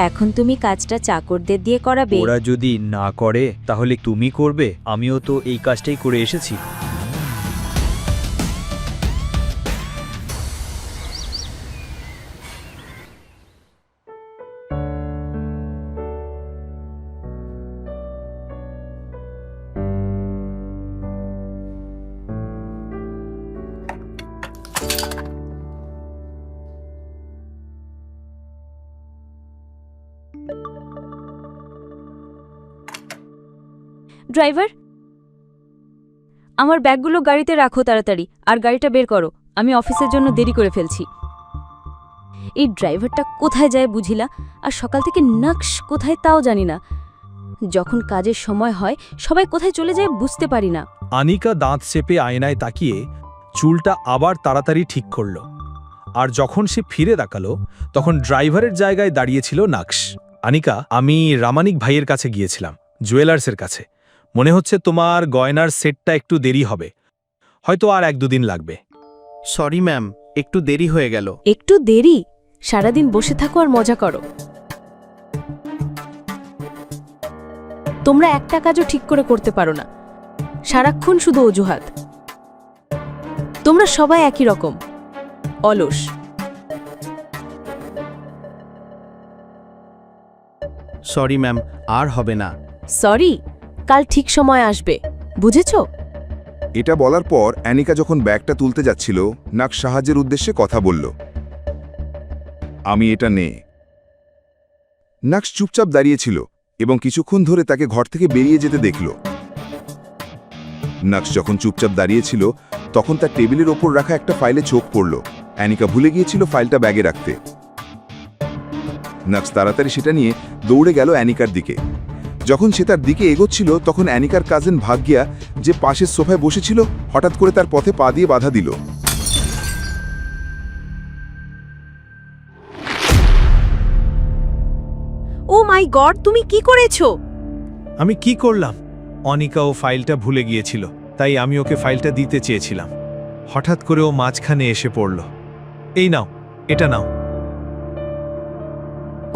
এখন তুমি কাজটা চাকরদের দিয়ে করাবে। ওরা যদি না করে তাহলে তুমি করবে? আমিও তো এই কাজটাই করে এসেছি। ড্রাইভার, আমার ব্যাগগুলো গাড়িতে রাখো তাড়াতাড়ি, আর গাড়িটা বের করো, আমি অফিসের জন্য দেরি করে ফেলছি। এই ড্রাইভারটা কোথায় যায় বুঝিলা, আর সকাল থেকে নকশ কোথায় তাও জানি না। যখন কাজের সময় হয় সবাই কোথায় চলে যায় বুঝতে পারি না। আনিকা দাঁত চেপে আয়নায় তাকিয়ে চুলটা আবার তাড়াতাড়ি ঠিক করল, আর যখন সে ফিরে তাকালো তখন ড্রাইভারের জায়গায় দাঁড়িয়েছিল নকশ। আনিকা, আমি রামানিক ভাইয়ের কাছে গিয়েছিলাম, জুয়েলার্সের কাছে। মনে হচ্ছে তোমার গয়নার সেটটা একটু দেরি হবে, হয়তো আর 1-2 দিন লাগবে। সরি ম্যাম, একটু দেরি হয়ে গেল। একটু দেরি? সারাদিন বসে থাকো আর মজা করো। তোমরা একটা কাজও ঠিক করে করতে পারো না, সারাক্ষণ শুধু অজুহাত। তোমরা সবাই একই রকম অলস। সরি ম্যাম, আর হবে না। সরি, কাল ঠিক সময় আসবে, বুঝেছো? এটা বলার পর অ্যানিকা যখন ব্যাগটা তুলতে যাচ্ছিল, নকশ সাহায্যের উদ্দেশ্যে কথা বলল। আমি এটা নে। নকশ চুপচাপ দাঁড়িয়েছিল এবং কিছুক্ষণ ধরে তাকে ঘর থেকে বেরিয়ে যেতে দেখল। নকশ যখন চুপচাপ দাঁড়িয়েছিল তখন তার টেবিলের ওপর রাখা একটা ফাইলে চোখ পড়ল। অ্যানিকা ভুলে গিয়েছিল ফাইলটা ব্যাগে রাখতে। নকশ তাড়াতাড়ি সেটা নিয়ে দৌড়ে গেল অ্যানিকার দিকে। যখন সে তার দিকে এগোচ্ছিল তখন অ্যানিকার কাজিন ভাগ্যা, যে পাশের সোফায় বসেছিল, হঠাৎ করে তার পথে পা দিয়ে বাধা দিল। ও মাই গড, তুমি কি করেছো? আমি কি করলাম? অনিকা ও ফাইলটা ভুলে গিয়েছিল, তাই আমি ওকে ফাইলটা দিতে চেয়েছিলাম। হঠাৎ করে ও মাঝখানে এসে পড়ল। এই নাও, এটা নাও।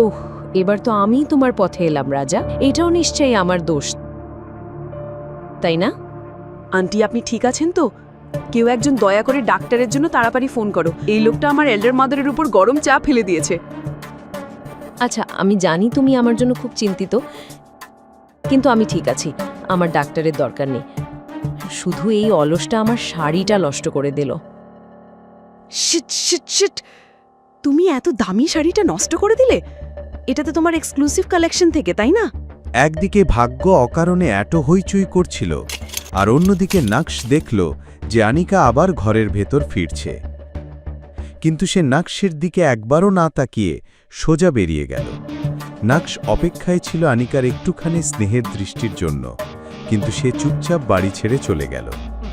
ওহ, এবার তো আমি তোমার পথে এলাম রাজা। এটাও নিশ্চয়ই আমার দোষ, তাই না? আন্টি, আপনি ঠিক আছেন তো? কেউ একজন দয়া করে ডাক্তারের জন্য তাড়াতাড়ি ফোন করো। এই লোকটা আমার এল্ডার মাদারের উপর গরম চা ফেলে দিয়েছে। আচ্ছা, আমি জানি তুমি আমার জন্য খুব চিন্তিত, কিন্তু আমি ঠিক আছি, আমার ডাক্তারের দরকার নেই। শুধু এই অলসটা আমার শাড়িটা নষ্ট করে দিল। শিট শিট শিট, তুমি এত দামি শাড়িটা নষ্ট করে দিলে? এটা তো তোমার এক্সক্লুসিভ কালেকশন থেকে, তাই না? একদিকে ভাগ্য অকারণে এত হইচই করছিল, আর অন্যদিকে নকশ দেখল যে আনিকা আবার ঘরের ভেতর ফিরছে। কিন্তু সে নকশের দিকে একবারও না তাকিয়ে সোজা বেরিয়ে গেল। নকশ অপেক্ষায় ছিল আনিকার একটুখানি স্নেহের দৃষ্টির জন্য, কিন্তু সে চুপচাপ বাড়ি ছেড়ে চলে গেল।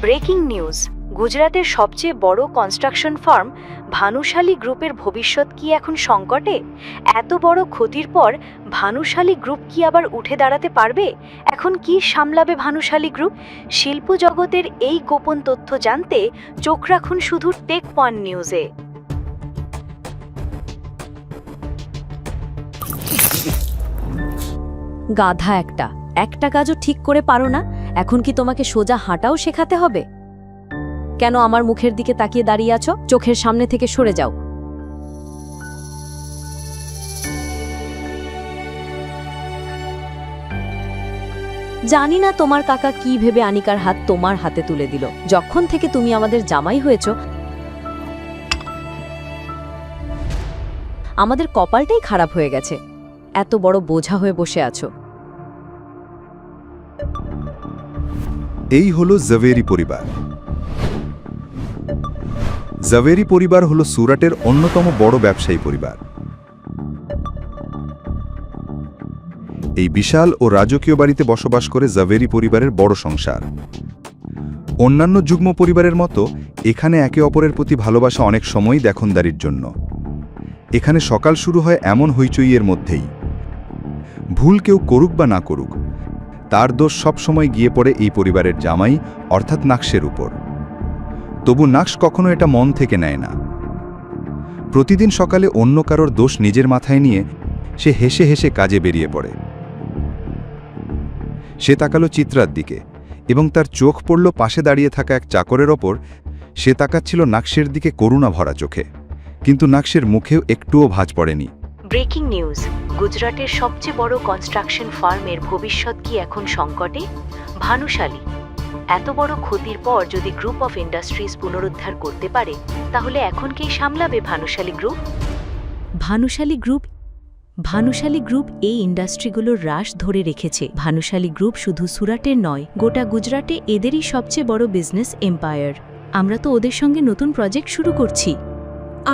ব্রেকিং নিউজ, গুজরাতের সবচেয়ে বড় কনস্ট্রাকশন ফার্ম ভানুশালী গ্রুপের ভবিষ্যৎ কি এখন সংকটে? এত বড় ক্ষতির পর ভানুশালী গ্রুপ কি আবার উঠে দাঁড়াতে পারবে? এখন কি সামলাবে ভানুশালী গ্রুপ? শিল্প জগতের এই গোপন তথ্য জানতে চোখ রাখুন শুধু টেক ওয়ান নিউজে। গাধা একটা কাজও ঠিক করে পারো না, এখন কি তোমাকে সোজা হাঁটাও শেখাতে হবে? কেন আমার মুখের দিকে তাকিয়ে দাঁড়িয়ে আছো? চোখের সামনে থেকে সরে যাও। জানি না তোমার কাকা কি ভেবে আনিকার হাত তোমার হাতে তুলে দিল। যখন থেকে তুমি আমাদের জামাই হয়েছো, আমাদের কপালটাই খারাপ হয়ে গেছে। এত বড় বোঝা হয়ে বসে আছো। এই হলো জাভেরি পরিবার। জাভেরি পরিবার হলো সুরাটের অন্যতম বড় ব্যবসায়ী পরিবার। এই বিশাল ও রাজকীয় বাড়িতে বসবাস করে জাভেরি পরিবারের বড় সংসার। অন্যান্য যুগ্ম পরিবারের মতো এখানে একে অপরের প্রতি ভালোবাসা অনেক সময়ই দেখনদারির জন্য। এখানে সকাল শুরু হয় এমন হইচইয়ের মধ্যেই। ভুল কেউ করুক বা না করুক, তার দোষ সবসময় গিয়ে পড়ে এই পরিবারের জামাই অর্থাৎ নকশের উপর। তবু নকশ কখনো এটা মন থেকে নেয় না। প্রতিদিন সকালে অন্য কারোর দোষ নিজের মাথায় নিয়ে সে হেসে হেসে কাজে বেরিয়ে পড়ে। সে তাকালো চিত্রার দিকে এবং তার চোখ পড়ল পাশে দাঁড়িয়ে থাকা এক চাকরের ওপর। সে তাকাচ্ছিল নাকশের দিকে করুণা ভরা চোখে, কিন্তু নাকশের মুখেও একটুও ভাঁজ পড়েনি। ব্রেকিং নিউজ, গুজরাটের সবচেয়ে বড় কনস্ট্রাকশন ফার্মের ভবিষ্যৎ কি এখন সংকটে? ভানুশালী। এত বড় ক্ষতির পর যদি গ্রুপ অফ ইন্ডাস্ট্রিজ পুনরুদ্ধার করতে পারে, তাহলে এখন কে সামলাবে ভানুশালী গ্রুপ? ভানুশালী গ্রুপ এই ইন্ডাস্ট্রিগুলোর রাশ ধরে রেখেছে। ভানুশালী গ্রুপ শুধু সুরাটের নয়, গোটা গুজরাটে এদেরই সবচেয়ে বড় বিজনেস এম্পায়ার। আমরা তো ওদের সঙ্গে নতুন প্রজেক্ট শুরু করছি।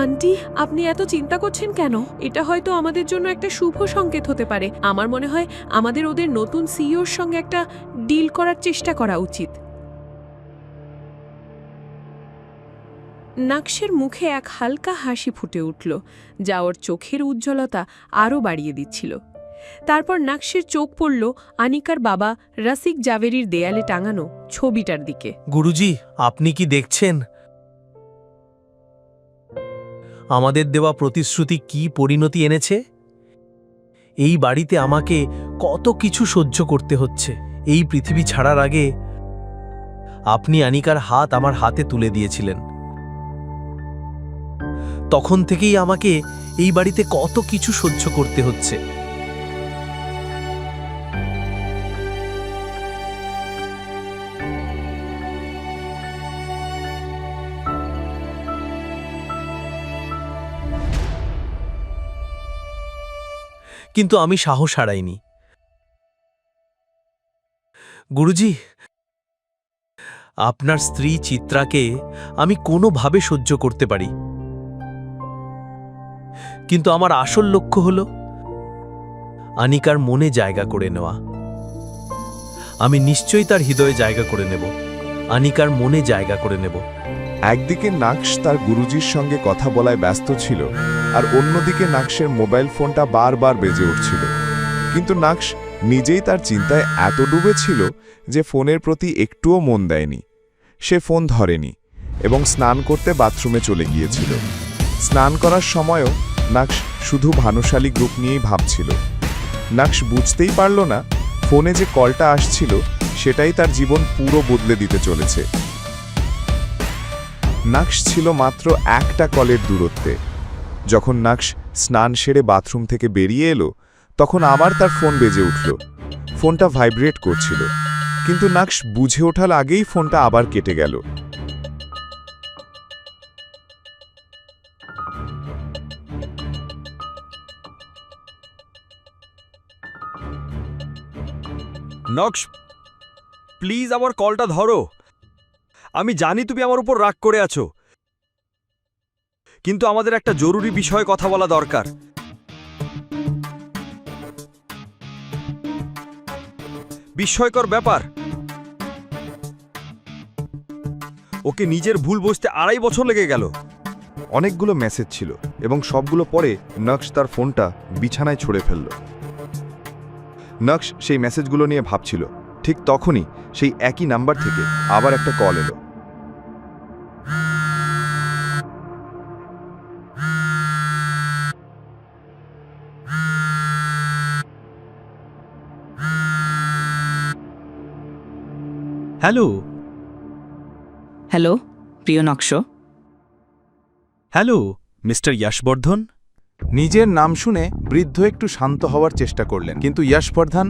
আন্টি, আপনি এত চিন্তা করছেন কেন? এটা হয়তো আমাদের জন্য একটা শুভ সংকেত হতে পারে। আমার মনে হয় আমাদের ওদের নতুন সিইওর সঙ্গে একটা ডিল করার চেষ্টা করা উচিত। নাকশের মুখে এক হালকা হাসি ফুটে উঠল, যা ওর চোখের উজ্জ্বলতা আরও বাড়িয়ে দিচ্ছিল। তারপর নাকশের চোখ পড়ল আনিকার বাবা রসিক জাভেরির দেয়ালে টাঙানো ছবিটার দিকে। গুরুজি, আপনি কি দেখছেন আমাদের দেওয়া প্রতিশ্রুতি কি পরিণতি এনেছে? এই বাড়িতে আমাকে কত কিছু সহ্য করতে হচ্ছে। এই পৃথিবী ছাড়ার আগে আপনি আনিকার হাত আমার হাতে তুলে দিয়েছিলেন। তখন থেকেই আমাকে এই বাড়িতে কত কিছু সহ্য করতে হচ্ছে। কিন্তু আমি সাহস হারাইনি। গুরুজি, আপনার স্ত্রী চিত্রাকে আমি কোনোভাবে সহ্য করতে পারি, কিন্তু আমার আসল লক্ষ্য হল আনিকার মনে জায়গা করে নেওয়া। আমি নিশ্চয়ই তার হৃদয়ে জায়গা করে নেব, আনিকার মনে জায়গা করে নেব। একদিকে নাকশ তার গুরুজির সঙ্গে কথা বলায় ব্যস্ত ছিল, আর অন্যদিকে নাকশের মোবাইল ফোনটা বারবার বেজে উঠছিল। কিন্তু নাকশ নিজেই তার চিন্তায় এত ডুবে ছিল যে ফোনের প্রতি একটুও মন দেয়নি। সে ফোন ধরেনি এবং স্নান করতে বাথরুমে চলে গিয়েছিল। স্নান করার সময়ও নাকশ শুধু ভানুশালী গ্রুপ নিয়েই ভাবছিল। নাকশ বুঝতেই পারল না ফোনে যে কলটা আসছিল সেটাই তার জীবন পুরো বদলে দিতে চলেছে। নাকশ ছিল মাত্র একটা কলের দূরত্বে। যখন নাকশ স্নান সেরে বাথরুম থেকে বেরিয়ে এলো, তখন আবার তার ফোন বেজে উঠল। ফোনটা ভাইব্রেট করছিল, কিন্তু নাকশ বুঝে ওঠার আগেই ফোনটা আবার কেটে গেল। নকশ, প্লিজ আমার কলটা ধরো। আমি জানি তুমি আমার উপর রাগ করে আছো, কিন্তু আমাদের একটা জরুরি বিষয়ে কথা বলা দরকার। বিস্ময়কর ব্যাপার, ওকে নিজের ভুল বুঝতে 2.5 বছর লেগে গেল। অনেকগুলো মেসেজ ছিল এবং সবগুলো পরে নকশ তার ফোনটা বিছানায় ছুঁড়ে ফেলল। নকশ সেই মেসেজগুলো নিয়ে ভাবছিল, ঠিক তখনই সেই একই নাম্বার থেকে আবার একটা কল এলো। হ্যালো। হ্যালো, প্রিয় নকশ। Hello, mister Yashvardhan. নিজের নাম শুনে বৃদ্ধ একটু শান্ত হওয়ার চেষ্টা করলেন, কিন্তু যশবর্ধন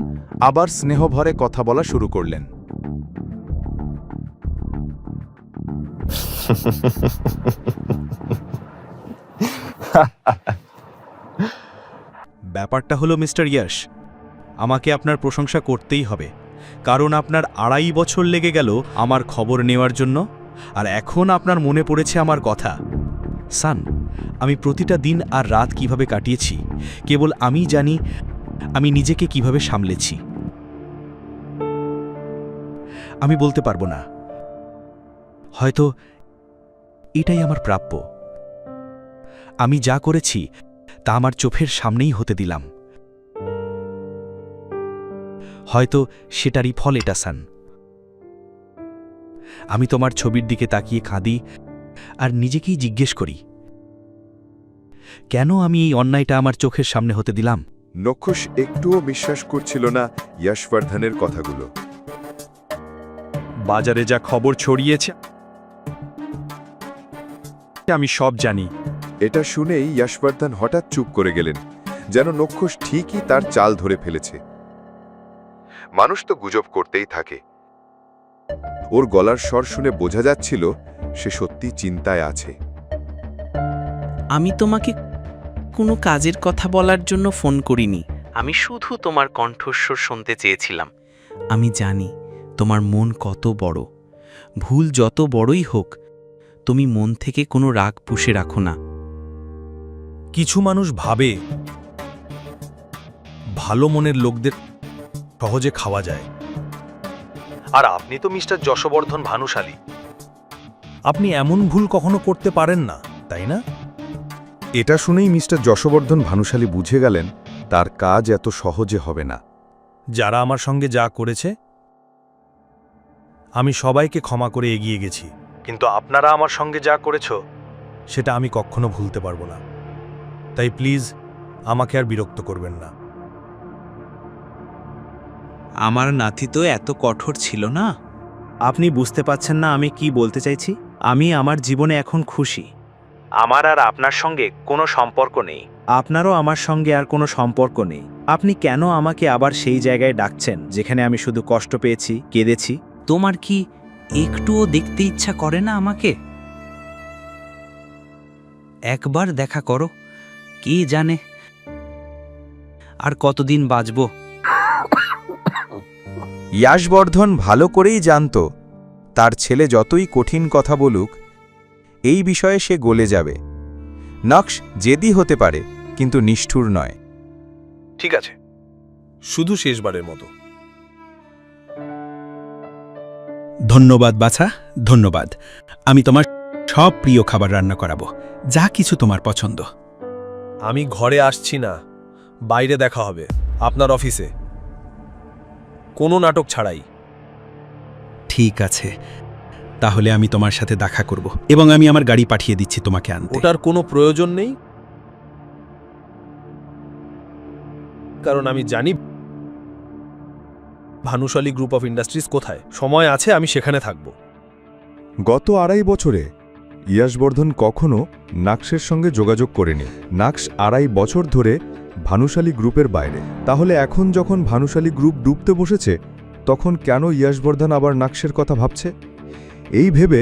আবার স্নেহভরে কথা বলা শুরু করলেন। ব্যাপারটা হলো মিস্টার যশ, আমাকে আপনার প্রশংসা করতেই হবে, কারণ আপনার 2.5 বছর লেগে গেল আমার খবর নেওয়ার জন্য, আর এখন আপনার মনে পড়েছে আমার কথা। সান, আমি প্রতিটা দিন আর রাত কিভাবে কাটিয়েছি কেবল আমিই জানি। আমি নিজেকে কিভাবে সামলেছি আমি বলতে পারবো না। হয়তো এটাই আমার প্রাপ্য। আমি যা করেছি তা আমার চোখের সামনেই হতে দিলাম। হয়তো সেটারই ফল এটা সান। আমি তোমার ছবির দিকে তাকিয়ে কাঁদি আর নিজেকেই জিজ্ঞেস করি, কেন আমি এই অন্যায়টা আমার চোখের সামনে হতে দিলাম? নক্ষস একটুও বিশ্বাস করছিল না যশবর্ধনের কথাগুলো। বাজারে যা খবর ছড়িয়েছে আমি সব জানি। এটা শুনেই যশবর্ধন হঠাৎ চুপ করে গেলেন, যেন নক্ষস ঠিকই তার চাল ধরে ফেলেছে। মানুষ তো গুজব করতেই থাকে। ওর গলার স্বর শুনে বোঝা যাচ্ছিল সে সত্যি চিন্তায় আছে। আমি তোমাকে কোনো কাজের কথা বলার জন্য ফোন করিনি, আমি শুধু তোমার কণ্ঠস্বর শুনতে চেয়েছিলাম। আমি জানি তোমার মন কত বড়। ভুল যত বড়ই হোক, তুমি মন থেকে কোনো রাগ পুষে রাখো না। কিছু মানুষ ভাবে ভালো মনের লোকদের সহজে খাওয়া যায়, আর আপনি তো মিস্টার যশবর্ধন ভানুশালী। আপনি এমন ভুল কখনো করতে পারেন না, তাই না? এটা শুনেই মিস্টার যশবর্ধন ভানুশালী বুঝে গেলেন তার কাজ এত সহজে হবে না। যারা আমার সঙ্গে যা করেছে আমি সবাইকে ক্ষমা করে এগিয়ে গেছি, কিন্তু আপনারা আমার সঙ্গে যা করেছ সেটা আমি কখনো ভুলতে পারবো না। তাই প্লিজ আমাকে আর বিরক্ত করবেন না। আমার নাতি তো এত কঠোর ছিল না। আপনি বুঝতে পাচ্ছেন না আমি কি বলতে চাইছি? আমি আমার জীবনে এখন খুশি। আমার আর আপনার সঙ্গে কোনো সম্পর্ক নেই। আপনারও আমার সঙ্গে আর কোনো সম্পর্ক নেই। আপনি কেন আমাকে আবার সেই জায়গায় ডাকছেন যেখানে আমি শুধু কষ্ট পেয়েছি, কেঁদেছি? তোমার কি একটুও দেখতে ইচ্ছা করে না আমাকে? একবার দেখা করো, কে জানে আর কতদিন বাঁচব। যশবর্ধন ভালো করেই জানত তার ছেলে যতই কঠিন কথা বলুক, এই বিষয়ে সে গলে যাবে। নকশ জেদি হতে পারে, কিন্তু নিষ্ঠুর নয়। ঠিক আছে, শুধু শেষবারের মতো। ধন্যবাদ বাছা, ধন্যবাদ। আমি তোমার সব প্রিয় খাবার রান্না করাবো, যা কিছু তোমার পছন্দ। আমি ঘরে আসছি না, বাইরে দেখা হবে, আপনার অফিসে, কোনো নাটক ছাড়াই। ঠিক আছে, তাহলে আমি তোমার সাথে দেখা করব এবং আমি আমার গাড়ি পাঠিয়ে দিচ্ছি তোমাকে আনতে। ওটার কোনো প্রয়োজন নেই, কারণ আমি জানি ভানুশালী গ্রুপ অফ ইন্ডাস্ট্রিজ কোথায়। সময় আছে, আমি সেখানে থাকব। গত 2.5 বছরে যশবর্ধন কখনো নাক্সের সঙ্গে যোগাযোগ করেনি। নাক্স 2.5 বছর ধরে ভানুশালী গ্রুপের বাইরে। তাহলে এখন যখন ভানুশালী গ্রুপ ডুবতে বসেছে, তখন কেন যশবর্ধন আবার নাক্সের কথা ভাবছে? এই ভেবে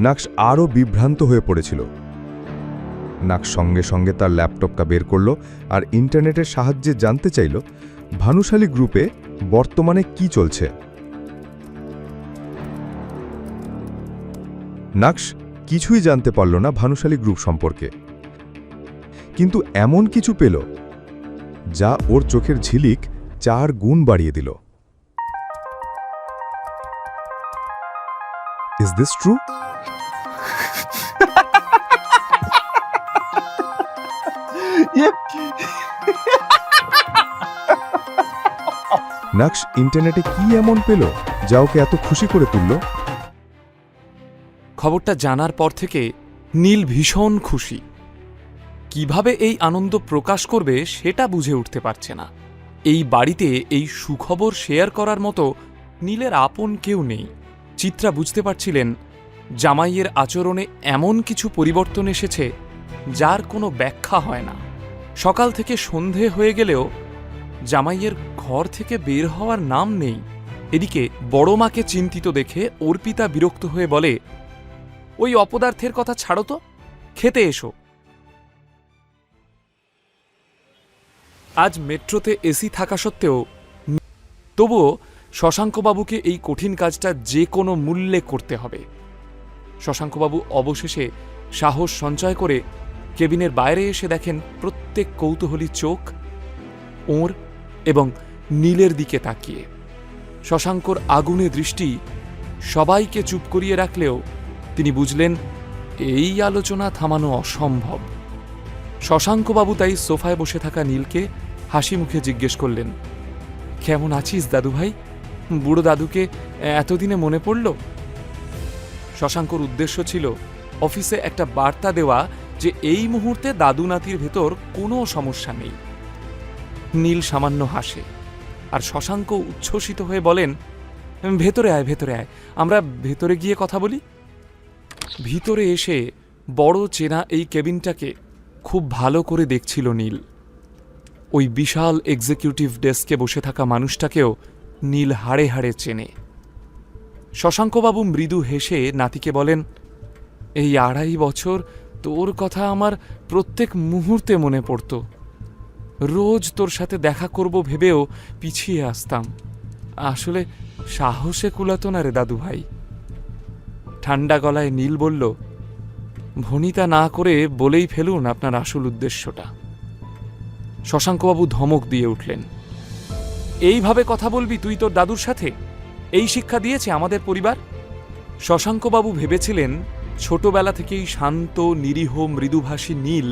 নাক্স আরও বিভ্রান্ত হয়ে পড়েছিল। নাক্স সঙ্গে সঙ্গে তার ল্যাপটপটা বের করল আর ইন্টারনেটের সাহায্যে জানতে চাইল ভানুশালী গ্রুপে বর্তমানে কি চলছে। নাক্স কিছুই জানতে পারল না ভানুশালী গ্রুপ সম্পর্কে, কিন্তু এমন কিছু পেল যা ওর চোখের ঝিলিক 4 গুণ বাড়িয়ে দিল। Is this true? নাক্স ইন্টারনেটে কি এমন পেল যা ওকে এত খুশি করে তুলল? খবরটা জানার পর থেকে নীল ভীষণ খুশি। কিভাবে এই আনন্দ প্রকাশ করবে সেটা বুঝে উঠতে পারছে না। এই বাড়িতে এই সুখবর শেয়ার করার মতো নীলের আপন কেউ নেই। চিত্রা বুঝতে পারছিলেন জামাইয়ের আচরণে এমন কিছু পরিবর্তন এসেছে যার কোনো ব্যাখ্যা হয় না। সকাল থেকে সন্ধে হয়ে গেলেও জামাইয়ের ঘর থেকে বের হওয়ার নাম নেই। এদিকে বড় মাকে চিন্তিত দেখে অর্পিতা বিরক্ত হয়ে বলে, ওই অপদার্থের কথা ছাড়ো তো, খেতে এসো। আজ মেট্রোতে এসি থাকা সত্ত্বেও তবুও শশাঙ্কবাবুকে এই কঠিন কাজটা যে কোনো মূল্যে করতে হবে। শশাঙ্কবাবু অবশেষে সাহস সঞ্চয় করে কেবিনের বাইরে এসে দেখেন প্রত্যেক কৌতূহলী চোখ ওর এবং নীলের দিকে তাকিয়ে। শশাঙ্কর আগুনে দৃষ্টি সবাইকে চুপ করিয়ে রাখলেও তিনি বুঝলেন এই আলোচনা থামানো অসম্ভব। শশাঙ্কবাবু তাই সোফায় বসে থাকা নীলকে হাসি মুখে জিজ্ঞেস করলেন, কেমন আছিস দাদু ভাই? বুড়ো দাদুকে এতদিনে মনে পড়ল? শশাঙ্কর উদ্দেশ্য ছিল অফিসে একটা বার্তা দেওয়া যে এই মুহূর্তে দাদু নাতির ভেতর কোনো সমস্যা নেই। নীল সামান্য হাসে, আর শশাঙ্ক উচ্ছ্বসিত হয়ে বলেন, ভেতরে আয়, ভেতরে আয়, আমরা ভেতরে গিয়ে কথা বলি। ভিতরে এসে বড় চেনা এই কেবিনটাকে খুব ভালো করে দেখছিল নীল। ওই বিশাল এক্সিকিউটিভ ডেস্কে বসে থাকা মানুষটাকেও নীল হাড়ে হাড়ে চেনে। শশাঙ্কবাবু মৃদু হেসে নাতিকে বলেন, এই 2.5 বছর তোর কথা আমার প্রত্যেক মুহূর্তে মনে পড়ত। রোজ তোর সাথে দেখা করব ভেবেও পিছিয়ে আসতাম। আসলে সাহসে কুলাতো না রে দাদু ভাই। ঠান্ডা গলায় নীল বলল, ভনিতা না করে বলেই ফেলুন আপনার আসল উদ্দেশ্যটা। শশাঙ্কবাবু ধমক দিয়ে উঠলেন, এইভাবে কথা বলবি তুই তোর দাদুর সাথে? এই শিক্ষা দিয়েছে আমাদের পরিবার? শশাঙ্কবাবু ভেবেছিলেন ছোটবেলা থেকেই শান্ত, নিরীহ, মৃদুভাষী নীল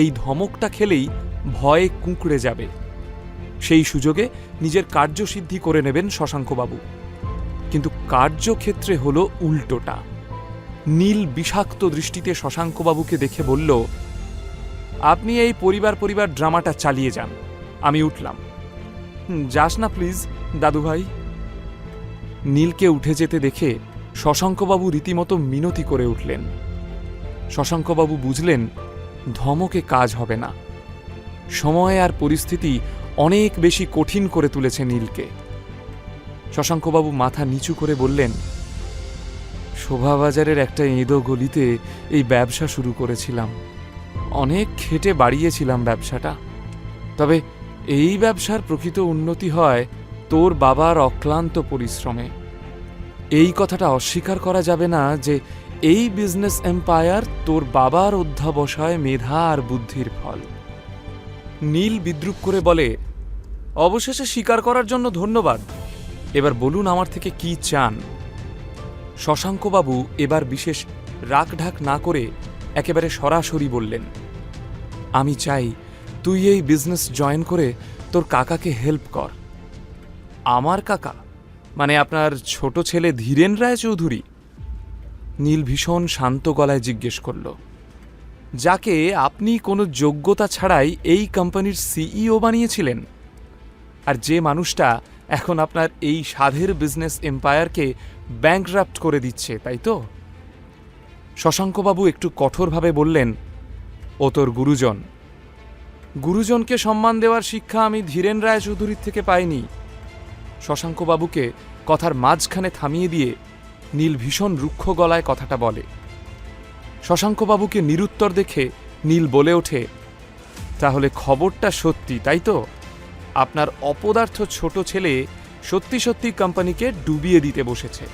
এই ধমকটা খেলেই ভয়ে কুঁকড়ে যাবে। সেই সুযোগে নিজের কার্যসিদ্ধি করে নেবেন শশাঙ্কবাবু। কিন্তু কার্যক্ষেত্রে হলো উল্টোটা। নীল বিষাক্ত দৃষ্টিতে শশাঙ্কবাবুকে দেখে বলল, আপনি এই পরিবার ড্রামাটা চালিয়ে যান, আমি উঠলাম। যাস না প্লিজ দাদুভাই। নীলকে উঠে যেতে দেখে শশাঙ্কবাবু রীতিমতো মিনতি করে উঠলেন। শশাঙ্কবাবু বুঝলেন ধমকে কাজ হবে না। সময় আর পরিস্থিতি অনেক বেশি কঠিন করে তুলেছে নীলকে। শশাঙ্কবাবু মাথা নিচু করে বললেন, শোভাবাজারের একটা এঁদো গলিতে এই ব্যবসা শুরু করেছিলাম। অনেক খেটে বাড়িয়েছিলাম ব্যবসাটা। তবে এই ব্যবসার প্রকৃত উন্নতি হয় তোর বাবার অক্লান্ত পরিশ্রমে। এই কথাটা অস্বীকার করা যাবে না যে এই বিজনেস এম্পায়ার তোর বাবার অধ্যাবসায়, মেধা আর বুদ্ধির ফল। নীল বিদ্রুপ করে বলে, অবশেষে স্বীকার করার জন্য ধন্যবাদ। এবার বলুন আমার থেকে কি চান? শশাঙ্কবাবু এবার বিশেষ রাগঢাক না করে একেবারে সরাসরি বললেন, আমি চাই তুই এই বিজনেস জয়েন করে তোর কাকাকে হেল্প কর। আমার কাকা মানে আপনার ছোট ছেলে ধীরেন রায়চৌধুরী? নীল ভীষণ শান্ত গলায় জিজ্ঞেস করল, যাকে আপনি কোনো যোগ্যতা ছাড়াই এই কোম্পানির সিইও বানিয়েছিলেন, আর যে মানুষটা এখন আপনার এই সাধের বিজনেস এম্পায়ারকে ব্যাংকরাপ্ট করে দিচ্ছে, তাই তো? শশাঙ্কবাবু একটু কঠোরভাবে বললেন, ও তোর গুরুজন। গুরুজনকে সম্মান দেওয়ার শিক্ষা আমি ধীরেন রায়চৌধুরীর থেকে পাইনি। শশাঙ্কবাবুকে কথার মাঝখানে থামিয়ে দিয়ে নীল ভীষণ রুক্ষ গলায় কথাটা বলে। শশাঙ্কবাবুকে নিরুত্তর দেখে নীল বলে ওঠে, তাহলে খবরটা সত্যি, তাই তো? আপনার অপদার্থ ছোট ছেলে সত্যি সত্যি কোম্পানিকে ডুবিয়ে দিতে বসেছে।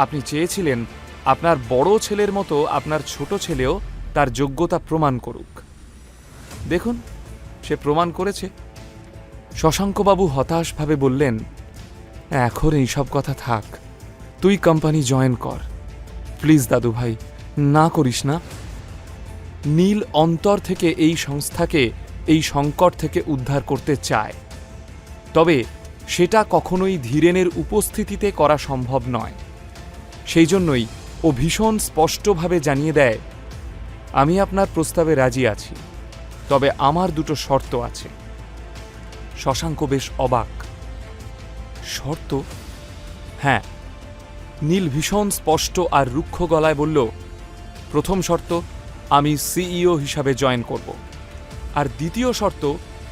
আপনি চেয়েছিলেন আপনার বড় ছেলের মতো আপনার ছোট ছেলেও তার যোগ্যতা প্রমাণ করুক। দেখুন, সে প্রমাণ করেছে। শশাঙ্কবাবু হতাশভাবে বললেন, এখন এইসব কথা থাক, তুই কোম্পানি জয়েন কর প্লিজ দাদু ভাই, না করিস না। নীল অন্তর থেকে এই সংস্থাকে এই সংকট থেকে উদ্ধার করতে চায়, তবে সেটা কখনোই ধীরেনের উপস্থিতিতে করা সম্ভব নয়। সেই জন্যই ও ভীষণ স্পষ্টভাবে জানিয়ে দেয়, আমি আপনার প্রস্তাবে রাজি আছি, তবে আমার দুটো শর্ত আছে। শশাঙ্ক বেশ অবাক। শর্ত? হ্যাঁ। নীল ভীষণ স্পষ্ট আর রুক্ষ গলায় বলল, প্রথম শর্ত, আমি সিইও হিসাবে জয়েন করব, আর দ্বিতীয় শর্ত,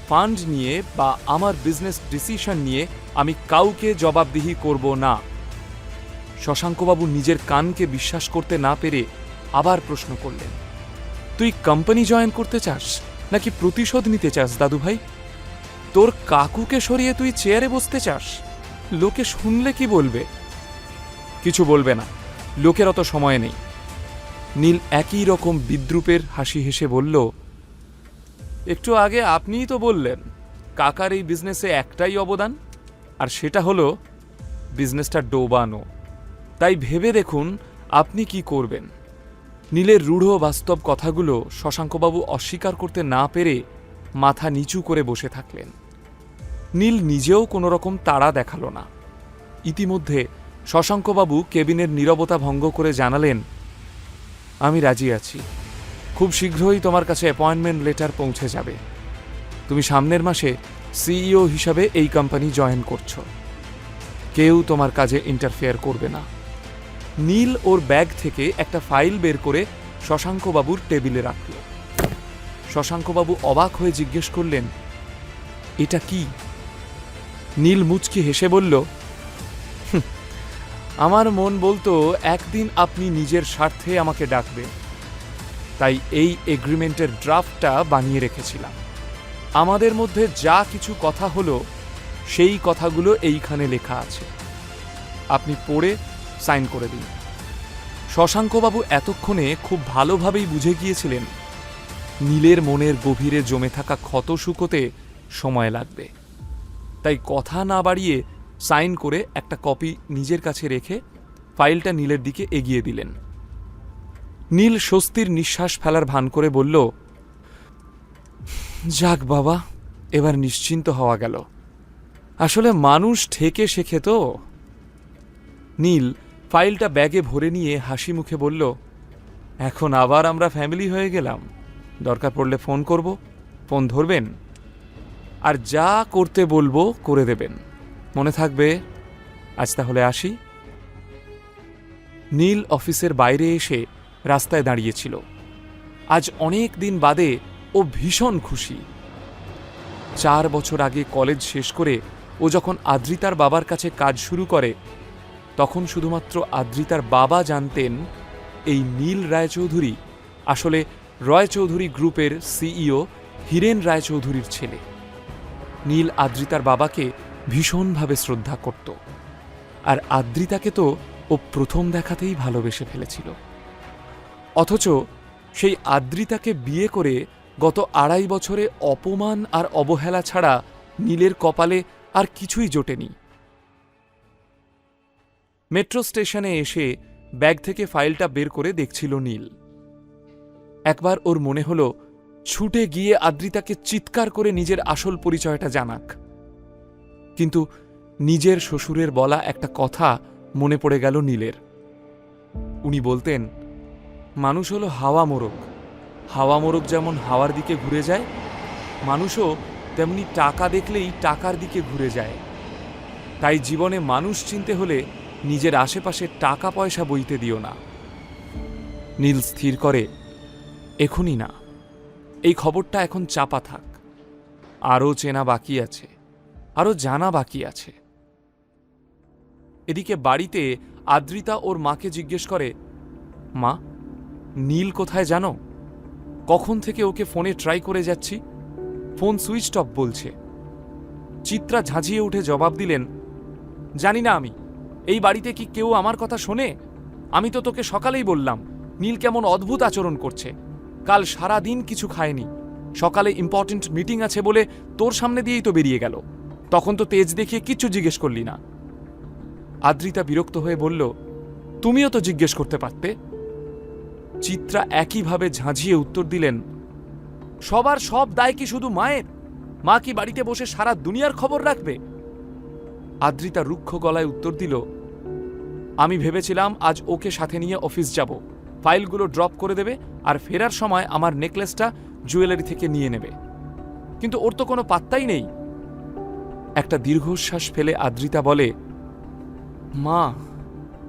ফান্ড নিয়ে বা আমার বিজনেস ডিসিশন নিয়ে আমি কাউকে জবাবদিহি করব না। শশাঙ্কবাবু নিজের কানকে বিশ্বাস করতে না পেরে আবার প্রশ্ন করলেন, তুই কোম্পানি জয়েন করতে চাস নাকি প্রতিশোধ নিতে চাস দাদু ভাই? তোর কাকুকে সরিয়ে তুই চেয়ারে বসতে চাস? লোকে শুনলে কি বলবে? কিছু বলবে না, লোকের অত সময় নেই। নীল একই রকম বিদ্রুপের হাসি হেসে বলল, একটু আগে আপনিই তো বললেন কাকার এই বিজনেসে একটাই অবদান, আর সেটা হলো বিজনেসটা ডোবানো। তাই ভেবে দেখুন আপনি কি করবেন। নীলের রূঢ় বাস্তব কথাগুলো শশাঙ্কবাবু অস্বীকার করতে না পেরে মাথা নিচু করে বসে থাকলেন। নীল নিজেও কোনো রকম তাড়া দেখালো না। ইতিমধ্যে শশাঙ্কবাবু কেবিনের নীরবতা ভঙ্গ করে জানালেন, আমি রাজি আছি, খুব শীঘ্রই তোমার কাছে অ্যাপয়েন্টমেন্ট লেটার পৌঁছে যাবে। তুমি সামনের মাসে সিইও হিসাবে এই কোম্পানি জয়েন করছো। কেউ তোমার কাজে ইন্টারফেয়ার করবে না। নীল ওর ব্যাগ থেকে একটা ফাইল বের করে শশাঙ্কবাবুর টেবিলে রাখল। শশাঙ্কবাবু অবাক হয়ে জিজ্ঞেস করলেন, এটা কি? নীল মুচকি হেসে বলল, আমার মন বলতো একদিন আপনি নিজের স্বার্থে আমাকে ডাকবেন, তাই এই এগ্রিমেন্টের ড্রাফটটা বানিয়ে রেখেছিলাম। আমাদের মধ্যে যা কিছু কথা হলো সেই কথাগুলো এইখানে লেখা আছে, আপনি পড়ে সাইন করে দিন। শশাঙ্কবাবু এতক্ষণে খুব ভালোভাবেই বুঝে গিয়েছিলেন নীলের মনের গভীরে জমে থাকা ক্ষত শুকোতে সময় লাগবে, তাই কথা না বাড়িয়ে সাইন করে একটা কপি নিজের কাছে রেখে ফাইলটা নীলের দিকে এগিয়ে দিলেন। নীল স্বস্তির নিঃশ্বাস ফেলার ভান করে বলল, যাক বাবা, এবার নিশ্চিন্ত হওয়া গেল। আসলে মানুষ ঠেকে শেখে তো। নীল ফাইলটা ব্যাগে ভরে নিয়ে হাসি মুখে বলল, এখন আবার আমরা ফ্যামিলি হয়ে গেলাম। দরকার পড়লে ফোন করব, ফোন ধরবেন, আর যা করতে বলবো করে দেবেন, মনে থাকবে। আজ তাহলে আসি। নীল অফিসের বাইরে এসে রাস্তায় দাঁড়িয়েছিল। আজ অনেক দিন বাদে ও ভীষণ খুশি। 4 বছর আগে কলেজ শেষ করে ও যখন আদ্রিতার বাবার কাছে কাজ শুরু করে, তখন শুধুমাত্র আদ্রিতার বাবা জানতেন এই নীল রায়চৌধুরী আসলে রয়চৌধুরী গ্রুপের সিইও হীরেন রায়চৌধুরীর ছেলে। নীল আদ্রিতার বাবাকে ভীষণভাবে শ্রদ্ধা করত, আর আদ্রিতাকে তো ও প্রথম দেখাতেই ভালোবেসে ফেলেছিল। অথচ সেই আদ্রিতাকে বিয়ে করে গত 2.5 বছরে অপমান আর অবহেলা ছাড়া নীলের কপালে আর কিছুই জোটেনি। মেট্রো স্টেশনে এসে ব্যাগ থেকে ফাইলটা বের করে দেখছিল নীল। একবার ওর মনে হলো ছুটে গিয়ে আদ্রিতাকে চিৎকার করে নিজের আসল পরিচয়টা জানাক, কিন্তু নিজের শ্বশুরের বলা একটা কথা মনে পড়ে গেল নীলের। উনি বলতেন, মানুষ হলো হাওয়া মোরগ, হাওয়া মোরগ যেমন হাওয়ার দিকে ঘুরে যায়, মানুষও তেমনি টাকা দেখলেই টাকার দিকে ঘুরে যায়। তাই জীবনে মানুষ চিনতে হলে নিজের আশেপাশে টাকা পয়সা বইতে দিও না। নীল স্থির করে, এখনই না, এই খবরটা এখন চাপা থাক। আরও চেনা বাকি আছে, আরও জানা বাকি আছে। এদিকে বাড়িতে আদ্রিতা ওর মাকে জিজ্ঞেস করে, মা, নীল কোথায় জানো? কখন থেকে ওকে ফোনে ট্রাই করে যাচ্ছি, ফোন সুইচ অফ বলছে। চিত্রা ঝাঁঝিয়ে উঠে জবাব দিলেন, জানি না আমি, এই বাড়িতে কি কেউ আমার কথা শোনে? আমি তো তোকে সকালেই বললাম নীল কেমন অদ্ভুত আচরণ করছে। কাল সারা দিন কিছু খায়নি, সকালে ইম্পর্টেন্ট মিটিং আছে বলে তোর সামনে দিয়েই তো বেরিয়ে গেল। তখন তো তেজ দেখিয়ে কিচ্ছু জিজ্ঞেস করলি না। আদ্রিতা বিরক্ত হয়ে বলল, তুমিও তো জিজ্ঞেস করতে পারতে। চিত্রা একইভাবে ঝাঁঝিয়ে উত্তর দিলেন, সবার সব দায় কি শুধু মায়ের? মা কি বাড়িতে বসে সারা দুনিয়ার খবর রাখবে? আদ্রিতা রুক্ষ গলায় উত্তর দিল, আমি ভেবেছিলাম আজ ওকে সাথে নিয়ে অফিস যাব, ফাইলগুলো ড্রপ করে দেবে আর ফেরার সময় আমার নেকলেসটা জুয়েলারি থেকে নিয়ে নেবে, কিন্তু ওর তো কোনো পাত্তাই নেই। একটা দীর্ঘশ্বাস ফেলে আদ্রিতা বলে, মা,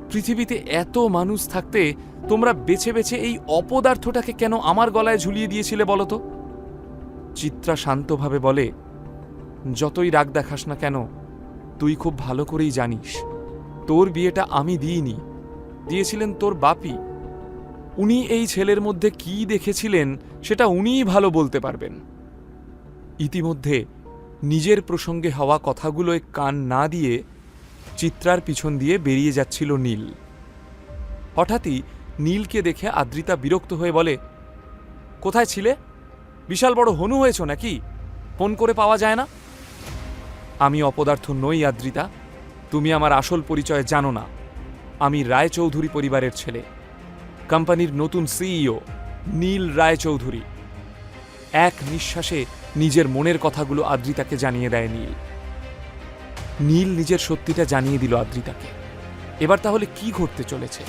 পৃথিবীতে এত মানুষ থাকতে তোমরা বেছে বেছে এই অপদার্থটাকে কেন আমার গলায় ঝুলিয়ে দিয়েছিলে বলো তো? চিত্রা শান্তভাবে বলে, যতই রাগ দেখাস না কেন, তুই খুব ভালো করেই জানিস তোর বিয়েটা আমি দিইনি, দিয়েছিলেন তোর বাপি। উনি এই ছেলের মধ্যে কি দেখেছিলেন সেটা উনিই ভালো বলতে পারবেন। ইতিমধ্যে নিজের প্রসঙ্গে হওয়া কথাগুলোয় কান না দিয়ে চিত্রার পিছন দিয়ে বেরিয়ে যাচ্ছিল নীল। হঠাৎই নীলকে দেখে আদ্রিতা বিরক্ত হয়ে বলে, কোথায় ছিলে? বিশাল বড় হনু হয়েছ নাকি? ফোন করে পাওয়া যায় না? আমি অপদার্থ নই আদ্রিতা, তুমি আমার আসল পরিচয় জানো না। আমি রায়চৌধুরী পরিবারের ছেলে, কোম্পানির নতুন সিইও নীল রায়চৌধুরী। এক নিঃশ্বাসে নিজের মনের কথাগুলো আদ্রিতাকে জানিয়ে দেয় নীল। নীল নিজের সত্যিটা জানিয়ে দিল আদ্রিতাকে। এবার তাহলে কি ঘটতে চলেছে?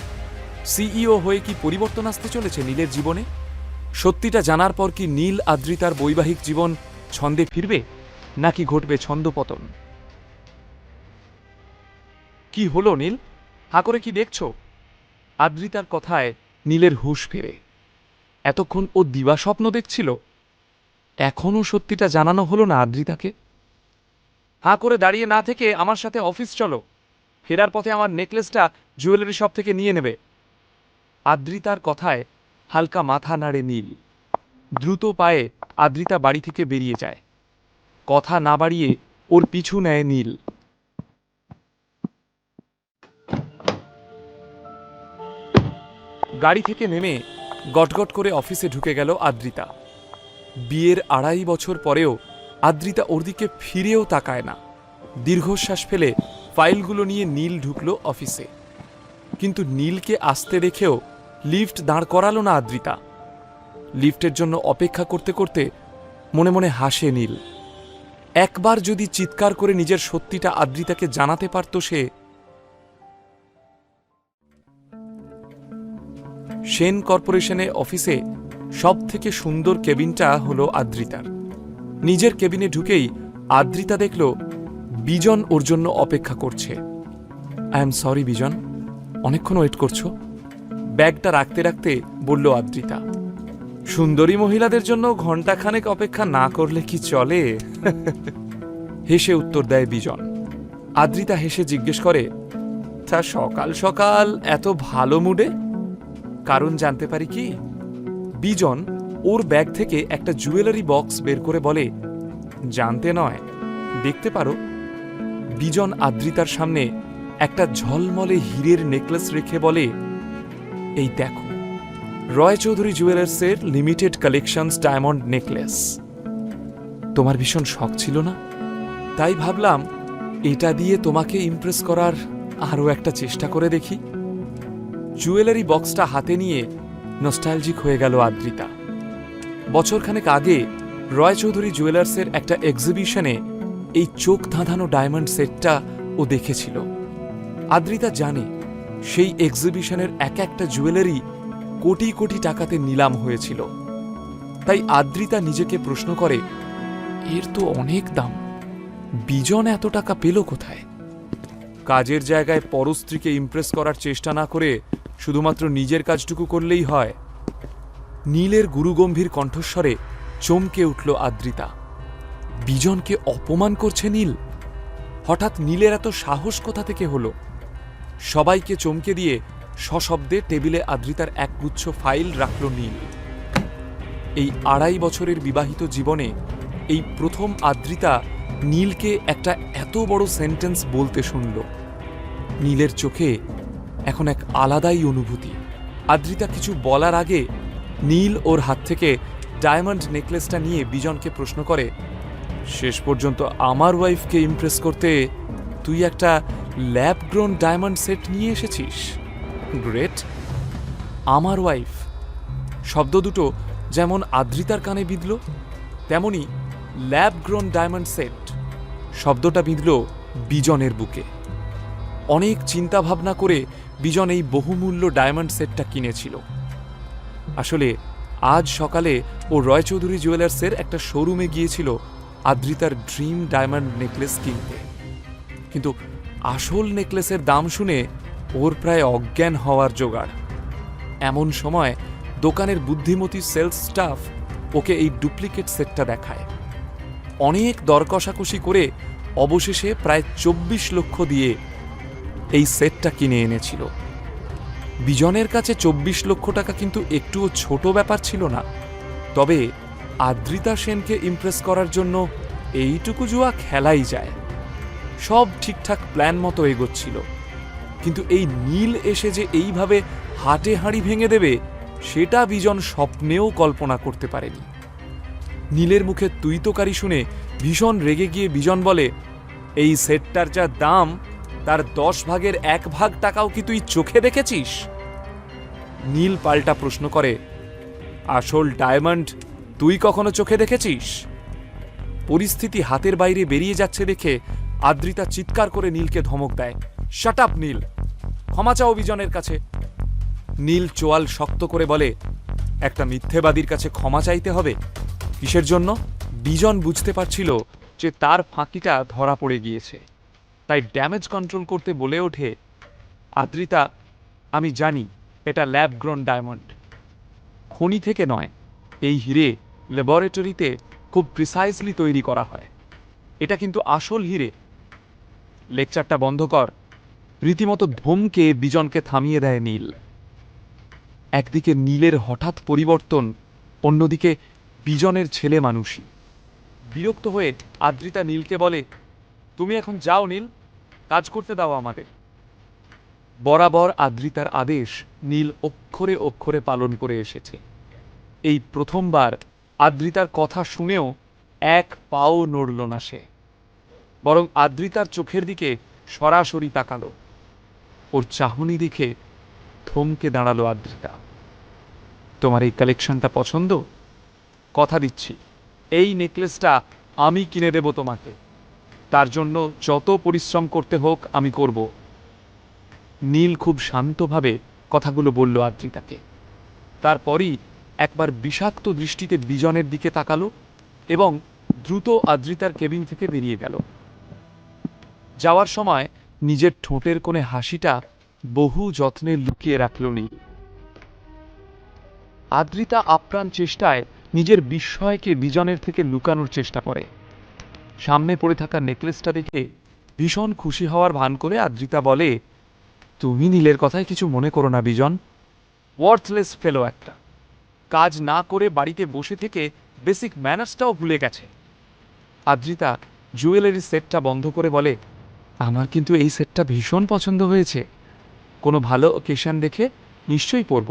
সিইও হয়ে কি পরিবর্তন আসতে চলেছে নীলের জীবনে? সত্যিটা জানার পর কি নীল আদ্রিতার বৈবাহিক জীবন ছন্দে ফিরবে নাকি ঘটবে ছন্দপতন? কি হলো নীল, হা করে কি দেখছো? আদ্রিতার কথায় নীলের হুঁশ ফেরে। এতক্ষণ ও দিবা স্বপ্ন দেখছিল, এখনও সত্যিটা জানানো হলো না আদ্রিতাকে। হা করে দাঁড়িয়ে না থেকে আমার সাথে অফিস চলো, ফেরার পথে আমার নেকলেসটা জুয়েলারি শপ থেকে নিয়ে নেবে। আদ্রিতার কথায় হালকা মাথা নাড়ে নীল। দ্রুত পায়ে আদ্রিতা বাড়ি থেকে বেরিয়ে যায়। কথা না বাড়িয়ে ওর পিছু নেয় নীল। গাড়ি থেকে নেমে গটগট করে অফিসে ঢুকে গেল আদ্রিতা। বিয়ের 2.5 বছর পরেও আদ্রিতা ওর দিকে ফিরেও তাকায় না। দীর্ঘশ্বাস ফেলে ফাইলগুলো নিয়ে নীল ঢুকলো অফিসে। কিন্তু নীলকে আসতে দেখেও লিফট দাঁড় করালো না আদ্রিতা। লিফটের জন্য অপেক্ষা করতে করতে মনে মনে হাসে নীল। একবার যদি চিৎকার করে নিজের সত্যিটা আদ্রিতাকে জানাতে পারত সে। সেন কর্পোরেশনে অফিসে সব থেকে সুন্দর কেবিনটা হলো আদ্রিতার। নিজের কেবিনে ঢুকেই আদ্রিতা দেখল বিজন ওর জন্য অপেক্ষা করছে। আই এম সরি বিজন, অনেকক্ষণ ওয়েট করছো। ব্যাগটা রাখতে রাখতে বলল আদ্রিতা। সুন্দরী মহিলাদের জন্য ঘণ্টাখানেক অপেক্ষা না করলে কি চলে? হেসে উত্তর দেয় বিজন। আদ্রিতা হেসে জিজ্ঞেস করে, তা সকাল সকাল এত ভালো মুডে? কারণ জানতে পারি কি? বিজন ওর ব্যাগ থেকে একটা জুয়েলারি বক্স বের করে বলে, জানতে নয়, দেখতে পারো। বিজন আদ্রিতার সামনে একটা ঝলমলে হীরের নেকলেস রেখে বলে, এই দেখো, রয় চৌধুরী জুয়েলার্সের লিমিটেড কালেকশনস ডায়মন্ড নেকলেস। তোমার ভীষণ শখ ছিল না? তাই ভাবলাম এটা দিয়ে তোমাকে ইমপ্রেস করার আরও একটা চেষ্টা করে দেখি। জুয়েলারি বক্সটা হাতে নিয়ে নস্টালজিক হয়ে গেল আদ্রিতা। বছরখানেক আগে রয় চৌধুরী জুয়েলার্সের একটা এক্সিবিশনে এই চোখ ধাঁধানো ডায়মন্ড সেটটা ও দেখেছিল। আদ্রিতা জানে সেই এক্সিবিশনের এক একটা জুয়েলারি কোটি কোটি টাকাতে নিলাম হয়েছিল। তাই আদ্রিতা নিজেকে প্রশ্ন করে, এর তো অনেক দাম, বিজন এত টাকা পেল কোথায়? কাজের জায়গায় পরস্ত্রীকে ইমপ্রেস করার চেষ্টা না করে শুধুমাত্র নিজের কাজটুকু করলেই হয়। নীলের গুরুগম্ভীর কণ্ঠস্বরে চমকে উঠল আদ্রিতা। বিজনকে অপমান করছে নীল? হঠাৎ নীলের এত সাহস কোথা থেকে হলো? সবাইকে চমকে দিয়ে সশব্দে টেবিলে আদ্রিতার একগুচ্ছ ফাইল রাখল নীল। এই 2.5 বছরের বিবাহিত জীবনে এই প্রথম আদ্রিতা নীলকে একটা এত বড় সেন্টেন্স বলতে শুনল। নীলের চোখে এখন এক আলাদাই অনুভূতি। আদ্রিতা কিছু বলার আগে নীল ওর হাত থেকে ডায়মন্ড নেকলেসটা নিয়ে বিজনকে প্রশ্ন করে, শেষ পর্যন্ত আমার ওয়াইফকে ইমপ্রেস করতে তুই একটা ল্যাব গ্রোন ডায়মন্ড সেট নিয়ে এসেছিস? গ্রেট। আমার ওয়াইফ শব্দ দুটো যেমন আদ্রিতার কানে বিঁধল, তেমনি ল্যাব গ্রোন ডায়মন্ড সেট শব্দটা বিঁধল বিজনের বুকে। অনেক চিন্তা ভাবনা করে বিজন এই বহুমূল্য ডায়মন্ড সেটটা কিনেছিল। আসলে আজ সকালে ও রয় চৌধুরী জুয়েলার্সের একটা শোরুমে গিয়েছিল আদ্রিতার ড্রিম ডায়মন্ড নেকলেস কিনতে। কিন্তু আসল নেকলেসের দাম শুনে ওর প্রায় অজ্ঞান হওয়ার জোগাড়। এমন সময় দোকানের বুদ্ধিমতী সেলস স্টাফ ওকে এই ডুপ্লিকেট সেটটা দেখায়। অনেক দর কষাকষি করে অবশেষে প্রায় 24 লক্ষ দিয়ে এই সেটটা কিনে এনেছিল। বিজনের কাছে 24 লক্ষ টাকা কিন্তু একটুও ছোট ব্যাপার ছিল না। তবে আদ্রিতা সেনকে ইমপ্রেস করার জন্য এইটুকু জুয়া খেলাই যায়। সব ঠিকঠাক প্ল্যান মতো এগোচ্ছিল, কিন্তু এই নীল এসে যে এইভাবে হাটে হাঁড়ি ভেঙে দেবে সেটা বিজন স্বপ্নেও কল্পনা করতে পারেনি। নীলের মুখে তুইতকারি শুনে ভীষণ রেগে গিয়ে বিজন বলে, এই সেটটার যা দাম তার 10 ভাগের 1 ভাগ টাকাও কি তুই চোখে দেখেছিস? নীল পাল্টা প্রশ্ন করে, আসল ডায়মন্ড তুই কখনো চোখে দেখেছিস? পরিস্থিতি হাতের বাইরে বেরিয়ে যাচ্ছে দেখে আদ্রিতা চিৎকার করে নীলকে ধমক দেয়, শাট আপ নীল, ক্ষমা চাও বিজনের কাছে। নীল চোয়াল শক্ত করে বলে, একটা মিথ্যেবাদীর কাছে ক্ষমা চাইতে হবে? কিসের জন্য? বিজন বুঝতে পারছিল যে তার ফাঁকিটা ধরা পড়ে গিয়েছে, তাই ড্যামেজ কন্ট্রোল করতে বলে ওঠে, আদ্রিতা, আমি জানি এটা ল্যাব গ্রোন ডায়মন্ড, খনি থেকে নয়, এই হিরে ল্যাবরেটরিতে খুব প্রিসাইজলি তৈরি করা হয়, এটা কিন্তু আসল হিরে। লেকচারটা বন্ধ কর। রীতিমতো ধমকে বিজনকে থামিয়ে দেয় নীল। একদিকে নীলের হঠাৎ পরিবর্তন, অন্যদিকে বিজনের ছেলে মানুষই। বিরক্ত হয়ে আদ্রিতা নীলকে বলে, তুমি এখন যাও নীল, কাজ করতে দাও আমাদের। বরাবর আদ্রিতার আদেশ নীল অক্ষরে অক্ষরে পালন করে এসেছে। এই প্রথমবার আদ্রিতার কথা শুনেও এক পাও নড়ল না সে, বরং আদ্রিতার চোখের দিকে সরাসরি তাকালো। ওর চাহনি দেখে থমকে দাঁড়ালো আদ্রিতা। তোমার এই কালেকশনটা পছন্দ? কথা দিচ্ছি, এই নেকলেসটা আমি কিনে দেব তোমাকে, তার জন্য যত পরিশ্রম করতে হোক আমি করব। নীল খুব শান্তভাবে কথাগুলো বলল আদ্রিতাকে। তারপরই একবার বিষাক্ত দৃষ্টিতে বিজনের দিকে তাকালো এবং দ্রুত আদ্রিতার কেবিন থেকে বেরিয়ে গেল। যাওয়ার সময় নিজের ঠোঁটের কোণে হাসিটা বহু যত্নে লুকিয়ে রাখল নীল। আদ্রিতা আপ্রাণ চেষ্টায় নিজের বিস্ময়কে বিজনের থেকে লুকানোর চেষ্টা করে। সামনে পড়ে থাকা নেকলেসটা দেখে ভীষণ খুশি হওয়ার ভান করে আদ্রিতা বলে, তুমি নীলের কথায় কিছু মনে করো না বিজন, ওয়ার্থলেস ফেলো একটা, কাজ না করে বাড়িতে বসে থেকে বেসিক ম্যানার্সটাও ভুলে গেছে। আদ্রিতা জুয়েলারি সেটটা বন্ধ করে বলে, আমার কিন্তু এই সেটটা ভীষণ পছন্দ হয়েছে, কোনো ভালো অকেশন দেখে নিশ্চয়ই পরব।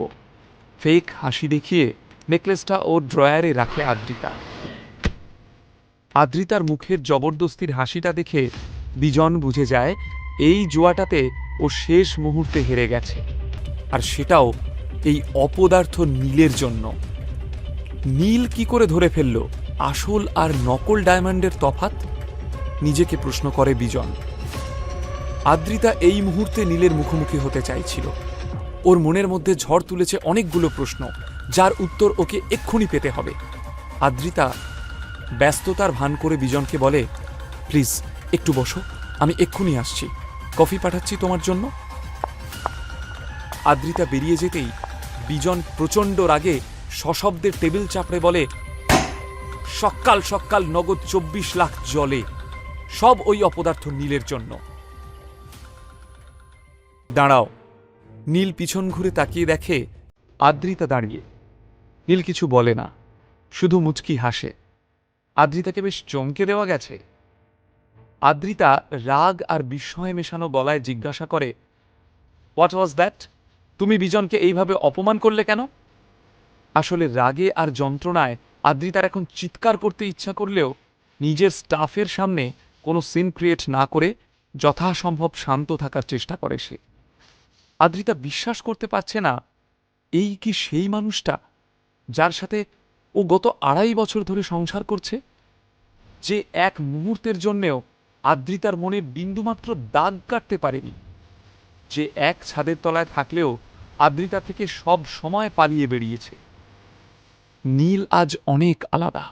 ফেক হাসি দেখিয়ে নেকলেসটা ওর ড্রয়ারে রাখে আদ্রিতা। আদ্রিতার মুখের জবরদস্তির হাসিটা দেখে বিজন বুঝে যায় এই জুয়াটাতে ও শেষ মুহূর্তে হেরে গেছে, আর সেটাও এই অপদার্থ নীলের জন্য। নীল কি করে ধরে ফেলল আসল আর নকল ডায়মন্ডের তফাৎ? নিজেকে প্রশ্ন করে বিজন। আদ্রিতা এই মুহূর্তে নীলের মুখোমুখি হতে চাইছিল। ওর মনের মধ্যে ঝড় তুলেছে অনেকগুলো প্রশ্ন, যার উত্তর ওকে এক্ষুনি পেতে হবে। আদ্রিতা ব্যস্ততার ভান করে বিজনকে বলে, প্লিজ একটু বসো, আমি এক্ষুনি আসছি, কফি পাঠাচ্ছি তোমার জন্য। আদ্রিতা বেরিয়ে যেতেই বিজন প্রচণ্ড রাগে সশব্দে টেবিল চাপড়ে বলে, সকাল সকাল নগদ 24 লাখ জলে, সব ওই অপদার্থ নীলের জন্য। দাঁড়াও। নীল পিছন ঘুরে তাকিয়ে দেখে আদ্রিতা দাঁড়িয়ে। নীল কিছু বলে না, শুধু মুচকি হাসে। আদ্রিতাকে বেশ চমকে দেওয়া গেছে। আদ্রিতা রাগ আর বিস্ময়ে মেশানো গলায় জিজ্ঞাসা করে, হোয়াট ওয়াজ দ্যাট? তুমি বিজনকে এইভাবে অপমান করলে কেন? আসলে রাগে আর যন্ত্রণায় আদ্রিতার এখন চিৎকার করতে ইচ্ছা করলেও নিজের স্টাফের সামনে কোনো সিন ক্রিয়েট না করে যথাসম্ভব শান্ত থাকার চেষ্টা করে সে। আদ্রিতা বিশ্বাস করতে পারছে না, এই কি সেই মানুষটা যার সাথে ও গত 2.5 বছর ধরে সংসার করছে, যে এক মুহূর্তের জন্যেও আদ্রিতার মনে বিন্দুমাত্র দাগ কাটতে পারেনি, যে এক ছাদের তলায় থাকলেও আদ্রিতা থেকে সব সময় পালিয়ে বেরিয়েছে। নীল আজ অনেক আলাদা,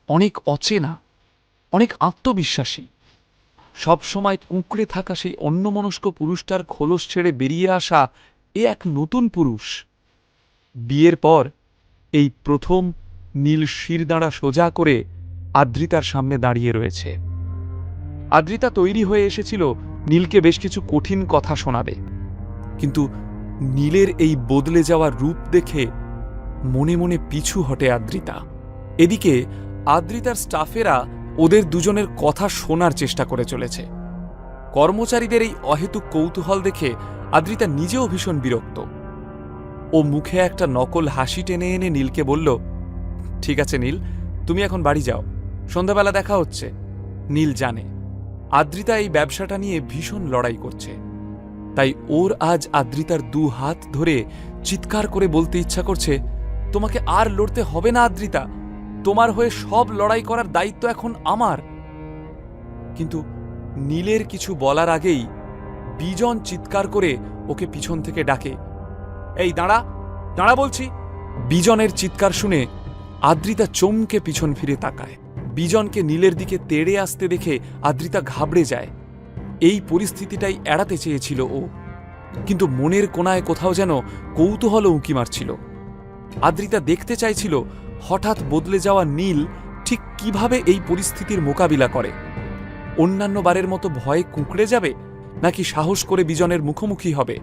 অনেক অচেনা, অনেক আত্মবিশ্বাসী। সব সময় কুঁকড়ে থাকা সেই অন্যমনস্ক পুরুষটার খোলস ছেড়ে বেরিয়ে আসা এ এক নতুন পুরুষ। বিয়ের পর এই প্রথম নীল শিরদাঁড়া সোজা করে আদ্রিতার সামনে দাঁড়িয়ে রয়েছে। আদ্রিতা তৈরি হয়ে এসেছিল নীলকে বেশ কিছু কঠিন কথা শোনাবে, কিন্তু নীলের এই বদলে যাওয়া রূপ দেখে মনে মনে পিছু হটে আদ্রিতা। এদিকে আদ্রিতার স্টাফেরা ওদের দুজনের কথা শোনার চেষ্টা করে চলেছে। কর্মচারীদের এই অহেতুক কৌতূহল দেখে আদ্রিতা নিজেও ভীষণ বিরক্ত। ও মুখে একটা নকল হাসি টেনে এনে নীলকে বলল, ঠিক আছে নীল, তুমি এখন বাড়ি যাও, সন্ধ্যাবেলা দেখা হচ্ছে। নীল জানে আদ্রিতা এই ব্যবসাটা নিয়ে ভীষণ লড়াই করছে, তাই ওর আজ আদ্রিতার 2 হাত ধরে চিৎকার করে বলতে ইচ্ছা করছে, তোমাকে আর লড়তে হবে না আদ্রিতা, তোমার হয়ে সব লড়াই করার দায়িত্ব এখন আমার। কিন্তু নীলের কিছু বলার আগেই বিজন চিৎকার করে ওকে পিছন থেকে ডাকে, এই দাঁড়া, দাঁড়া বলছি। বিজনের চিৎকার শুনে আদ্রিতা চমকে পিছন ফিরে তাকায়। বিজনকে নীলের দিকে তেড়ে আসতে দেখে আদ্রিতা ঘাবড়ে যায়। এই পরিস্থিতিটাই এড়াতে চেয়েছিল ও, কিন্তু মনের কোণায় কোথাও যেন কৌতূহল উঁকি মারছিল। আদ্রিতা দেখতে চাইছিল হঠাৎ বদলে যাওয়া নীল ঠিক কিভাবে এই পরিস্থিতির মোকাবিলা করে। অন্যান্য বারের মতো ভয়ে কুঁকড়ে যাবে, নাকি সাহস করে বিজনের মুখোমুখি হবে।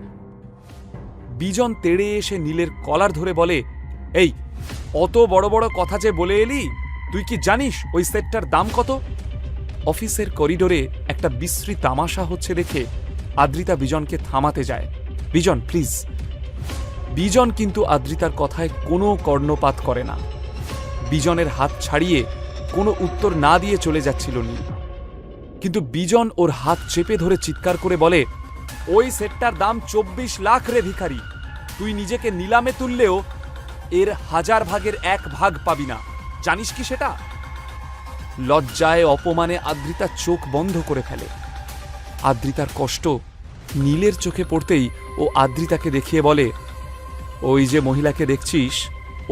বিজন তেড়ে এসে নীলের কলার ধরে বলে, এই অত বড় বড় কথা যে বলে এলি, তুই কি জানিস ওই সেটটার দাম কত? অফিসের করিডোরে একটা বিশ্রী তামাশা হচ্ছে দেখে আদ্রিতা বিজনকে থামাতে যায়। বিজন প্লিজ। বিজন কিন্তু আদ্রিতার কথায় কোনো কর্ণপাত করে না। বিজনের হাত ছাড়িয়ে কোনো উত্তর না দিয়ে চলে যাচ্ছিল নীল, কিন্তু বিজন ওর হাত চেপে ধরে চিৎকার করে বলে, ওই সেটটার দাম 24 লাখ রে ভিখারি। তুই নিজেকে নিলামে তুললেও এর 1000 ভাগের 1 ভাগ পাবি না, জানিস কি সেটা? লজ্জায় অপমানে আদ্রিতা চোখ বন্ধ করে ফেলে। আদ্রিতার কষ্ট নীলের চোখে পড়তেই ও আদ্রিতাকে দেখিয়ে বলে, ওই যে মহিলাকে দেখছিস,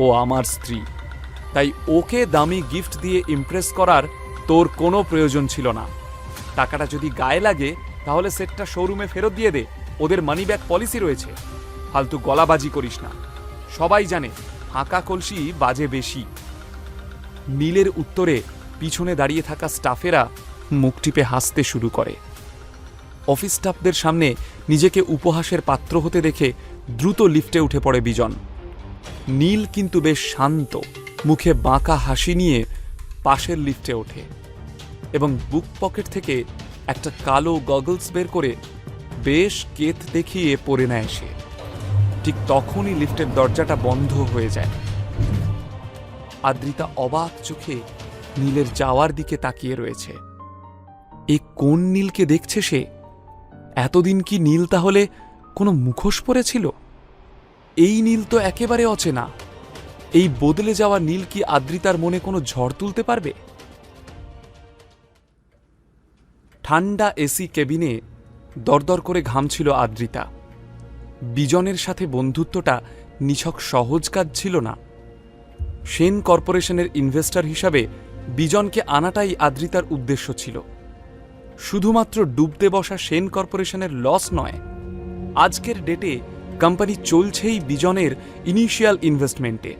ও আমার স্ত্রী, তাই ওকে দামি গিফট দিয়ে ইমপ্রেস করার তোর কোনো প্রয়োজন ছিল না। টাকাটা যদি গায়ে লাগে তাহলে সেটটা শোরুমে ফেরত দিয়ে দে, ওদের মানি ব্যাক পলিসি রয়েছে। ফালতু গলাবাজি করিস না, সবাই জানে ফাঁকা কলসি বাজে বেশি। নীলের উত্তরে পিছনে দাঁড়িয়ে থাকা স্টাফেরা মুখ টিপে হাসতে শুরু করে। অফিস স্টাফদের সামনে নিজেকে উপহাসের পাত্র হতে দেখে দ্রুত লিফটে উঠে পড়ে বিজন। নীল কিন্তু বেশ শান্ত, মুখে বাঁকা হাসি নিয়ে পাশের লিফটে ওঠে এবং বুক পকেট থেকে একটা কালো গগলস বের করে বেশ কেত দেখিয়ে পরে নেয় সে। ঠিক তখনই লিফটের দরজাটা বন্ধ হয়ে যায়। আদ্রিতা অবাক চোখে নীলের যাওয়ার দিকে তাকিয়ে রয়েছে। এ কোন নীলকে দেখছে সে? এতদিন কি নীল তাহলে কোনো মুখোশ পরেছিল? এই নীল তো একেবারে অচেনা। এই বদলে যাওয়া নীল কি আদ্রিতার মনে কোনো ঝড় তুলতে পারবে? ঠান্ডা এসি কেবিনে দরদর করে ঘামছিল আদ্রিতা। বিজনের সাথে বন্ধুত্বটা নিছক সহজ কাজ ছিল না। সেন কর্পোরেশনের ইনভেস্টর হিসাবে বিজনকে আনাটাই আদ্রিতার উদ্দেশ্য ছিল। শুধুমাত্র ডুবতে বসা সেন কর্পোরেশনের লস নয়, আজকের ডেটে কোম্পানি চলছেই বিজনের ইনিশিয়াল ইনভেস্টমেন্টে।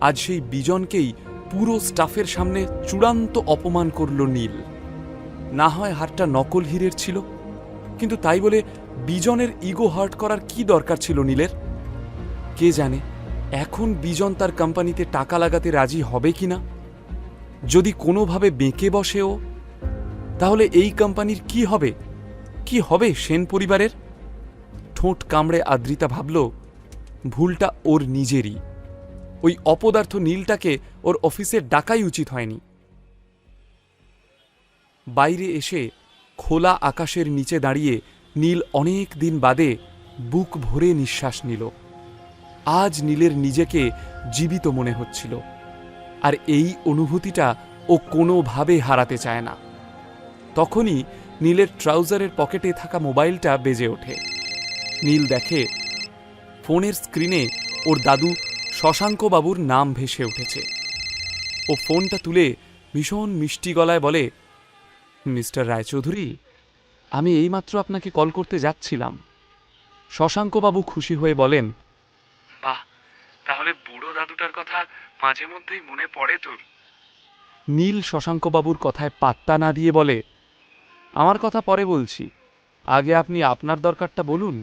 আজ সেই বিজনকেই পুরো স্টাফের সামনে চূড়ান্ত অপমান করল নীল। না হয় হারটা নকল হীরের ছিল, কিন্তু তাই বলে বিজনের ইগো হার্ট করার কি দরকার ছিল নীলের? কে জানে এখন বিজন তার কোম্পানিতে টাকা লাগাতে রাজি হবে কিনা। যদি কোনোভাবে বেঁকে বসেও, তাহলে এই কোম্পানির কি হবে? কি হবে সেন পরিবারের? ঠোঁট কামড়ে আদ্রিতা ভাবল, ভুলটা ওর নিজেরই। ওই অপদার্থ নীলটাকে ওর অফিসে ডাকাই উচিত হয়নি। বাইরে এসে খোলা আকাশের নিচে দাঁড়িয়ে নীল অনেক দিন বাদে বুক ভরে নিঃশ্বাস নিল। আজ নীলের নিজেকে জীবিত মনে হচ্ছিল, আর এই অনুভূতিটা ও কোনোভাবে হারাতে চায় না। তখনই নীলের ট্রাউজারের পকেটে থাকা মোবাইলটা বেজে ওঠে। নীল দেখে ফোনের স্ক্রিনে ওর দাদু শশাঙ্কবাবুর নাম ভেসে উঠেছে। ও ফোনটা তুলে ভীষণ মিষ্টি গলায় বলে, মিস্টার রায়চৌধুরী, আমি এইমাত্র আপনাকে কল করতে যাচ্ছিলাম। শশাঙ্কবাবু খুশি হয়ে বলেন, বাহ, তাহলে বুড়ো দাদুটার কথা মাঝে মধ্যেই মনে পড়ে তোর। নীল শশাঙ্কবাবুর কথায় পাত্তা না দিয়ে বলে, আমার কথা পরে বলছি, আগে আপনি আপনার দরকারটা বলুন।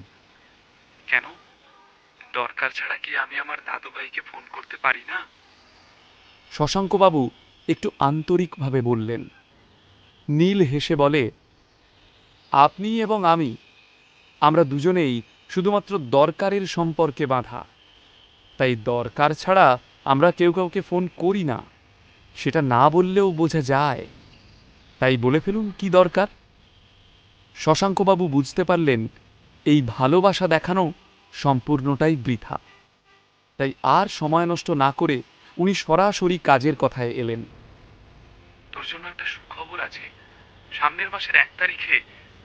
কেন, দরকার ছাড়া কি আমি আমার দাদু ভাইকে ফোন করতে পারি না? শশাঙ্কবাবু একটু আন্তরিকভাবে বললেন। নীল হেসে বলে, আপনি এবং আমরা দুজনেই শুধুমাত্র দরকারের সম্পর্কে বাঁধা, তাই দরকার ছাড়া আমরা কেউ কাউকে ফোন করি না। সেটা না বললেও বোঝা যায়, তাই বলে ফেলুন কি দরকার। শশাঙ্কবাবু বুঝতে পারলেন এই ভালোবাসা দেখানো সম্পূর্ণটাই বৃথা, তাই আর সময় নষ্ট না করে উনি সরাসরি কাজের কথায় এলেন। তোর জন্য একটা সুখবর আছে। সামনের মাসের 1 তারিখে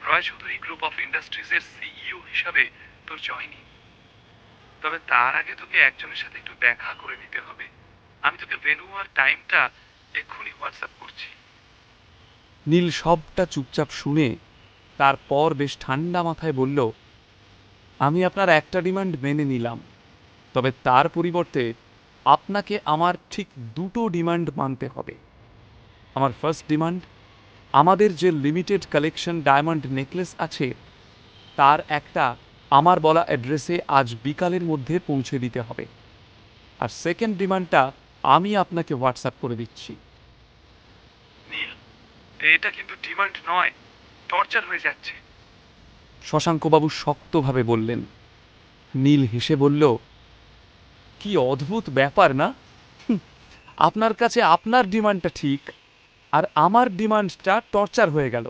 রয় চৌধুরী গ্রুপ অফ ইন্ডাস্ট্রিজের সিইও হিসাবে তোর জয়েনিং। তবে তার আগে তোকে একজনের সাথে একটু দেখা করে নিতে হবে। আমি তোকে ভেন্যু আর টাইমটা এক্ষুনি হোয়াটসঅ্যাপ করছি। নীল সবটা চুপচাপ শুনে তারপর বেশ ঠান্ডা মাথায় বলল, আমি আপনার একটা ডিমান্ড মেনে নিলাম, তবে তার পরিবর্তে আপনাকে আমার ঠিক দুটো ডিমান্ড মানতে হবে। আমার ফার্স্ট ডিমান্ড, আমাদের যে লিমিটেড কালেকশন ডায়মন্ড নেকলেস আছে তার একটা আমার বলা অ্যাড্রেসে আজ বিকালের মধ্যে পৌঁছে দিতে হবে। আর সেকেন্ড ডিমান্ডটা আমি আপনাকে হোয়াটসঅ্যাপ করে দিচ্ছি। নীল, এটা কিন্তু ডিমান্ড নয়, টর্চার হয়ে যাচ্ছে। শশাঙ্কবাবু শক্তভাবে বললেন। নীল হেসে বলল, কি অদ্ভুত ব্যাপার না? আপনার কাছে আপনার ডিমান্ডটা ঠিক, আর আমার ডিমান্ডটা টর্চার হয়ে গেল।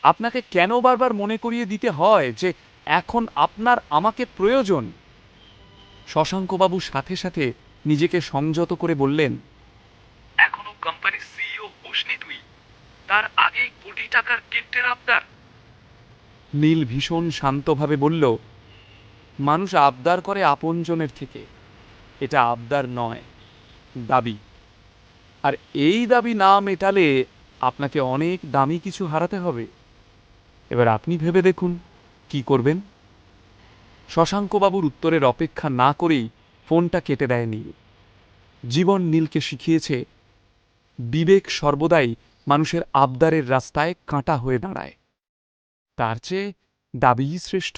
আপনাকে কেন বারবার মনে করিয়ে দিতে হয় যে এখন আপনার আমাকে প্রয়োজন? শশাঙ্কবাবু সাথে সাথে নিজেকে সংযত করে বললেন, এখনো কোম্পানির সিইও হোসনি তুই, তার আগেই কোটি টাকার গিফটের আবদার। নীল ভীষণ শান্তভাবে বলল, মানুষ আবদার করে আপনজনের থেকে, এটা আবদার নয়, দাবি। আর এই দাবি না মেটালে আপনাকে অনেক দামি কিছু হারাতে হবে। এবার আপনি ভেবে দেখুন কি করবেন। শশাঙ্কবাবুর উত্তরের অপেক্ষা না করেই ফোনটা কেটে দেয় নীল। জীবন নীলকে শিখিয়েছে বিবেক সর্বদাই মানুষের আবদারের রাস্তায় কাঁটা হয়ে দাঁড়ায়, তার চেয়ে দাবিই শ্রেষ্ঠ।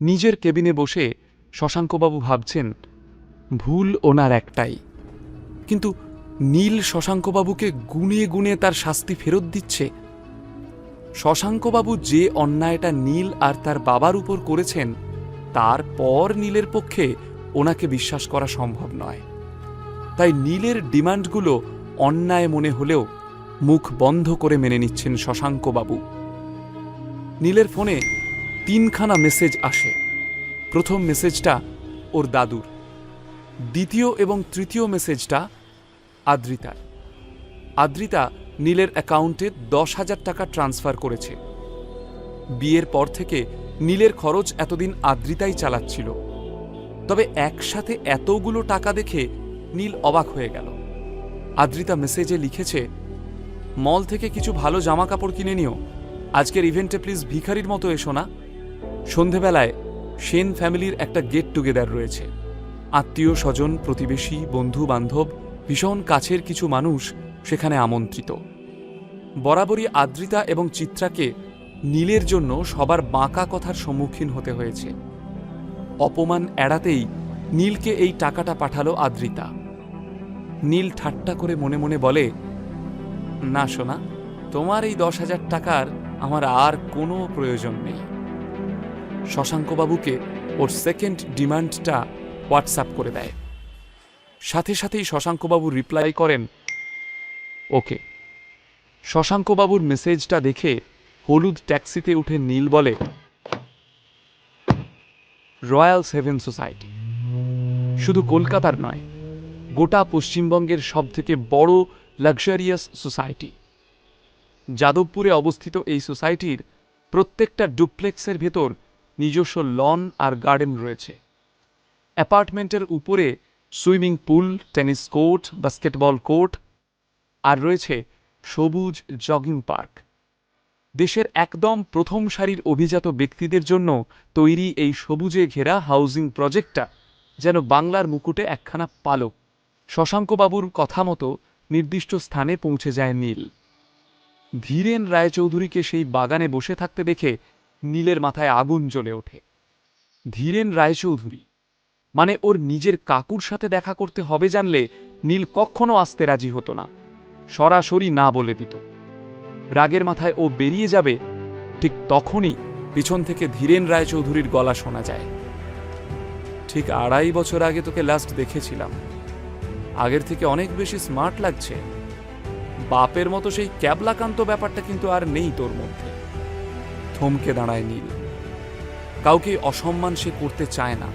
নিজের কেবিনে বসে শশাঙ্কবাবু ভাবছেন, ভুল ওনার একটাই, কিন্তু নীল শশাঙ্কবাবুকে গুণে গুণে তার শাস্তি ফেরত দিচ্ছে। শশাঙ্কবাবু যে অন্যায়টা নীল আর তার বাবার উপর করেছেন তারপর নীলের পক্ষে ওনাকে বিশ্বাস করা সম্ভব নয়। তাই নীলের ডিমান্ডগুলো অন্যায় মনে হলেও মুখ বন্ধ করে মেনে নিচ্ছেন শশাঙ্কবাবু। নীলের ফোনে 3খানা মেসেজ আসে। প্রথম মেসেজটা ওর দাদুর, দ্বিতীয় এবং তৃতীয় মেসেজটা আদ্রিতার। আদ্রিতা নীলের অ্যাকাউন্টে 10,000 টাকা ট্রান্সফার করেছে। বিয়ের পর থেকে নীলের খরচ এতদিন আদ্রিতাই চালাচ্ছিল। তবে একসাথে এতগুলো টাকা দেখে নীল অবাক হয়ে গেল। আদ্রিতা মেসেজে লিখেছে, মল থেকে কিছু ভালো জামা কাপড় কিনে নিও, আজকের ইভেন্টে প্লিজ ভিখারির মতো এসো না। সন্ধেবেলায় সেন ফ্যামিলির একটা গেট টুগেদার রয়েছে। আত্মীয় স্বজন, প্রতিবেশী, বন্ধু বান্ধব, ভীষণ কাছের কিছু মানুষ সেখানে আমন্ত্রিত। বরাবরই আদ্রিতা এবং চিত্রাকে নীলের জন্য সবার বাঁকা কথার সম্মুখীন হতে হয়েছে। অপমান এড়াতেই নীলকে এই টাকাটা পাঠালো আদ্রিতা। নীল ঠাট্টা করে মনে মনে বলে, না সোনা, তোমার এই 10,000 টাকার আমার আর কোনো প্রয়োজন নেই। শশাঙ্কবাবুকে ওর সেকেন্ড ডিমান্ডটা হোয়াটসঅ্যাপ করে দেয়। সাথে সাথেই শশাঙ্কবাবু রিপ্লাই করেন, ওকে। শশাঙ্কবাবুর মেসেজটা দেখে হলুদ ট্যাক্সিতে উঠে নীল বলে, রয়্যাল সেভেন সোসাইটি শুধু কলকাতার নয়, গোটা পশ্চিমবঙ্গের সবথেকে বড় লাক্সারিয়াস সোসাইটি। যাদবপুরে অবস্থিত এই সোসাইটির প্রত্যেকটা ডুপ্লেক্সের ভেতর নিজস্ব লন আর গার্ডেন রয়েছে। অ্যাপার্টমেন্টের উপরে swimming pool, tennis court, basketball court, আর রয়েছে সবুজ জগিং পার্ক। দেশের একদম প্রথম সারির অভিজাত ব্যক্তিদের জন্য তৈরি এই সবুজে ঘেরা হাউজিং প্রজেক্টটা যেন বাংলার মুকুটে একখানা পালক। শশাঙ্কবাবুর কথা মতো নির্দিষ্ট স্থানে পৌঁছে যায় নীল। ধীরেন রায়চৌধুরীকে সেই বাগানে বসে থাকতে দেখে নীলের মাথায় আগুন জ্বলে ওঠে। ধীরেন রায়চৌধুরী মানে ওর নিজের কাকুর সাথে দেখা করতে হবে জানলে নীল কখনো আসতে রাজি হতো না, সরাসরি না বলে দিত। রাগের মাথায় ও বেরিয়ে যাবে, ঠিক তখনই পিছন থেকে ধীরেন রায়চৌধুরীর গলা শোনা যায়, ঠিক 2.5 বছর আগে তোকে লাস্ট দেখেছিলাম, আগের থেকে অনেক বেশি স্মার্ট লাগছে। বাপের মতো সেই ক্যাবলাকান্ত ব্যাপারটা কিন্তু আর নেই তোর মধ্যে। থমকে দাঁড়ায় নীল। কাউকে অসম্মান সে করতে চায় না।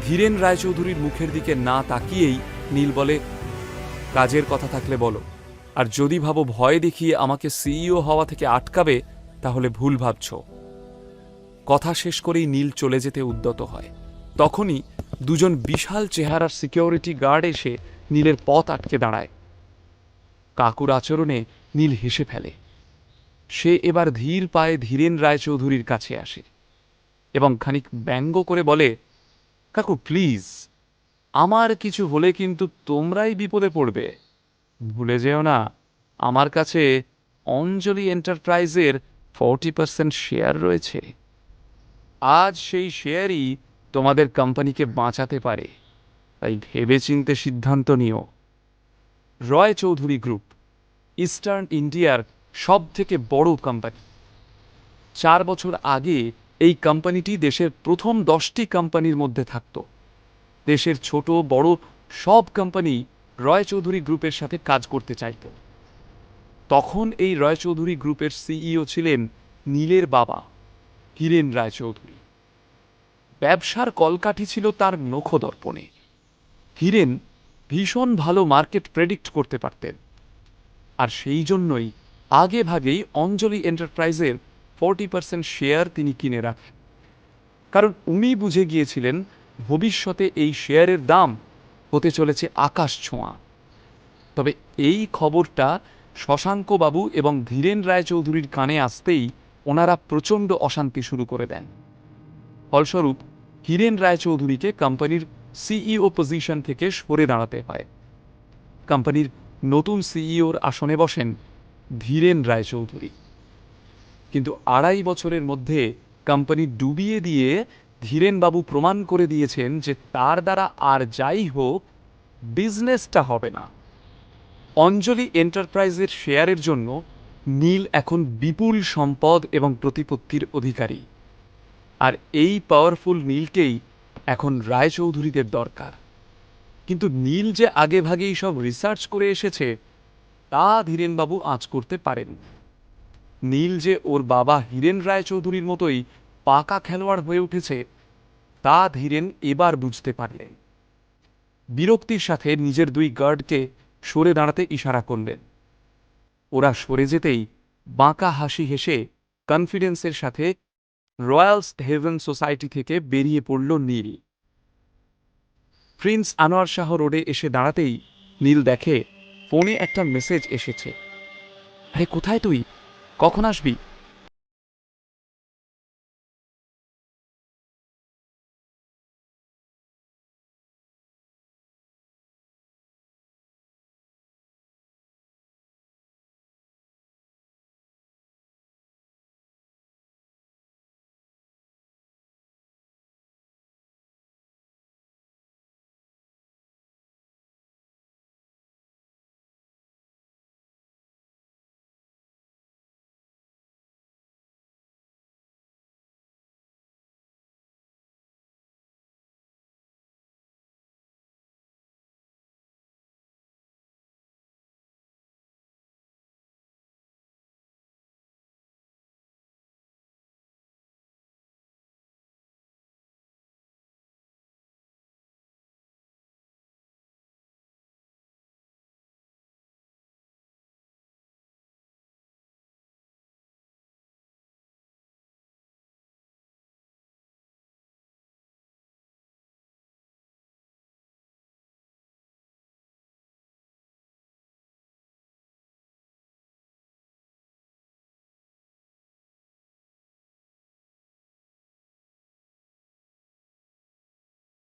ধীরেন রায়চৌধুরীর মুখের দিকে না তাকিয়েই নীল বলে, কাজের কথা থাকলে বলো, আর যদি ভাবো ভয় দেখিয়ে আমাকে সিইও হওয়া থেকে আটকাবে তাহলে ভুল ভাবছ। কথা শেষ করেই নীল চলে যেতে উদ্যত হয়। তখনই দুজন বিশাল চেহারার সিকিউরিটি গার্ড এসে নীলের পথ আটকে দাঁড়ায়। কাকুর আচরণে নীল হেসে ফেলে। সে এবার ধীর পায়ে ধীরেন রায়চৌধুরীর কাছে আসে এবং খানিক ব্যঙ্গ করে বলে, কাকু প্লিজ, আমার কিছু হলে কিন্তু তোমরাই বিপদে পড়বে। ভুলে যেও না, আমার কাছে অঞ্জলি এন্টারপ্রাইজের 40% শেয়ার রয়েছে। আজ সেই শেয়ারই তোমাদের কোম্পানিকে বাঁচাতে পারে, তাই ভেবেচিন্তে সিদ্ধান্ত নিও। রয় চৌধুরী গ্রুপ ইস্টার্ন ইন্ডিয়ার সবথেকে বড় কোম্পানি। 4 বছর আগে এই কোম্পানিটি দেশের প্রথম 10টি কোম্পানির মধ্যে থাকত। দেশের ছোট বড় সব কোম্পানি রয় চৌধুরী গ্রুপের সাথে কাজ করতে চাইত। তখন এই রয় চৌধুরী গ্রুপের সিইও ছিলেন নীলের বাবা হীরেন রায়চৌধুরী। ব্যবসার কলকাঠি ছিল তার নখদর্পণে। হীরেন ভীষণ ভালো মার্কেট প্রেডিক্ট করতে পারতেন, আর সেই জন্যই আগে ভাগেই অঞ্জলি এন্টারপ্রাইজের 40% শেয়ার তিনি কিনে রাখেন। কারণ উনি বুঝে গিয়েছিলেন ভবিষ্যতে এই শেয়ারের দাম হতে চলেছে আকাশ ছোঁয়া। তবে এই খবরটা শশাঙ্কবাবু এবং ধীরেন রায়চৌধুরীর কানে আসতেই ওনারা প্রচণ্ড অশান্তি শুরু করে দেন। ফলস্বরূপ হীরেন রায়চৌধুরীকে কোম্পানির সিইও পজিশন থেকে সরে দাঁড়াতে হয়। কোম্পানির নতুন সিইওর আসনে বসেন ধীরেন রায়চৌধুরী। কিন্তু 2.5 বছরের মধ্যে কোম্পানি ডুবিয়ে দিয়ে ধীরেনবাবু প্রমাণ করে দিয়েছেন যে তার দ্বারা আর যাই হোক বিজনেসটা হবে না। অঞ্জলি এন্টারপ্রাইজের শেয়ারের জন্য নীল এখন বিপুল সম্পদ এবং প্রতিপত্তির অধিকারী, আর এই পাওয়ারফুল নীলকেই এখন রায়চৌধুরীদের দরকার। কিন্তু নীল যে আগে ভাগেই সব রিসার্চ করে এসেছে তা ধীরেনবাবু আঁচ করতে পারেন। নীল যে ওর বাবা হীরেন রায়চৌধুরীর মতোই পাকা খেলোয়াড় হয়ে উঠেছে তা ধীরেন এবার বুঝতে পারলেন। বিরক্তির সাথে নিজের 2 গার্ডকে সরে দাঁড়াতে ইশারা করলেন। ওরা সরে যেতেই বাঁকা হাসি হেসে কনফিডেন্সের সাথে রয়্যালস হেভেন সোসাইটি থেকে বেরিয়ে পড়ল নীল। প্রিন্স আনোয়ার শাহ রোডে এসে দাঁড়াতেই নীল দেখে ফোনে একটা মেসেজ এসেছে। আরে কোথায় তুই, কখন আসবি?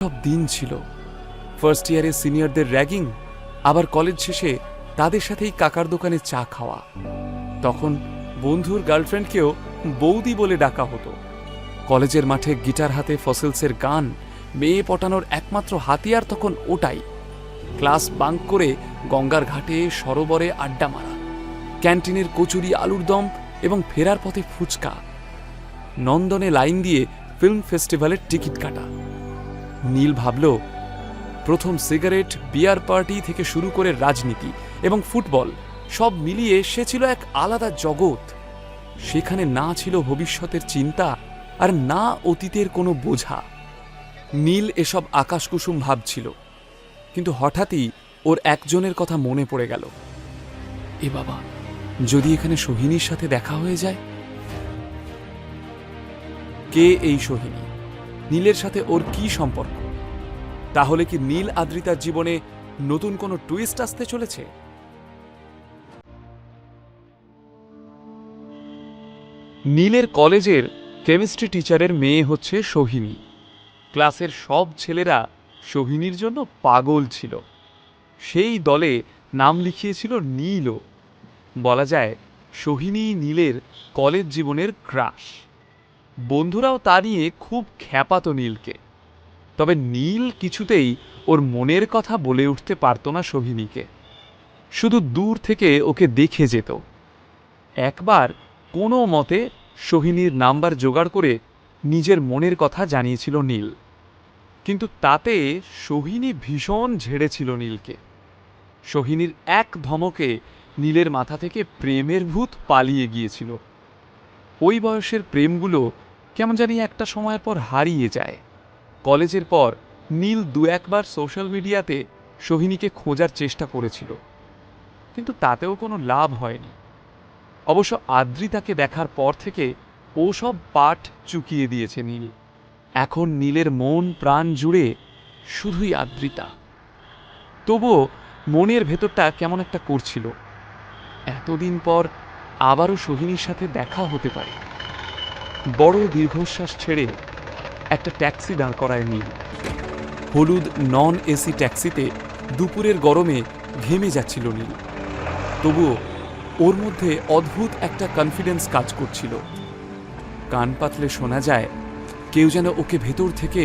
সব দিন ছিল ফার্স্ট ইয়ারে সিনিয়রদের র্যাগিং, আবার কলেজ শেষে তাদের সাথেই কাকার দোকানে চা খাওয়া। তখন বন্ধুর গার্লফ্রেন্ডকেও বৌদি বলে ডাকা হতো। কলেজের মাঠে গিটার হাতে ফসলসের গান, মেয়ে পটানোর একমাত্র হাতিয়ার তখন ওটাই। ক্লাস বাঙ্ক করে গঙ্গার ঘাটে সরোবরে আড্ডা মারা, ক্যান্টিনের কচুরি আলুর দম এবং ফেরার পথে ফুচকা, নন্দনে লাইন দিয়ে ফিল্ম ফেস্টিভ্যালের টিকিট কাটা। নীল ভাবল প্রথম সিগারেট, বিয়ার পার্টি থেকে শুরু করে রাজনীতি এবং ফুটবল সব মিলিয়ে সে ছিল এক আলাদা জগৎ। সেখানে না ছিল ভবিষ্যতের চিন্তা আর না অতীতের কোনো বোঝা। নীল এসব আকাশকুসুম ভাবছিল, কিন্তু হঠাৎই ওর একজনের কথা মনে পড়ে গেল। এ বাবা, যদি এখানে সোহিনীর সাথে দেখা হয়ে যায়? কে এই সোহিনী? নীলের সাথে ওর কি সম্পর্ক? তাহলে কি নীল আদ্রিতার জীবনে নতুন কোনো টুইস্ট আসতে চলেছে? নীলের কলেজের কেমিস্ট্রি টিচারের মেয়ে হচ্ছে সোহিনী। ক্লাসের সব ছেলেরা সোহিনীর জন্য পাগল ছিল। সেই দলে নাম লিখিয়েছিল নীলও। বলা যায় সোহিনী নীলের কলেজ জীবনের ক্রাশ। বন্ধুরাও তা নিয়ে খুব খ্যাপাতো নীলকে। তবে নীল কিছুতেই ওর মনের কথা বলে উঠতে পারত না সোহিনীকে, শুধু দূর থেকে ওকে দেখে যেত। একবার কোনো মতে সোহিনীর নাম্বার জোগাড় করে নিজের মনের কথা জানিয়েছিল নীল, কিন্তু তাতে সোহিনী ভীষণ ঝেড়েছিল নীলকে। সোহিনীর এক ধমকে নীলের মাথা থেকে প্রেমের ভূত পালিয়ে গিয়েছিল। ওই বয়সের প্রেমগুলো কেমন জানি একটা সময়ের পর হারিয়ে যায়। কলেজের পর নীল দু একবার সোশ্যাল মিডিয়াতে সোহিনীকে খোঁজার চেষ্টা করেছিল, কিন্তু তাতেও কোনো লাভ হয়নি। অবশ্য আদ্রিতাকে দেখার পর থেকে ও সব পাঠ চুকিয়ে দিয়েছে নীল। এখন নীলের মন প্রাণ জুড়ে শুধুই আদ্রিতা। তবুও মনের ভেতরটা কেমন একটা করছিল, এতদিন পর আবারও সোহিনীর সাথে দেখা হতে পারে। বড় দীর্ঘশ্বাস ছেড়ে একটা ট্যাক্সি দাঁড় করায় নীল। হলুদ নন এসি ট্যাক্সিতে দুপুরের গরমে ঘেমে যাচ্ছিল নীল। তবুও ওর মধ্যে অদ্ভুত একটা কনফিডেন্স কাজ করছিল। কান পাতলে শোনা যায় কেউ যেন ওকে ভেতর থেকে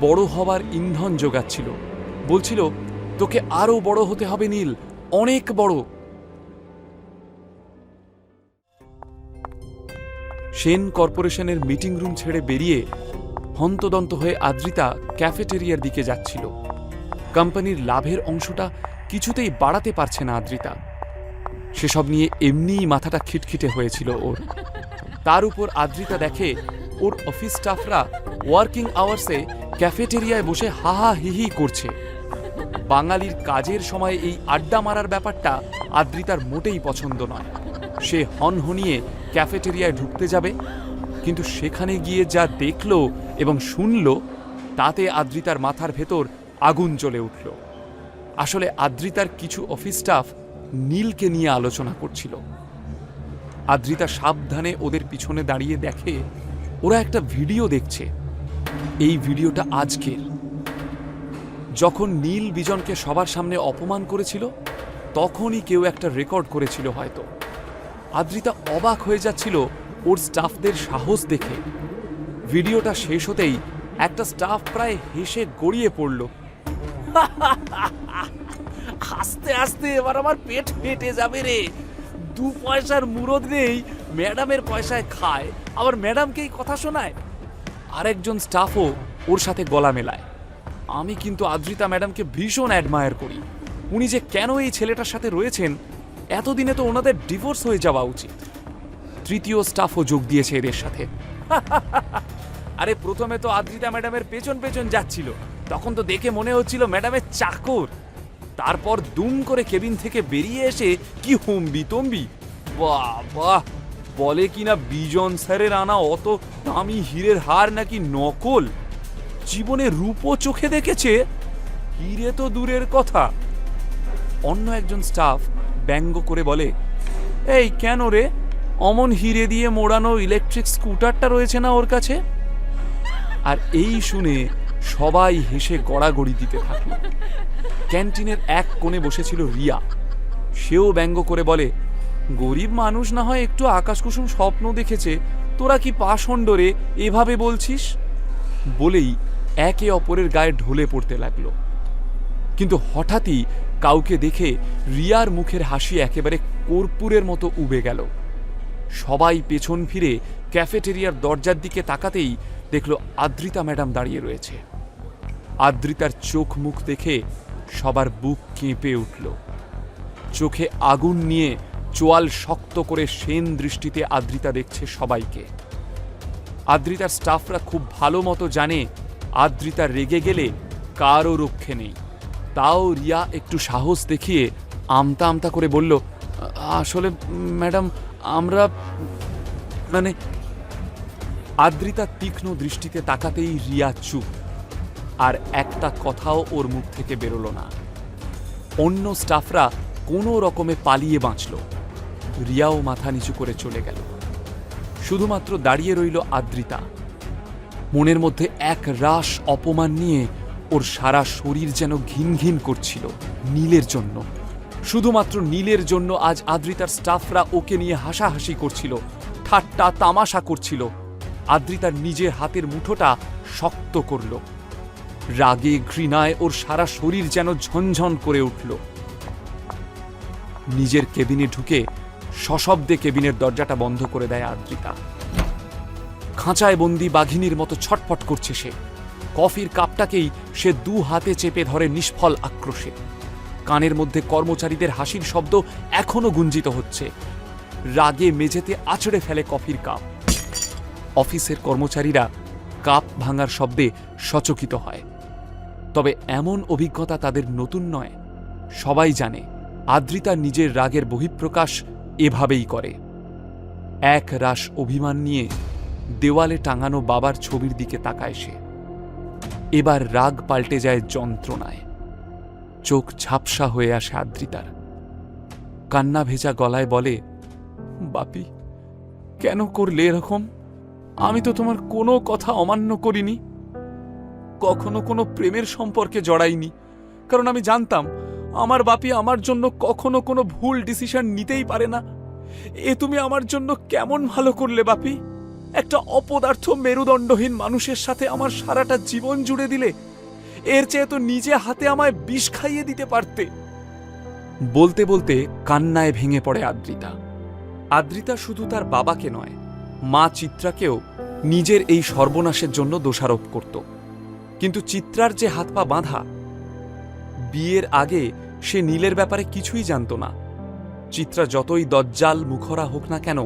বড় হবার ইন্ধন যোগাচ্ছিল, বলছিল তোকে আরো বড় হতে হবে নীল, অনেক বড়। সেন কর্পোরেশনের মিটিং রুম ছেড়ে বেরিয়ে হন্তদন্ত হয়ে আদ্রিতা ক্যাফেটেরিয়ার দিকে যাচ্ছিল। কোম্পানির লাভের অংশটা কিছুতেই বাড়াতে পারছে না আদ্রিতা। সেসব নিয়ে এমনিই মাথাটা খিটখিটে হয়েছিল ওর। তার উপর আদ্রিতা দেখে ওর অফিস স্টাফরা ওয়ার্কিং আওয়ার্সে ক্যাফেটেরিয়ায় বসে হাহা হিহি করছে। বাঙালির কাজের সময় এই আড্ডা মারার ব্যাপারটা আদ্রিতার মোটেই পছন্দ নয়। সে হনহনিয়ে ক্যাফেটেরিয়ায় ঢুকতে যাবে, কিন্তু সেখানে গিয়ে যা দেখল এবং শুনল তাতে আদ্রিতার মাথার ভেতর আগুন জ্বলে উঠল। আসলে আদ্রিতার কিছু অফিস স্টাফ নীলকে নিয়ে আলোচনা করছিল। আদ্রিতা সাবধানে ওদের পিছনে দাঁড়িয়ে দেখে ওরা একটা ভিডিও দেখছে। এই ভিডিওটা আজকের, যখন নীল বিজনকে সবার সামনে অপমান করেছিল তখনই কেউ একটা রেকর্ড করেছিল হয়তো। আদ্রিতা অবাক হয়ে যাচ্ছিল ওর স্টাফদের সাহস দেখে। ভিডিওটা শেষ হতেই একটা স্টাফ প্রায় হেসে গড়িয়ে পড়ল। হাসতে হাসতে এবার আমার পেট ফেটে যাবে রে, 2 পয়সার মুরদ নেই, ম্যাডামের পয়সায় খায়, আবার ম্যাডামকেই কথা শোনায়। আরেকজন স্টাফও ওর সাথে গলা মেলায়। আমি কিন্তু আদ্রিতা ম্যাডামকে ভীষণ অ্যাডমায়ার করি। উনি যে কেন এই ছেলেটার সাথে রয়েছেন, এতদিনে তো ওনাদের ডিভোর্স হয়ে যাওয়া উচিত। তৃতীয় স্টাফও যোগ দিয়েছে এদের সাথে। আরে প্রথমে তো আদ্রিতা ম্যাডামের পেছন পেছন যাচ্ছিল, তখন তো দেখে মনে হচ্ছিল ম্যাডামের চাকর। তারপর দুম করে কেবিন থেকে বেরিয়ে এসে কি হুম্বি তম্বি, বাহ, বলে কিনা বিজন স্যারের আনা অত দামি হীরের হার নাকি নকল। জীবনে রূপো চোখে দেখেছে, হীরে তো দূরের কথা। অন্য একজন স্টাফ ব্যঙ্গ করে বলে, এই কেন রে, অমন হিরে দিয়ে মোড়ানো ইলেকট্রিক স্কুটারটা রয়েছে না ওর কাছে? আর এই শুনে সবাই হেসে গড়াগড়ি দিতে থাকলো। ক্যান্টিনের এক কোণে বসেছিল রিয়া। সেও ব্যঙ্গ করে বলে, গরিব মানুষ না হয় একটু আকাশকুসুম স্বপ্ন দেখেছে, তোরা কি পাষণ্ড রে, এভাবে বলছিস? বলেই একে অপরের গায়ে ঢলে পড়তে লাগলো। কিন্তু হঠাৎই কাউকে দেখে রিয়ার মুখের হাসি একেবারে কর্পূরের মতো উবে গেল। সবাই পেছন ফিরে ক্যাফেটেরিয়ার দরজার দিকে তাকাতেই দেখল আদ্রিতা ম্যাডাম দাঁড়িয়ে রয়েছে। আদ্রিতার চোখ মুখ দেখে সবার বুক কেঁপে উঠল। চোখে আগুন নিয়ে চোয়াল শক্ত করে সেন দৃষ্টিতে আদ্রিতা দেখছে সবাইকে। আদ্রিতার স্টাফরা খুব ভালো মতো জানে আদ্রিতা রেগে গেলে কারও রক্ষে নেই। তাও রিয়া একটু সাহস দেখিয়ে আমতা আমতা করে বলল, আসলে ম্যাডাম আমরা মানে। আদ্রিতা তীক্ষ্ণ দৃষ্টিতে তাকাতেই রিয়া চুপ, আর একটা কথাও ওর মুখ থেকে বেরোল না। অন্য স্টাফরা কোনো রকমে পালিয়ে বাঁচল। রিয়াও মাথা নিচু করে চলে গেল। শুধুমাত্র দাঁড়িয়ে রইল আদ্রিতা। মনের মধ্যে এক রাশ অপমান নিয়ে ওর সারা শরীর যেন ঘিন ঘিন করছিল। নীলের জন্য, শুধুমাত্র নীলের জন্য আজ আদ্রিতার স্টাফরা ওকে নিয়ে হাসাহাসি করছিল, ঠাট্টা তামাশা করছিল। আদ্রিতার নিজের হাতের মুঠোটা শক্ত করল। রাগে ঘৃণায় ওর সারা শরীর যেন ঝনঝন করে উঠল। নিজের কেবিনে ঢুকে সশব্দে কেবিনের দরজাটা বন্ধ করে দেয় আদ্রিতা। খাঁচায় বন্দি বাঘিনীর মতো ছটফট করছে সে। কফির কাপটাকেই সে দু হাতে চেপে ধরে নিষ্ফল আক্রোশে। কানের মধ্যে কর্মচারীদের হাসির শব্দ এখনো গুঞ্জিত হচ্ছে। রাগে মেঝেতে আছড়ে ফেলে কফির কাপ। অফিসের কর্মচারীরা কাপ ভাঙার শব্দে সচকিত হয়। তবে এমন অভিজ্ঞতা তাদের নতুন নয়। সবাই জানে আদ্রিতা নিজের রাগের বহিঃপ্রকাশ এভাবেই করে। এক রাশ অভিমান নিয়ে দেওয়ালে টাঙানো বাবার ছবির দিকে তাকায় সে। এবার রাগ পাল্টে যায় যন্ত্রণায়। চোখ ঝাপসা হয়ে আসে আদ্রিতার। কান্না ভেজা গলায় বলে, বাপি, কেন করলে এরকম? আমি তো তোমার কোনো কথা অমান্য করিনি, কখনো কোনো প্রেমের সম্পর্কে জড়াইনি, কারণ আমি জানতাম আমার বাপি আমার জন্য কখনো কোনো ভুল ডিসিশন নিতেই পারে না। এ তুমি আমার জন্য কেমন ভালো করলে বাপি? একটা অপদার্থ মেরুদণ্ডহীন মানুষের সাথে আমার সারাটা জীবন জুড়ে দিলে। এর চেয়ে তো নিজে হাতে আমায় বিষ খাইয়ে দিতে পারতে। বলতে বলতে কান্নায় ভেঙে পড়ে আদ্রিতা। আদ্রিতা শুধু তার বাবাকে নয়, মা চিত্রাকেও নিজের এই সর্বনাশের জন্য দোষারোপ করত। কিন্তু চিত্রার যে হাত পা বাঁধা, বিয়ের আগে সে নীলের ব্যাপারে কিছুই জানত না। চিত্রা যতই দজ্জাল মুখরা হোক না কেন,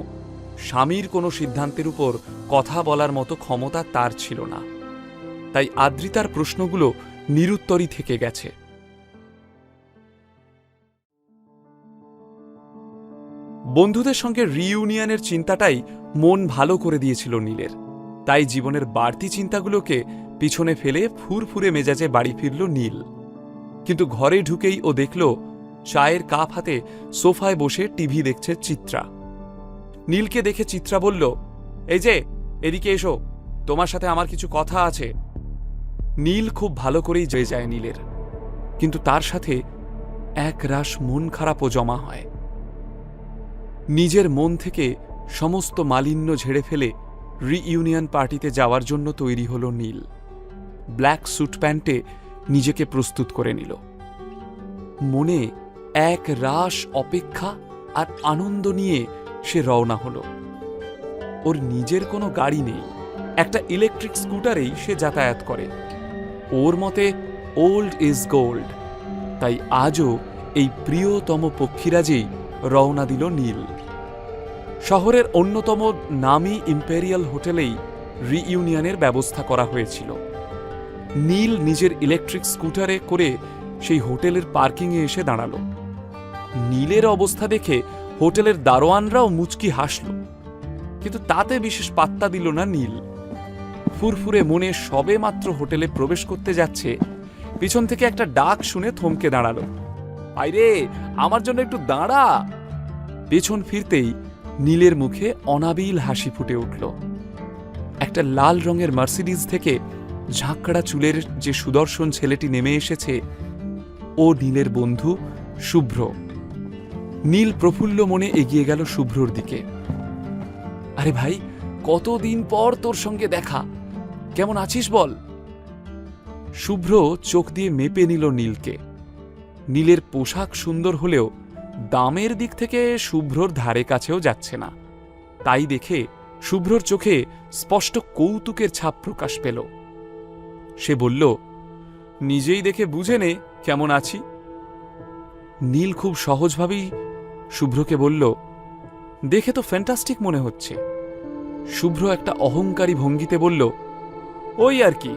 স্বামীর কোনো সিদ্ধান্তের উপর কথা বলার মতো ক্ষমতা তার ছিল না। তাই আদ্রিতার প্রশ্নগুলো নিরুত্তরই থেকে গেছে। বন্ধুদের সঙ্গে রিইউনিয়নের চিন্তাটাই মন ভালো করে দিয়েছিল নীলের। তাই জীবনের বাড়তি চিন্তাগুলোকে পিছনে ফেলে ফুরফুরে মেজাজে বাড়ি ফিরল নীল। কিন্তু ঘরে ঢুকেই ও দেখল চায়ের কাপ হাতে সোফায় বসে টিভি দেখছে চিত্রা। নীলকে দেখে চিত্রা বলল, এই যে, এদিকে এসো, তোমার সাথে আমার কিছু কথা আছে। নীল খুব ভালো করেই জয় যায় নীলের, কিন্তু তার সাথে এক রাশ মন খারাপও জমা হয়। নিজের মন থেকে সমস্ত মালিন্য ঝেড়ে ফেলে রিইউনিয়ন পার্টিতে যাওয়ার জন্য তৈরি হল নীল। ব্ল্যাক স্যুট প্যান্টে নিজেকে প্রস্তুত করে নিল। মনে এক রাশ অপেক্ষা আর আনন্দ নিয়ে সে রওনা হল। ওর নিজের কোনো গাড়ি নেই, একটা ইলেকট্রিক স্কুটারেই সে যাতায়াত করে। ওর মতে ওল্ড ইজ গোল্ড। তাই আজও এই প্রিয়তম পক্ষীরাজেই রওনা দিল নীল। শহরের অন্যতম নামী ইম্পেরিয়াল হোটেলেই রিইউনিয়নের ব্যবস্থা করা হয়েছিল। নীল নিজের ইলেকট্রিক স্কুটারে করে সেই হোটেলের পার্কিংয়ে এসে দাঁড়াল। নীলের অবস্থা দেখে হোটেলের দারোয়ানরাও মুচকি হাসল, কিন্তু তাতে বিশেষ পাত্তা দিল না নীল। ফুরফুরে মনে সবে মাত্র হোটেলে প্রবেশ করতে যাচ্ছে, পিছন থেকে একটা ডাক শুনে থমকে দাঁড়ালো। আইরে, আমার জন্য একটু দাঁড়া। পেছন ফিরতেই নীলের মুখে অনাবিল হাসি ফুটে উঠল। একটা লাল রঙের মার্সিডিজ থেকে ঝাঁকড়া চুলের যে সুদর্শন ছেলেটি নেমে এসেছে, ও নীলের বন্ধু শুভ্র। নীল প্রফুল্ল মনে এগিয়ে গেল শুভ্রর দিকে। আরে ভাই, কতদিন পর তোর সঙ্গে দেখা, কেমন আছিস বল? শুভ্র চোখ দিয়ে মেপে নিল নীলকে। নীলের পোশাক সুন্দর হলেও দামের দিক থেকে শুভ্রর ধারে কাছেও যাচ্ছে না। তাই দেখে শুভ্রর চোখে স্পষ্ট কৌতুকের ছাপ প্রকাশ পেল। সে বলল, নিজেই দেখে বুঝে নে কেমন আছি। নীল খুব সহজভাবেই শুভ্রকে বলল, দেখে তো ফ্যান্টাস্টিক মনে হচ্ছে। শুভ্র একটা অহংকারী ভঙ্গিতে বলল, ওই আর কি,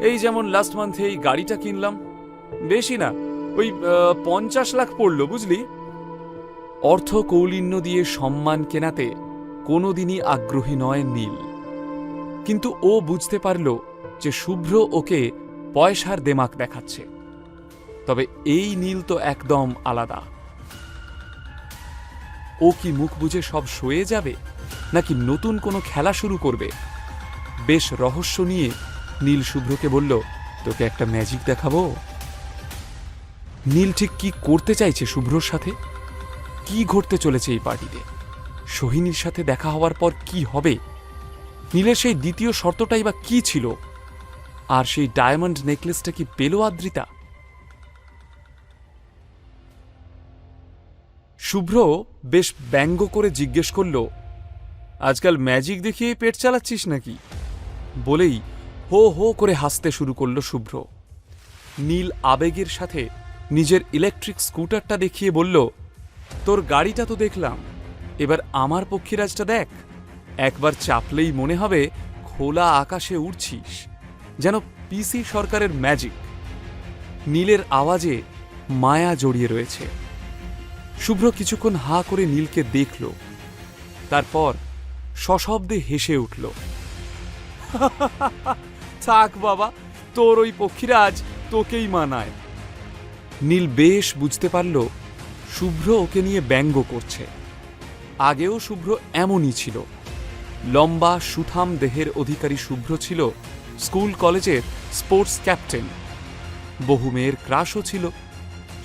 এই যেমন লাস্ট মান্থে এই গাড়িটা কিনলাম, বেশি না, ওই 50 লাখ পড়ল, বুঝলি। অর্থ কৌলিন্য দিয়ে সম্মান কেনাতে কোনোদিনই আগ্রহী নয় নীল, কিন্তু ও বুঝতে পারল যে শুভ্র ওকে পয়সার দেমাক দেখাচ্ছে। তবে এই নীল তো একদম আলাদা। ও কি মুখ বুজে সব সয়ে যাবে? নাকি নতুন কোনো খেলা শুরু করবে? বেশ রহস্য নিয়ে নীল শুভ্রকে বলল, তোকে একটা ম্যাজিক দেখাবো। নীল ঠিক কি করতে চাইছে শুভ্রর সাথে? কি ঘটতে চলেছে এই পার্টিতে? সোহিনীর সাথে দেখা হওয়ার পর কি হবে? নীলের সেই দ্বিতীয় শর্তটাই বা কি ছিল? আর সেই ডায়মন্ড নেকলেসটা কি পেল আদ্রিতা? শুভ্র বেশ ব্যঙ্গ করে জিজ্ঞেস করল, আজকাল ম্যাজিক দেখিয়ে পেট চালাচ্ছিস নাকি? বলেই হো হো করে হাসতে শুরু করল শুভ্র। নীল আবেগের সাথে নিজের ইলেকট্রিক স্কুটারটা দেখিয়ে বলল, তোর গাড়িটা তো দেখলাম, এবার আমার পক্ষীরাজটা দেখ। একবার চাপলেই মনে হবে খোলা আকাশে উড়ছিস, যেন পিসি সরকারের ম্যাজিক। নীলের আওয়াজে মায়া জড়িয়ে রয়েছে। শুভ্র কিছুক্ষণ হা করে নীলকে দেখল, তারপর সশব্দে হেসে উঠল। থাক বাবা, তোর ওই পক্ষীরাজ তোকেই মানায়। নীল বেশ বুঝতে পারল শুভ্র ওকে নিয়ে ব্যঙ্গ করছে। আগেও শুভ্র এমনই ছিল। লম্বা সুঠাম দেহের অধিকারী শুভ্র ছিল স্কুল কলেজের স্পোর্টস ক্যাপ্টেন। বহু মেয়ের ক্রাশও ছিল।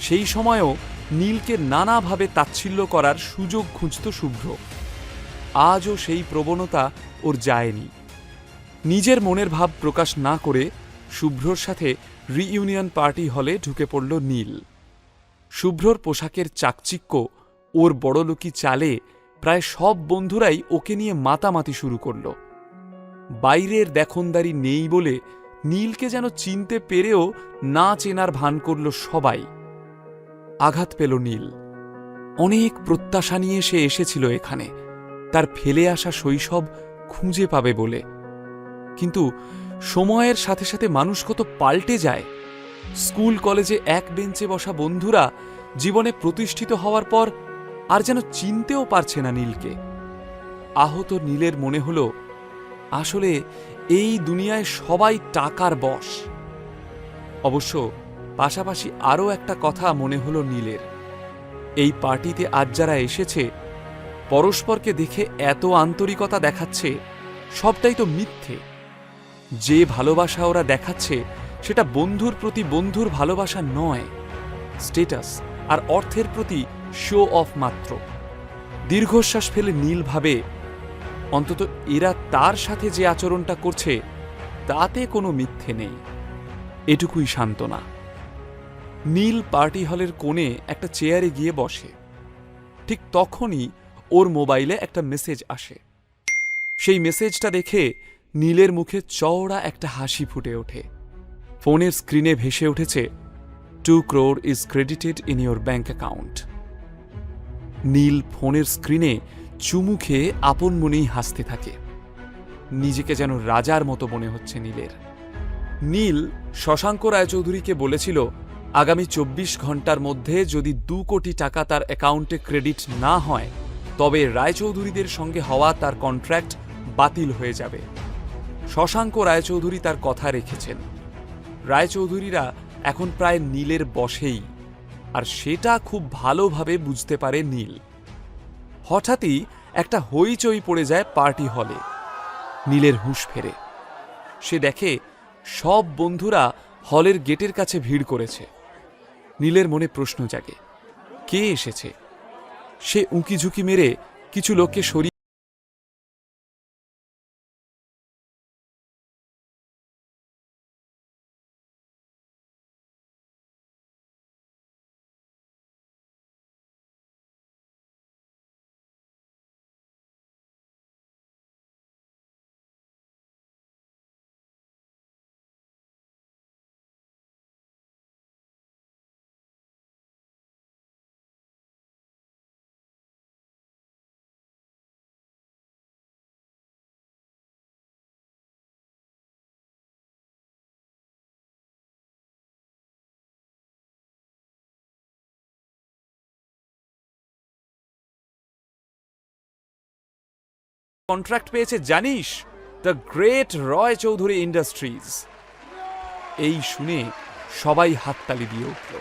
সেই সময়েও নীলকে নানাভাবে তাচ্ছিল্য করার সুযোগ খুঁজত শুভ্র। আজও সেই প্রবণতা ওর যায়নি। নিজের মনের ভাব প্রকাশ না করে শুভ্রর সাথে রিইউনিয়ন পার্টি হলে ঢুকে পড়ল নীল। শুভ্রর পোশাকের চাকচিক্য, ওর বড়লোকি চালে প্রায় সব বন্ধুরাই ওকে নিয়ে মাতামাতি শুরু করল। বাইরের দেখনদারি নেই বলে নীলকে যেন চিনতে পেরেও না চেনার ভান করল সবাই। আঘাত পেল নীল। অনেক প্রত্যাশা নিয়ে সে এসেছিল এখানে, তার ফেলে আসা শৈশব খুঁজে পাবে বলে। কিন্তু সময়ের সাথে সাথে মানুষ কত পাল্টে যায়। স্কুল কলেজে এক বেঞ্চে বসা বন্ধুরা জীবনে প্রতিষ্ঠিত হওয়ার পর আর যেন চিনতেও পারছে না নীলকে। আহত নীলের মনে হল, আসলে এই দুনিয়ায় সবাই টাকার বশ। অবশ্য পাশাপাশি আরও একটা কথা মনে হল নীলের, এই পার্টিতে আজ যারা এসেছে পরস্পরকে দেখে এত আন্তরিকতা দেখাচ্ছে, সবটাই তো মিথ্যে। যে ভালোবাসা ওরা দেখাচ্ছে সেটা বন্ধুর প্রতি বন্ধুর ভালোবাসা নয়, স্টেটাস আর অর্থের প্রতি শো অফ মাত্র। দীর্ঘশ্বাস ফেলে নীল ভাবে, অন্তত এরা তার সাথে যে আচরণটা করছে তাতে কোনো মিথ্যে নেই। এটুকুই সান্ত্বনা। নীল পার্টি হলের কোণে একটা চেয়ারে গিয়ে বসে। ঠিক তখনই ওর মোবাইলে একটা মেসেজ আসে। সেই মেসেজটা দেখে নীলের মুখে চওড়া একটা হাসি ফুটে ওঠে। ফোনের স্ক্রিনে ভেসে উঠেছে, 2 crore is credited in your bank account। নীল ফোনের স্ক্রিনে চুমু খেয়ে আপন মনেই হাসতে থাকে। নিজেকে যেন রাজার মতো মনে হচ্ছে নীলের। নীল শশাঙ্ক রায়চৌধুরীকে বলেছিল, আগামী 24 ঘন্টার মধ্যে যদি 2 কোটি টাকা তার অ্যাকাউন্টে ক্রেডিট না হয় তবে রায়চৌধুরীদের সঙ্গে হওয়া তার কন্ট্রাক্ট বাতিল হয়ে যাবে। শশাঙ্ক রায়চৌধুরী তার কথা রেখেছেন। রায়চৌধুরীরা এখন প্রায় নীলের বশেই, আর সেটা খুব ভালোভাবে বুঝতে পারে নীল। হঠাৎই একটা হইচই পড়ে যায় পার্টি হলে। নীলের হুঁশ ফেরে। সে দেখে সব বন্ধুরা হলের গেটের কাছে ভিড় করেছে। নীলের মনে প্রশ্ন জাগে, কে এসেছে? সে উঁকি ঝুঁকি মেরে কিছু লোককে সরিয়ে কন্ট্রাক্ট পেয়েছে জানিস? The great Roy Chowdhury industries. এই শুনে সবাই হাততালি দিয়ে উঠল,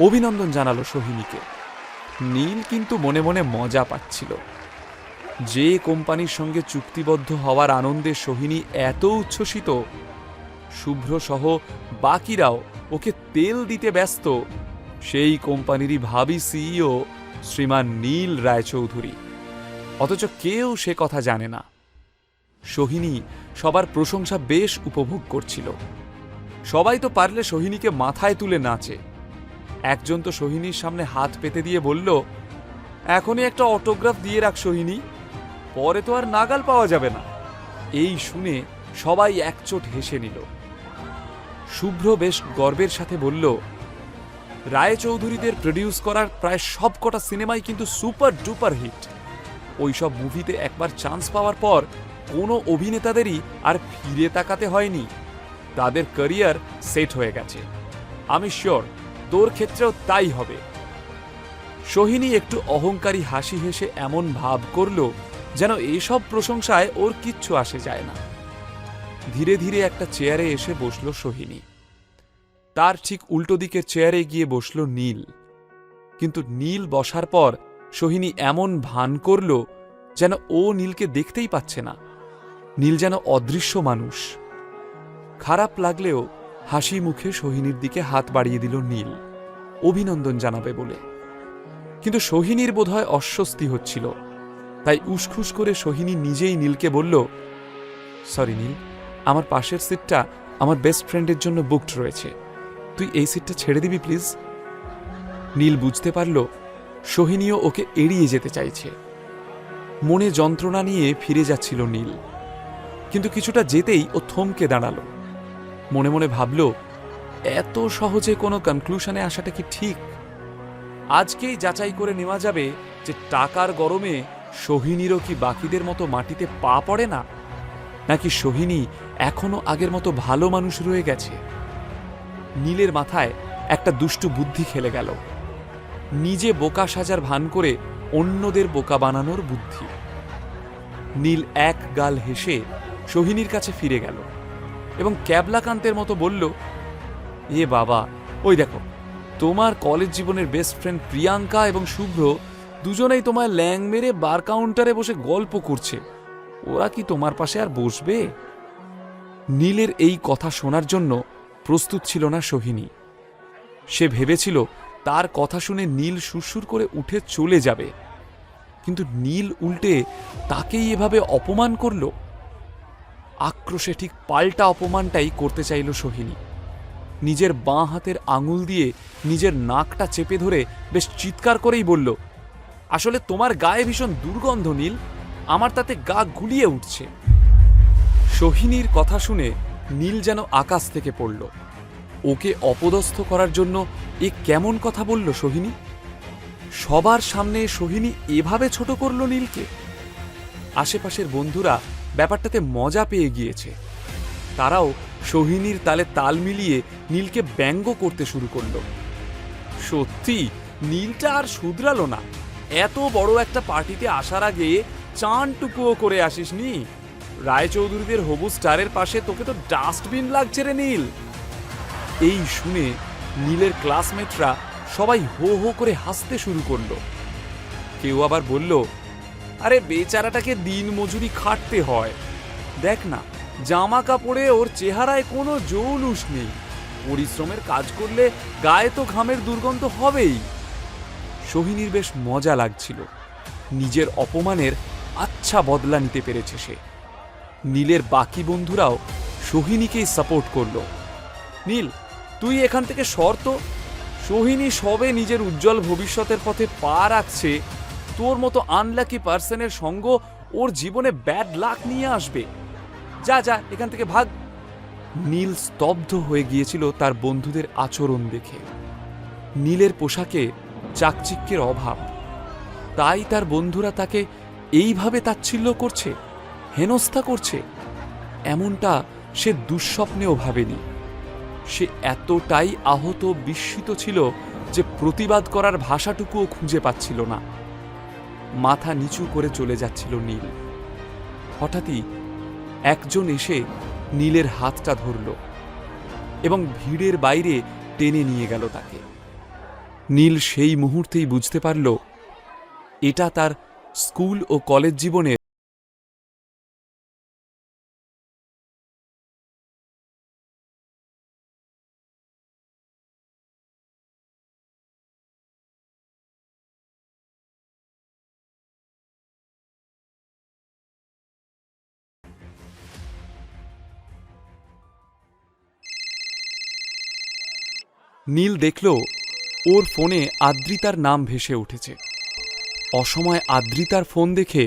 অভিনন্দন জানালো সোহিনীকে। নীল কিন্তু মনে মনে মজা পাচ্ছিল। যে কোম্পানির সঙ্গে চুক্তিবদ্ধ হওয়ার আনন্দে সোহিনী এত উচ্ছ্বসিত, শুভ্র সহ বাকিরাও ওকে তেল দিতে ব্যস্ত, সেই কোম্পানিরই ভাবি সিইও শ্রীমান নীল রায়চৌধুরী। অথচ কেউ সে কথা জানে না। সোহিনী সবার প্রশংসা বেশ উপভোগ করছিল। সবাই তো পারলে সোহিনীকে মাথায় তুলে নাচে। একজন তো সোহিনীর সামনে হাত পেতে দিয়ে বলল, এখনই একটা অটোগ্রাফ দিয়ে রাখ সোহিনী, পরে তো আর নাগাল পাওয়া যাবে না। এই শুনে সবাই একচোট হেসে নিল। শুভ্র বেশ গর্বের সাথে বলল, রায়চৌধুরীদের প্রডিউস করার প্রায় সবকটা সিনেমাই কিন্তু সুপার ডুপার হিট। ওইসব মুভিতে একবার চান্স পাওয়ার পর কোনো অভিনেতাদেরই আর ফিরে তাকাতে হয়নি। তাদের ক্যারিয়ার সেট হয়ে গেছে। আমি শিওর তোর ক্ষেত্রেও তাই হবে। সোহিনী একটু অহংকারী হাসি হেসে এমন ভাব করল যেন এইসব প্রশংসায় ওর কিচ্ছু আসে যায় না। ধীরে ধীরে একটা চেয়ারে এসে বসল সোহিনী। তার ঠিক উল্টো দিকের চেয়ারে গিয়ে বসল নীল। কিন্তু নীল বসার পর সোহিনী এমন ভান করল যেন ও নীলকে দেখতেই পাচ্ছে না। নীল যেন অদৃশ্য মানুষ। খারাপ লাগলেও হাসি মুখে সোহিনীর দিকে হাত বাড়িয়ে দিল নীল, অভিনন্দন জানাবে বলে। কিন্তু সোহিনীর বোধহয় অস্বস্তি হচ্ছিল, তাই উসখুস করে সোহিনী নিজেই নীলকে বলল, সরি নীল, আমার পাশের সিটটা আমার বেস্ট ফ্রেন্ডের জন্য বুকড রয়েছে, তুই এই সিটটা ছেড়ে দিবি প্লিজ। নীল বুঝতে পারল সোহিনীও ওকে এড়িয়ে যেতে চাইছে। মনে যন্ত্রণা নিয়ে ফিরে যাচ্ছিল নীল। কিন্তু কিছুটা যেতেই ও থমকে দাঁড়ালো। মনে মনে ভাবল, এত সহজে কোনো কনক্লুশনে আসাটা কি ঠিক? আজকেই যাচাই করে নেওয়া যাবে যে টাকার গরমে সোহিনীরও কি বাকিদের মতো মাটিতে পা পড়ে না, নাকি সোহিনী এখনো আগের মতো ভালো মানুষ রয়ে গেছে। নীলের মাথায় একটা দুষ্টু বুদ্ধি খেলে গেল। নিজে বোকা সাজার ভান করে অন্যদের বোকা বানানোর বুদ্ধি। নীল এক গাল হেসে সোহিনীর কাছে ফিরে গেল এবং ক্যাবলাকান্তের মতো বলল, এ বাবা, ওই দেখো, তোমার কলেজ জীবনের বেস্ট ফ্রেন্ড প্রিয়াঙ্কা এবং শুভ্র দুজনেই তোমার ল্যাং মেরে বার কাউন্টারে বসে গল্প করছে। ওরা কি তোমার পাশে আর বসবে? নীলের এই কথা শোনার জন্য প্রস্তুত ছিল না সোহিনী। সে ভেবেছিল তার কথা শুনে নীল সুরসুর করে উঠে চলে যাবে, কিন্তু নীল উল্টে তাকেই এভাবে অপমান করল। আক্রোশে ঠিক পাল্টা অপমানটাই করতে চাইল সোহিনী। নিজের বাঁ হাতের আঙুল দিয়ে নিজের নাকটা চেপে ধরে বেশ চিৎকার করেই বলল, আসলে তোমার গায়ে ভীষণ দুর্গন্ধ নীল, আমার তাতে গা গুলিয়ে উঠছে। সোহিনীর কথা শুনে নীল যেন আকাশ থেকে পড়ল। ওকে অপদস্থ করার জন্য এ কেমন কথা বলল সোহিনী? সবার সামনে সোহিনী এভাবে ছোট করল নীলকে। আশেপাশের বন্ধুরা ব্যাপারটাতে মজা পেয়ে গিয়েছে। তারাও সোহিনীর তালে তাল মিলিয়ে নীলকে ব্যঙ্গ করতে শুরু করল। সত্যি নীলটা আর শুধরালো না। এত বড় একটা পার্টিতে আসার আগে চানটুকুও করে আসিসনি? রায়চৌধুরীদের হবু স্টারের পাশে তোকে তো ডাস্টবিন লাগছে রে নীল। এই শুনে নীলের ক্লাসমেটরা সবাই হো হো করে হাসতে শুরু করল। কেউ আবার বলল, আরে বেচারাটাকে দিন মজুরি খাটতে হয়, দেখ না, জামা কাপড়ে ওর চেহারায় কোনো জৌলুস নেই, পরিশ্রমের কাজ করলে গায়ে তো ঘামের দুর্গন্ধ হবেই। সোহিনীর বেশ মজা লাগছিল। নিজের অপমানের আচ্ছা বদলা নিতে পেরেছে সে। নীলের বাকি বন্ধুরাও সোহিনীকেই সাপোর্ট করল। নীল, তুই এখান থেকে সর তো। সোহিনী সবে নিজের উজ্জ্বল ভবিষ্যতের পথে পা রাখছে, তোর মতো আনলাকি পার্সনের সঙ্গ ওর জীবনে ব্যাড লাক নিয়ে আসবে। যা যা এখান থেকে ভাগ। নীল স্তব্ধ হয়ে গিয়েছিল তার বন্ধুদের আচরণ দেখে। নীলের পোশাকে চাকচিক্যের অভাব, তাই তার বন্ধুরা তাকে এইভাবে তাচ্ছিল্য করছে, হেনস্থা করছে, এমনটা সে দুঃস্বপ্নেও ভাবেনি। সে এতটাই আহত, বিস্মিত ছিল যে প্রতিবাদ করার ভাষাটুকুও খুঁজে পাচ্ছিল না। মাথা নিচু করে চলে যাচ্ছিল নীল। হঠাৎই একজন এসে নীলের হাতটা ধরল এবং ভিড়ের বাইরে টেনে নিয়ে গেল তাকে। নীল সেই মুহূর্তেই বুঝতে পারল এটা তার স্কুল ও কলেজ জীবনে নীল দেখল ওর ফোনে আদ্রিতার নাম ভেসে উঠেছে। অসময় আদ্রিতার ফোন দেখে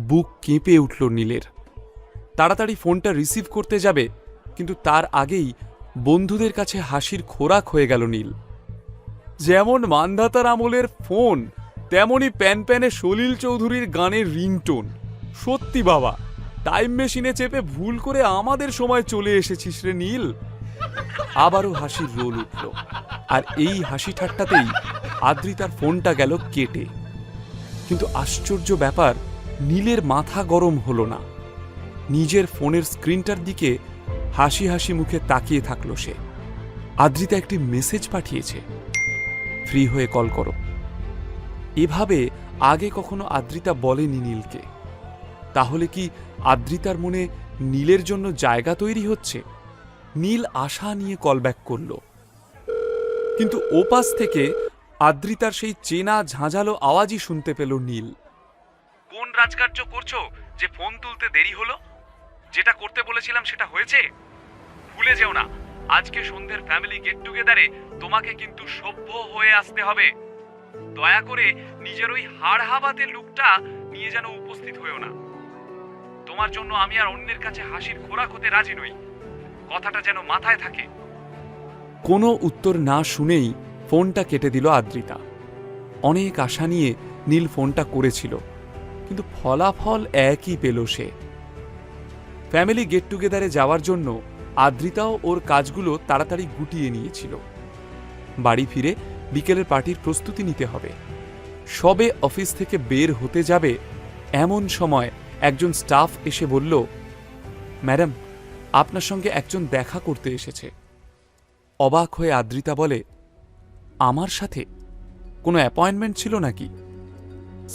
বুক কেঁপে উঠল নীলের। তাড়াতাড়ি ফোনটা রিসিভ করতে যাবে, কিন্তু তার আগেই বন্ধুদের কাছে হাসির খোরাক হয়ে গেল নীল। যেমন মান্ধাতার আমলের ফোন, তেমনই প্যান প্যানে সলিল চৌধুরীর গানের রিংটোন। সত্যি বাবা, টাইম মেশিনে চেপে ভুল করে আমাদের সময় চলে এসেছিস রে নীল। আবারও হাসির রোল উঠল, আর এই হাসি ঠাট্টাতেই আদ্রিতার ফোনটা গেল কেটে। কিন্তু আশ্চর্য ব্যাপার, নীলের মাথা গরম হলো না। নিজের ফোনের স্ক্রিনটার দিকে হাসি হাসি মুখে তাকিয়ে থাকল সে। আদ্রিতা একটি মেসেজ পাঠিয়েছে, ফ্রি হয়ে কল করো। এভাবে আগে কখনো আদ্রিতা বলেনি নীলকে। তাহলে কি আদ্রিতার মনে নীলের জন্য জায়গা তৈরি হচ্ছে? নীল আশা নিয়ে কলব্যাক করল, কিন্তু ওপাশ থেকে আদ্রিতার সেই চেনা ঝাঁঝালো আওয়াজই শুনতে পেল নীল। কোন রাজকার্য করছো যে ফোন তুলতে দেরি হলো? যেটা করতে বলেছিলাম সেটা হয়েছে? ভুলে যেও না, আজকে সন্ধ্যের ফ্যামিলি গেট টুগেদারে তোমাকে কিন্তু সভ্য হয়ে আসতে হবে। দয়া করে নিজের ওই হাড় হাবাতে লুকটা নিয়ে যেন উপস্থিত হয়েও না। তোমার জন্য আমি আর অন্যের কাছে হাসির খোরাক হতে রাজি নই, কথাটা যেন মাথায় থাকে। কোনো উত্তর না শুনেই ফোনটা কেটে দিল আদ্রিতা। অনেক আশা নিয়ে নীল ফোনটা করেছিল, কিন্তু ফলাফল একই পেল সে। ফ্যামিলি গেট টুগেদারে যাওয়ার জন্য আদ্রিতাও ওর কাজগুলো তাড়াতাড়ি গুটিয়ে নিয়েছিল। বাড়ি ফিরে বিকেলের পার্টির প্রস্তুতি নিতে হবে। সবে অফিস থেকে বের হতে যাবে এমন সময় একজন স্টাফ এসে বলল, ম্যাডাম, আপনার সঙ্গে একজন দেখা করতে এসেছে। অবাক হয়ে আদ্রিতা বলে, আমার সাথে কোনো অ্যাপয়েন্টমেন্ট ছিল নাকি?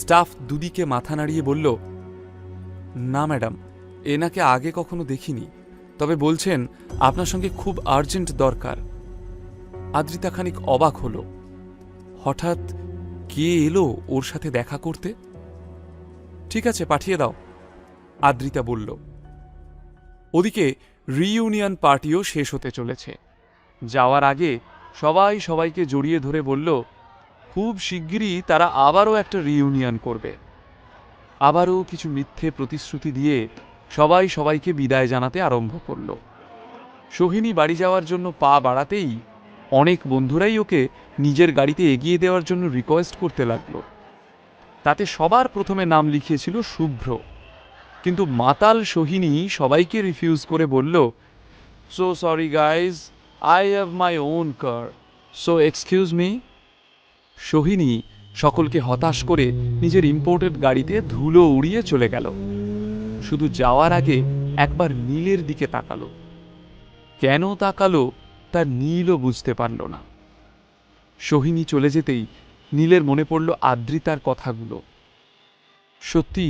স্টাফ দুদিকে মাথা নাড়িয়ে বলল, না ম্যাডাম, এনাকে আগে কখনো দেখিনি, তবে বলছেন আপনার সঙ্গে খুব আর্জেন্ট দরকার। আদ্রিতা খানিক অবাক হল। হঠাৎ কে এলো ওর সাথে দেখা করতে? ঠিক আছে, পাঠিয়ে দাও, আদ্রিতা বলল। ওদিকে রিইউনিয়ন পার্টিও শেষ হতে চলেছে। যাওয়ার আগে সবাই সবাইকে জড়িয়ে ধরে বলল, খুব শিগগিরই তারা আবারও একটা রিইউনিয়ন করবে। আবারও কিছু মিথ্যে প্রতিশ্রুতি দিয়ে সবাই সবাইকে বিদায় জানাতে আরম্ভ করল। সোহিনী বাড়ি যাওয়ার জন্য পা বাড়াতেই অনেক বন্ধুরাই ওকে নিজের গাড়িতে এগিয়ে দেওয়ার জন্য রিকোয়েস্ট করতে লাগল। তাতে সবার প্রথমে নাম লিখিয়েছিল শুভ্র, কিন্তু মাতাল সোহিনী সবাইকে রিফিউজ করে বলল, so sorry guys, I have my own car, so excuse me. Sohini সকলকে হতাশ করে নিজের ইম্পোর্টেড গাড়িতে ধুলো উড়িয়ে চলে গেল। শুধু যাওয়ার আগে একবার নীলের দিকে তাকালো। কেন তাকালো তা নীলও বুঝতে পারল না। সোহিনী চলে যেতেই নীলের মনে পড়ল আদ্রিতার কথাগুলো। সত্যি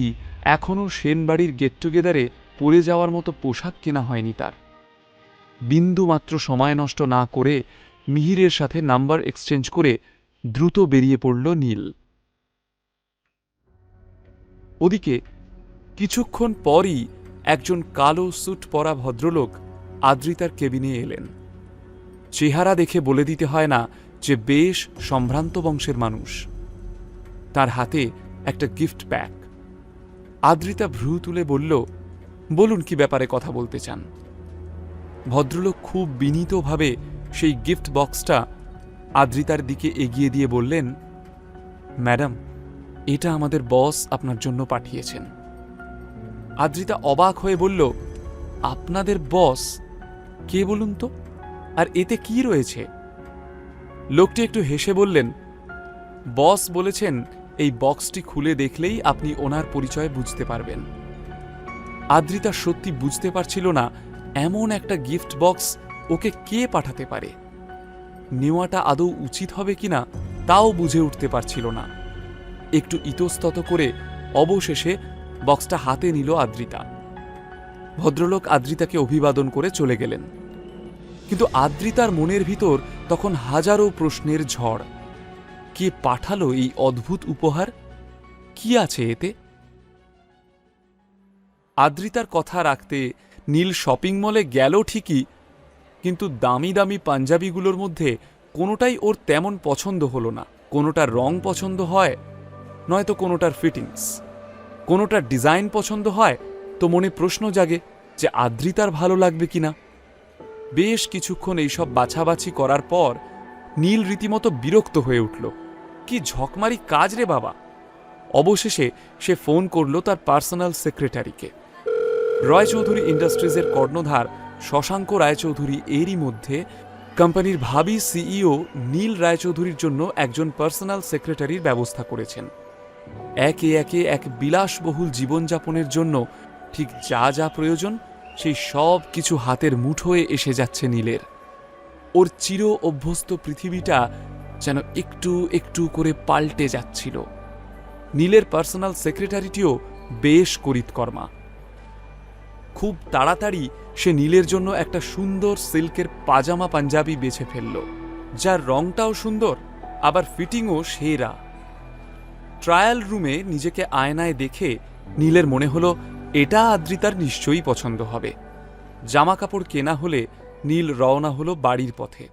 এখনও সেনবাড়ির গেট টুগেদারে পরে যাওয়ার মতো পোশাক কেনা হয়নি তার। বিন্দু মাত্র সময় নষ্ট না করে মিহিরের সাথে নাম্বার এক্সচেঞ্জ করে দ্রুত বেরিয়ে পড়ল নীল। ওদিকে কিছুক্ষণ পরই একজন কালো স্যুট পরা ভদ্রলোক আদ্রিতার কেবিনে এলেন। চেহারা দেখে বলে দিতে হয় না যে বেশ সম্ভ্রান্ত বংশের মানুষ। তার হাতে একটা গিফট প্যাক। আদ্রিতা ভ্রু তুলে বলল, বলুন কি ব্যাপারে কথা বলতে চান। ভদ্রলোক খুব বিনীতভাবে সেই গিফট বক্সটা আদ্রিতার দিকে এগিয়ে দিয়ে বললেন, ম্যাডাম, এটা আমাদের বস আপনার জন্য পাঠিয়েছেন। আদ্রিতা অবাক হয়ে বলল, আপনাদের বস কে বলুন তো, আর এতে কি রয়েছে? লোকটি একটু হেসে বললেন, বস বলেছেন এই বক্সটি খুলে দেখলেই আপনি ওনার পরিচয় বুঝতে পারবেন। আদ্রিতা সত্যি বুঝতে পারছিল না এমন একটা গিফট বক্স ওকে কে পাঠাতে পারে। নেওয়াটা আদৌ উচিত হবে কিনা তাও বুঝে উঠতে পারছিল না। একটু ইতস্তত করে অবশেষে বক্সটা হাতে নিল আদ্রিতা। ভদ্রলোক আদ্রিতাকে অভিবাদন করে চলে গেলেন, কিন্তু আদ্রিতার মনের ভিতর তখন হাজারো প্রশ্নের ঝড়। কে পাঠালো এই অদ্ভুত উপহার? কি আছে এতে? আদ্রিতার কথা রাখতে নীল শপিং মলে গেল ঠিকই, কিন্তু দামি দামি পাঞ্জাবিগুলোর মধ্যে কোনোটাই ওর তেমন পছন্দ হলো না। কোনোটার রং পছন্দ হয়, নয়তো কোনোটার ফিটিংস। কোনোটার ডিজাইন পছন্দ হয় তো মনে প্রশ্ন জাগে যে আদ্রিতার ভালো লাগবে কিনা। বেশ কিছুক্ষণ এইসব বাছাবাছি করার পর নীল রীতিমতো বিরক্ত হয়ে উঠল। কি ঝকমারি কাজ রে বাবা! অবশেষে সে ফোন করল তার পার্সোনাল সেক্রেটারিকে। রয়চৌধুরী ইন্ডাস্ট্রিজের কর্ণধার শশাঙ্ক রায়চৌধুরী এরই মধ্যে কোম্পানির ভাবি সিইও নীল রায়চৌধুরীর জন্য একজন পার্সোনাল সেক্রেটারির ব্যবস্থা করেছেন। একে একে এক বিলাসবহুল জীবনযাপনের জন্য ঠিক যা যা প্রয়োজন সেই সব কিছু হাতের মুঠোয় এসে যাচ্ছে নীলের। ওর চির অভ্যস্ত পৃথিবীটা যেন একটু একটু করে পাল্টে যাচ্ছিল। নীলের পার্সোনাল সেক্রেটারিটিও বেশ করিতকর্মা। খুব তাড়াতাড়ি সে নীলের জন্য একটা সুন্দর সিল্কের পাজামা পাঞ্জাবি বেছে ফেলল, যার রংটাও সুন্দর, আবার ফিটিংও সেরা। ট্রায়াল রুমে নিজেকে আয়নায় দেখে নীলের মনে হলো এটা আদ্রিতার নিশ্চয়ই পছন্দ হবে। জামা কাপড় কেনা হলে নীল রওনা হলো বাড়ির পথে।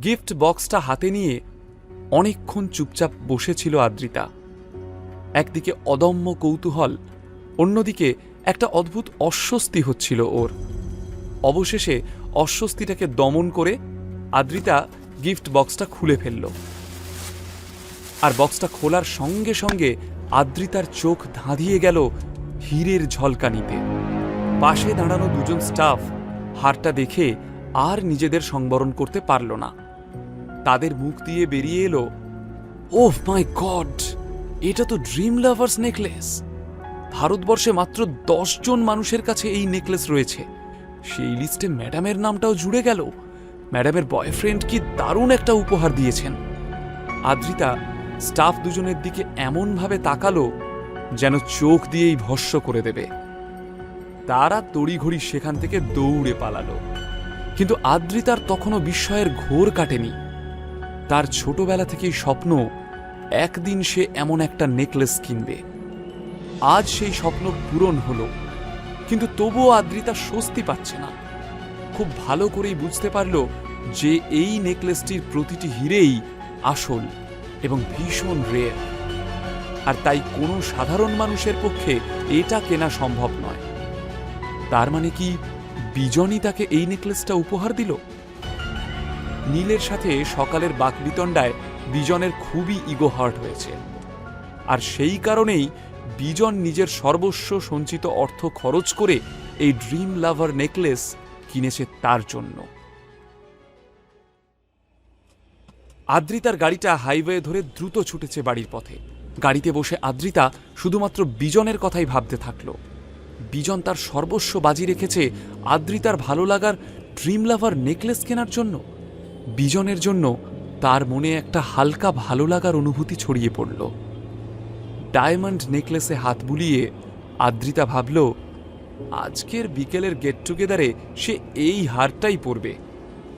গিফট বক্সটা হাতে নিয়ে অনেকক্ষণ চুপচাপ বসেছিল আদ্রিতা। একদিকে অদম্য কৌতূহল, অন্যদিকে একটা অদ্ভুত অস্বস্তি হচ্ছিল ওর। অবশেষে অস্বস্তিটাকে দমন করে আদ্রিতা গিফট বক্সটা খুলে ফেলল। আর বক্সটা খোলার সঙ্গে সঙ্গে আদ্রিতার চোখ ধাঁধিয়ে গেল হীরের ঝলকানিতে। পাশে দাঁড়ানো দুজন স্টাফ হারটা দেখে আর নিজেদের সংবরণ করতে পারল না। তাদের মুখ দিয়ে বেরিয়ে এলো, ওহ মাই গড, এটা তো ড্রিম লাভার্স নেকলেস। ভারতবর্ষে মাত্র 10 জন মানুষের কাছে এই নেকলেস রয়েছে। সেই লিস্টে ম্যাডামের নামটাও জুড়ে গেল। ম্যাডামের বয়ফ্রেন্ড কি দারুণ একটা উপহার দিয়েছেন। আদ্রিতা স্টাফ দুজনের দিকে এমনভাবে তাকালো যেন চোখ দিয়েই ভস্ম করে দেবে। তারা তড়িঘড়ি সেখান থেকে দৌড়ে পালালো। কিন্তু আদ্রিতার তখনও বিস্ময়ের ঘোর কাটেনি। তার ছোটবেলা থেকেই স্বপ্ন একদিন সে এমন একটা নেকলেস কিনবে। আজ সেই স্বপ্ন পূরণ হলো, কিন্তু তবুও আদ্রিতা স্বস্তি পাচ্ছে না। খুব ভালো করেই বুঝতে পারল যে এই নেকলেসটির প্রতিটি হীরেই আসল এবং ভীষণ রেয়ার, আর তাই কোনো সাধারণ মানুষের পক্ষে এটা কেনা সম্ভব নয়। তার মানে কি বিজনই তাকে এই নেকলেসটা উপহার দিল? নীলের সাথে সকালের বাকবিতণ্ডায় বিজনের খুবই ইগো হার্ট হয়েছে, আর সেই কারণেই বিজন নিজের সর্বস্ব সঞ্চিত অর্থ খরচ করে এই ড্রিম লাভার নেকলেস কিনেছে তার জন্য। আদ্রিতার গাড়িটা হাইওয়ে ধরে দ্রুত ছুটেছে বাড়ির পথে। গাড়িতে বসে আদ্রিতা শুধুমাত্র বিজনের কথাই ভাবতে থাকল। বিজন তার সর্বস্ব বাজি রেখেছে আদ্রিতার ভালো লাগার ড্রিম লাভার নেকলেস কেনার জন্য। বিজনের জন্য তার মনে একটা হালকা ভালো লাগার অনুভূতি ছড়িয়ে পড়ল। ডায়মন্ড নেকলেসে হাত বুলিয়ে আদ্রিতা ভাবল, আজকের বিকেলের গেট টুগেদারে সে এই হারটাই পরবে।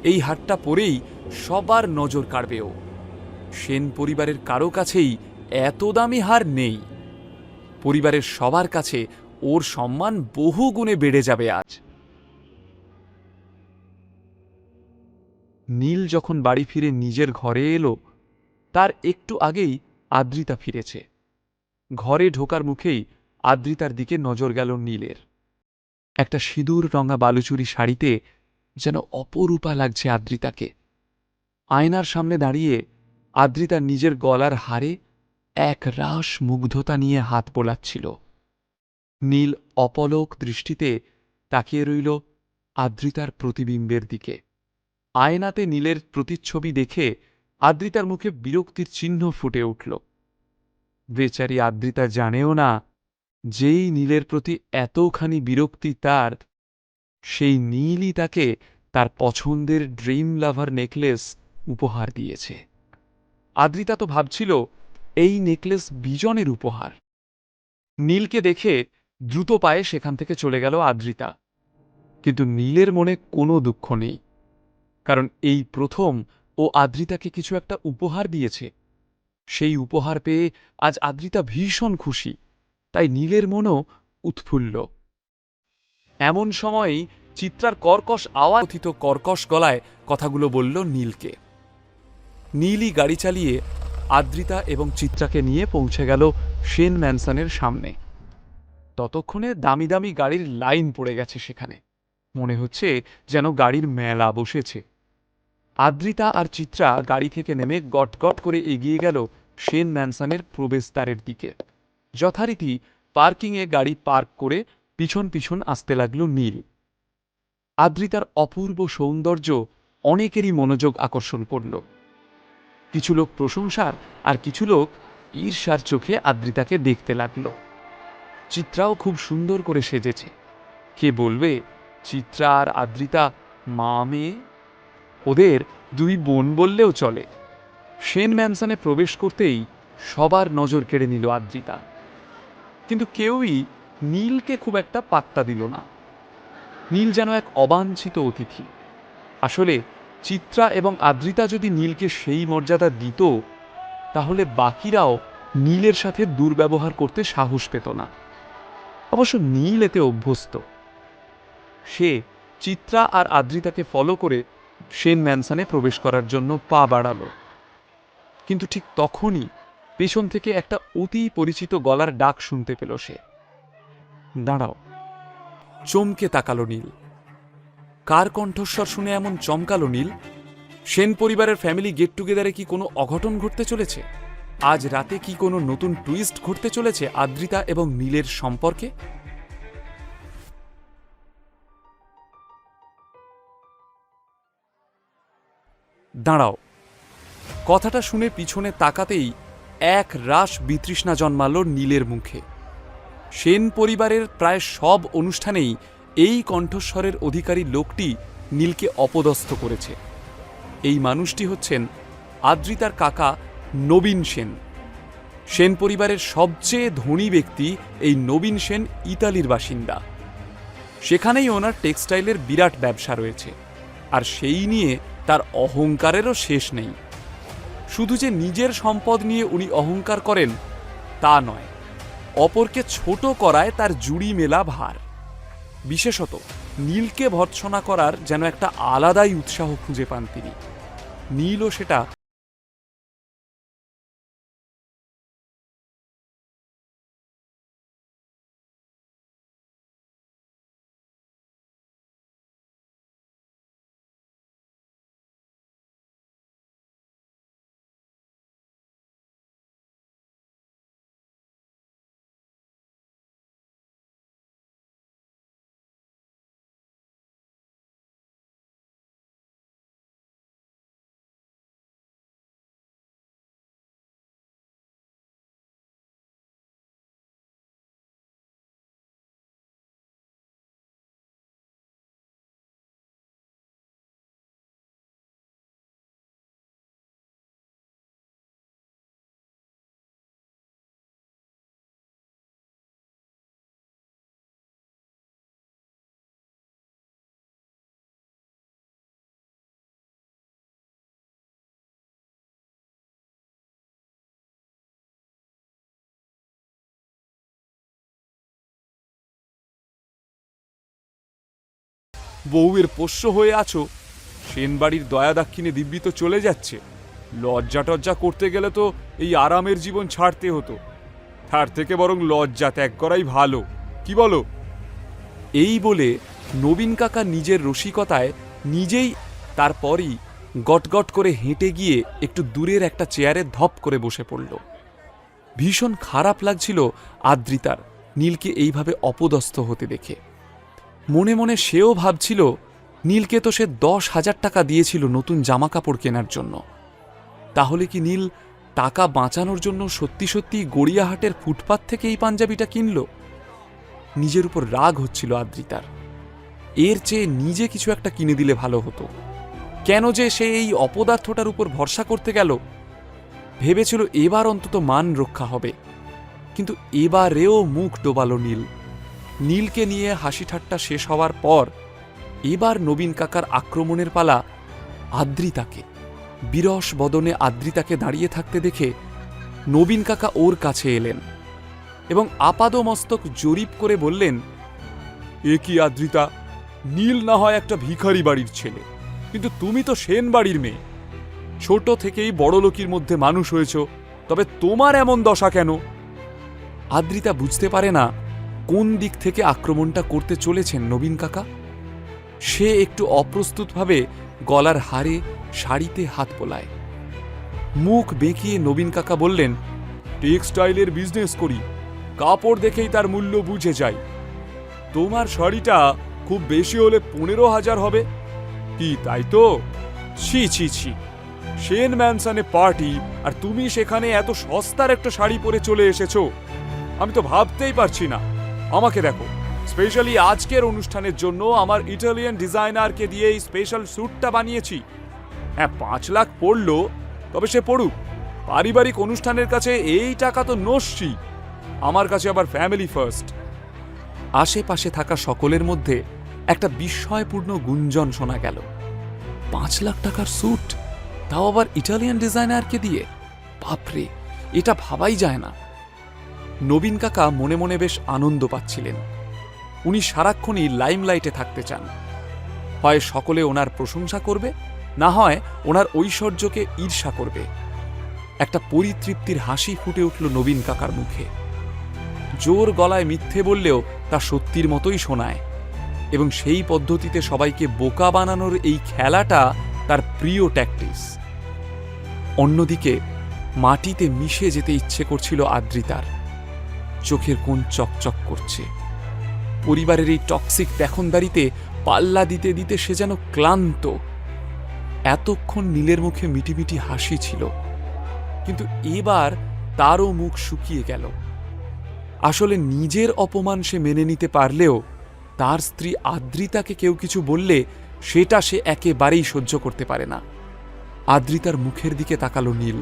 এই হারটা পরেই সবার নজর কাড়বে ও। সেন পরিবারের কারো কাছেই এত দামি হার নেই। পরিবারের সবার কাছে ওর সম্মান বহু গুণে বেড়ে যাবে আজ। নীল যখন বাড়ি ফিরে নিজের ঘরে এলো, তার একটু আগেই আদ্রিতা ফিরেছে। ঘরে ঢোকার মুখেই আদ্রিতার দিকে নজর গেল নীলের। একটা সিঁদুর রঙা বালুচুরি শাড়িতে যেন অপরূপা লাগছে আদ্রিতাকে। আয়নার সামনে দাঁড়িয়ে আদ্রিতা নিজের গলার হারে এক রাস মুগ্ধতা নিয়ে হাত বোলাচ্ছিল। নীল অপলক দৃষ্টিতে তাকিয়ে রইল আদ্রিতার প্রতিবিম্বের দিকে। আয়নাতে নীলের প্রতিচ্ছবি দেখে আদ্রিতার মুখে বিরক্তির চিহ্ন ফুটে উঠল। বেচারি আদ্রিতা জানেও না, যেই নীলের প্রতি এতখানি বিরক্তি তার, সেই নীলই তাকে তার পছন্দের ড্রিম লাভার নেকলেস উপহার দিয়েছে। আদ্রিতা তো ভাবছিল এই নেকলেস বিজনের উপহার। নীলকে দেখে দ্রুত পায়ে সেখান থেকে চলে গেল আদ্রিতা। কিন্তু নীলের মনে কোনো দুঃখ নেই, কারণ এই প্রথম ও আদ্রিতাকে কিছু একটা উপহার দিয়েছে। সেই উপহার পেয়ে আজ আদ্রিতা ভীষণ খুশি, তাই নীলের মনও উৎফুল্ল। এমন সময়ই চিত্রার কর্কশ আওয়াজ কথিত কর্কশ গলায় কথাগুলো বলল নীলকে। নীলই গাড়ি চালিয়ে আদ্রিতা এবং চিত্রাকে নিয়ে পৌঁছে গেল সেন ম্যানসনের সামনে। ততক্ষণে দামি দামি গাড়ির লাইন পড়ে গেছে সেখানে, মনে হচ্ছে যেন গাড়ির মেলা বসেছে। আদ্রিতা আর চিত্রা গাড়ি থেকে নেমে গটগট করে এগিয়ে গেল সেন ম্যানসনের প্রবেশদ্বারের দিকে। যথারীতি পার্কিংয়ে গাড়ি পার্ক করে পিছন পিছন আসতে লাগল নীল। আদ্রিতার অপূর্ব সৌন্দর্য অনেকেরই মনোযোগ আকর্ষণ করল। কিছু লোক প্রশংসার আর কিছু লোক ঈর্ষার চোখে আদ্রিতাকে দেখতে লাগল। চিত্রাও খুব সুন্দর করে সেজেছে। কে বলবে চিত্রা আর আদ্রিতা মা মেয়ে? ওদের দুই বোন বললেও চলে। সেন ম্যানসনে প্রবেশ করতেই সবার নজর কেড়ে নিল আদ্রিতা, কিন্তু কেউই নীলকে খুব একটা পাত্তা দিল না। নীল যেন এক অবাঞ্ছিত অতিথি। আসলে চিত্রা এবং আদ্রিতা যদি নীলকে সেই মর্যাদা দিত, তাহলে বাকিরাও নীলের সাথে দুর্ব্যবহার করতে সাহস পেত না। অবশ্য নীল এতে অভ্যস্ত। সে চিত্রা আর আদ্রিতাকে ফলো করে সেন ম্যানসনে প্রবেশ করার জন্য পা বাড়াল। কিন্তু ঠিক তখনই পেছন থেকে একটা অতি পরিচিত গলার ডাক শুনতে পেল সে। দাঁড়াও! চমকে তাকালো নীল। কার কণ্ঠস্বর শুনে এমন চমকালো নীল? সেন পরিবারের ফ্যামিলি গেট টুগেদারে কি কোনো অঘটন ঘটতে চলেছে? আজ রাতে কি কোনো নতুন টুইস্ট ঘটতে চলেছে আদ্রিতা এবং নীলের সম্পর্কে? দাঁড়াও! কথাটা শুনে পিছনে তাকাতেই এক রাশ বিতৃষ্ণা জন্মাল নীলের মুখে। সেন পরিবারের প্রায় সব অনুষ্ঠানেই এই কণ্ঠস্বরের অধিকারী লোকটি নীলকে অপদস্থ করেছে। এই মানুষটি হচ্ছেন আদ্রিতার কাকা নবীন সেন। সেন পরিবারের সবচেয়ে ধনী ব্যক্তি এই নবীন সেন ইতালির বাসিন্দা। সেখানেই ওনার টেক্সটাইলের বিরাট ব্যবসা রয়েছে, আর সেই নিয়ে তার অহংকারেরও শেষ নেই। শুধু যে নিজের সম্পদ নিয়ে উনি অহংকার করেন তা নয়, অপরকে ছোট করায় তার জুড়ি মেলা ভার। বিশেষত নীলকে ভর্ৎসনা করার যেন একটা আলাদাই উৎসাহ খুঁজে পান তিনি। নীলও সেটা বউয়ের পোষ্য হয়ে আছো, সেনবাড়ির দয়া দাক্ষিণে দিব্যি তো চলে যাচ্ছে। লজ্জা টজ্জা করতে গেলে তো এই আরামের জীবন ছাড়তে হতো। তার থেকে বরং লজ্জা ত্যাগ করাই ভালো, কি বলো? এই বলে নবীন কাকা নিজের রসিকতায় নিজেই তারপরই গটগট করে হেঁটে গিয়ে একটু দূরের একটা চেয়ারে ধপ করে বসে পড়ল। ভীষণ খারাপ লাগছিল আদ্রিতার নীলকে এইভাবে অপদস্থ হতে দেখে। মনে মনে সেও ভাবছিল, নীলকে তো সে 10,000 টাকা দিয়েছিল নতুন জামা কাপড় কেনার জন্য। তাহলে কি নীল টাকা বাঁচানোর জন্য সত্যি সত্যি গড়িয়াহাটের ফুটপাত থেকে এই পাঞ্জাবিটা কিনল? নিজের উপর রাগ হচ্ছিল আদ্রিতার। এর চেয়ে নিজে কিছু একটা কিনে দিলে ভালো হতো। কেন যে সে এই অপদার্থটার উপর ভরসা করতে গেল? ভেবেছিল এবার অন্তত মান রক্ষা হবে, কিন্তু এবারেও মুখ ডোবালো নীল। নীলকে নিয়ে হাসি ঠাট্টা শেষ হওয়ার পর এবার নবীন কাকার আক্রমণের পালা আদ্রিতাকে। বিরস বদনে আদ্রিতাকে দাঁড়িয়ে থাকতে দেখে নবীন কাকা ওর কাছে এলেন এবং আপাদমস্তক জরিপ করে বললেন, এ কি আদ্রিতা, নীল না হয় একটা ভিখারি বাড়ির ছেলে, কিন্তু তুমি তো সেন বাড়ির মেয়ে। ছোট থেকেই বড়লোকির মধ্যে মানুষ হয়েছ, তবে তোমার এমন দশা কেন? আদ্রিতা বুঝতে পারে না কোন দিক থেকে আক্রমণটা করতে চলেছেন নবীন কাকা। সে একটু অপ্রস্তুতভাবে গলার হারে শাড়িতে হাত বোলায়। মুখ বেঁকিয়ে নবীন কাকা বললেন, টেক্সটাইলের বিজনেস করি, কাপড় দেখেই তার মূল্য বুঝে যাই। তোমার শাড়িটা খুব বেশি হলে 15,000 হবে কি, তাই তো? ছি ছি ছি, সেন ম্যানসনে পার্টি আর তুমি সেখানে এত সস্তার একটা শাড়ি পরে চলে এসেছো, আমি তো ভাবতেই পারছি না। আমাকে দেখো, স্পেশালি আজকের অনুষ্ঠানের জন্য আমার ইটালিয়ান ডিজাইনারকে দিয়ে এই স্পেশাল স্যুটটা বানিয়েছি। হ্যাঁ, 5 লাখ পড়লো, তবে সে পড়ুক, পারিবারিক অনুষ্ঠানের কাছে এই টাকা তো নস্যি, আমার কাছে আবার ফ্যামিলি ফার্স্ট। আশেপাশে থাকা সকলের মধ্যে একটা বিস্ময়পূর্ণ গুঞ্জন শোনা গেল। 5 লাখ টাকার স্যুট, তাও আবার ইটালিয়ান ডিজাইনারকে দিয়ে, বাপরে, এটা ভাবাই যায় না। নবীন কাকা মনে মনে বেশ আনন্দ পাচ্ছিলেন। উনি সারাক্ষণই লাইমলাইটে থাকতে চান। হয় সকলে ওনার প্রশংসা করবে, না হয় ওনার ঐশ্বর্যকে ঈর্ষা করবে। একটা পরিতৃপ্তির হাসি ফুটে উঠল নবীন কাকার মুখে। জোর গলায় মিথ্যে বললেও তা সত্যির মতোই শোনায়, এবং সেই পদ্ধতিতে সবাইকে বোকা বানানোর এই খেলাটা তার প্রিয় ট্যাকটিস। অন্যদিকে মাটিতে মিশে যেতে ইচ্ছে করছিল আদ্রিতার। চোখের কোণ চকচক করছে। পরিবারের এই টক্সিক দেখনদারিতে পাল্লা দিতে দিতে সে যেন ক্লান্ত। এতক্ষণ নীলের মুখে মিটিমিটি হাসি ছিল, কিন্তু এবার তারও মুখ শুকিয়ে গেল। আসলে নিজের অপমান সে মেনে নিতে পারলেও তার স্ত্রী আদ্রিতাকে কেউ কিছু বললে সেটা সে একেবারেই সহ্য করতে পারে না। আদ্রিতার মুখের দিকে তাকালো নীল।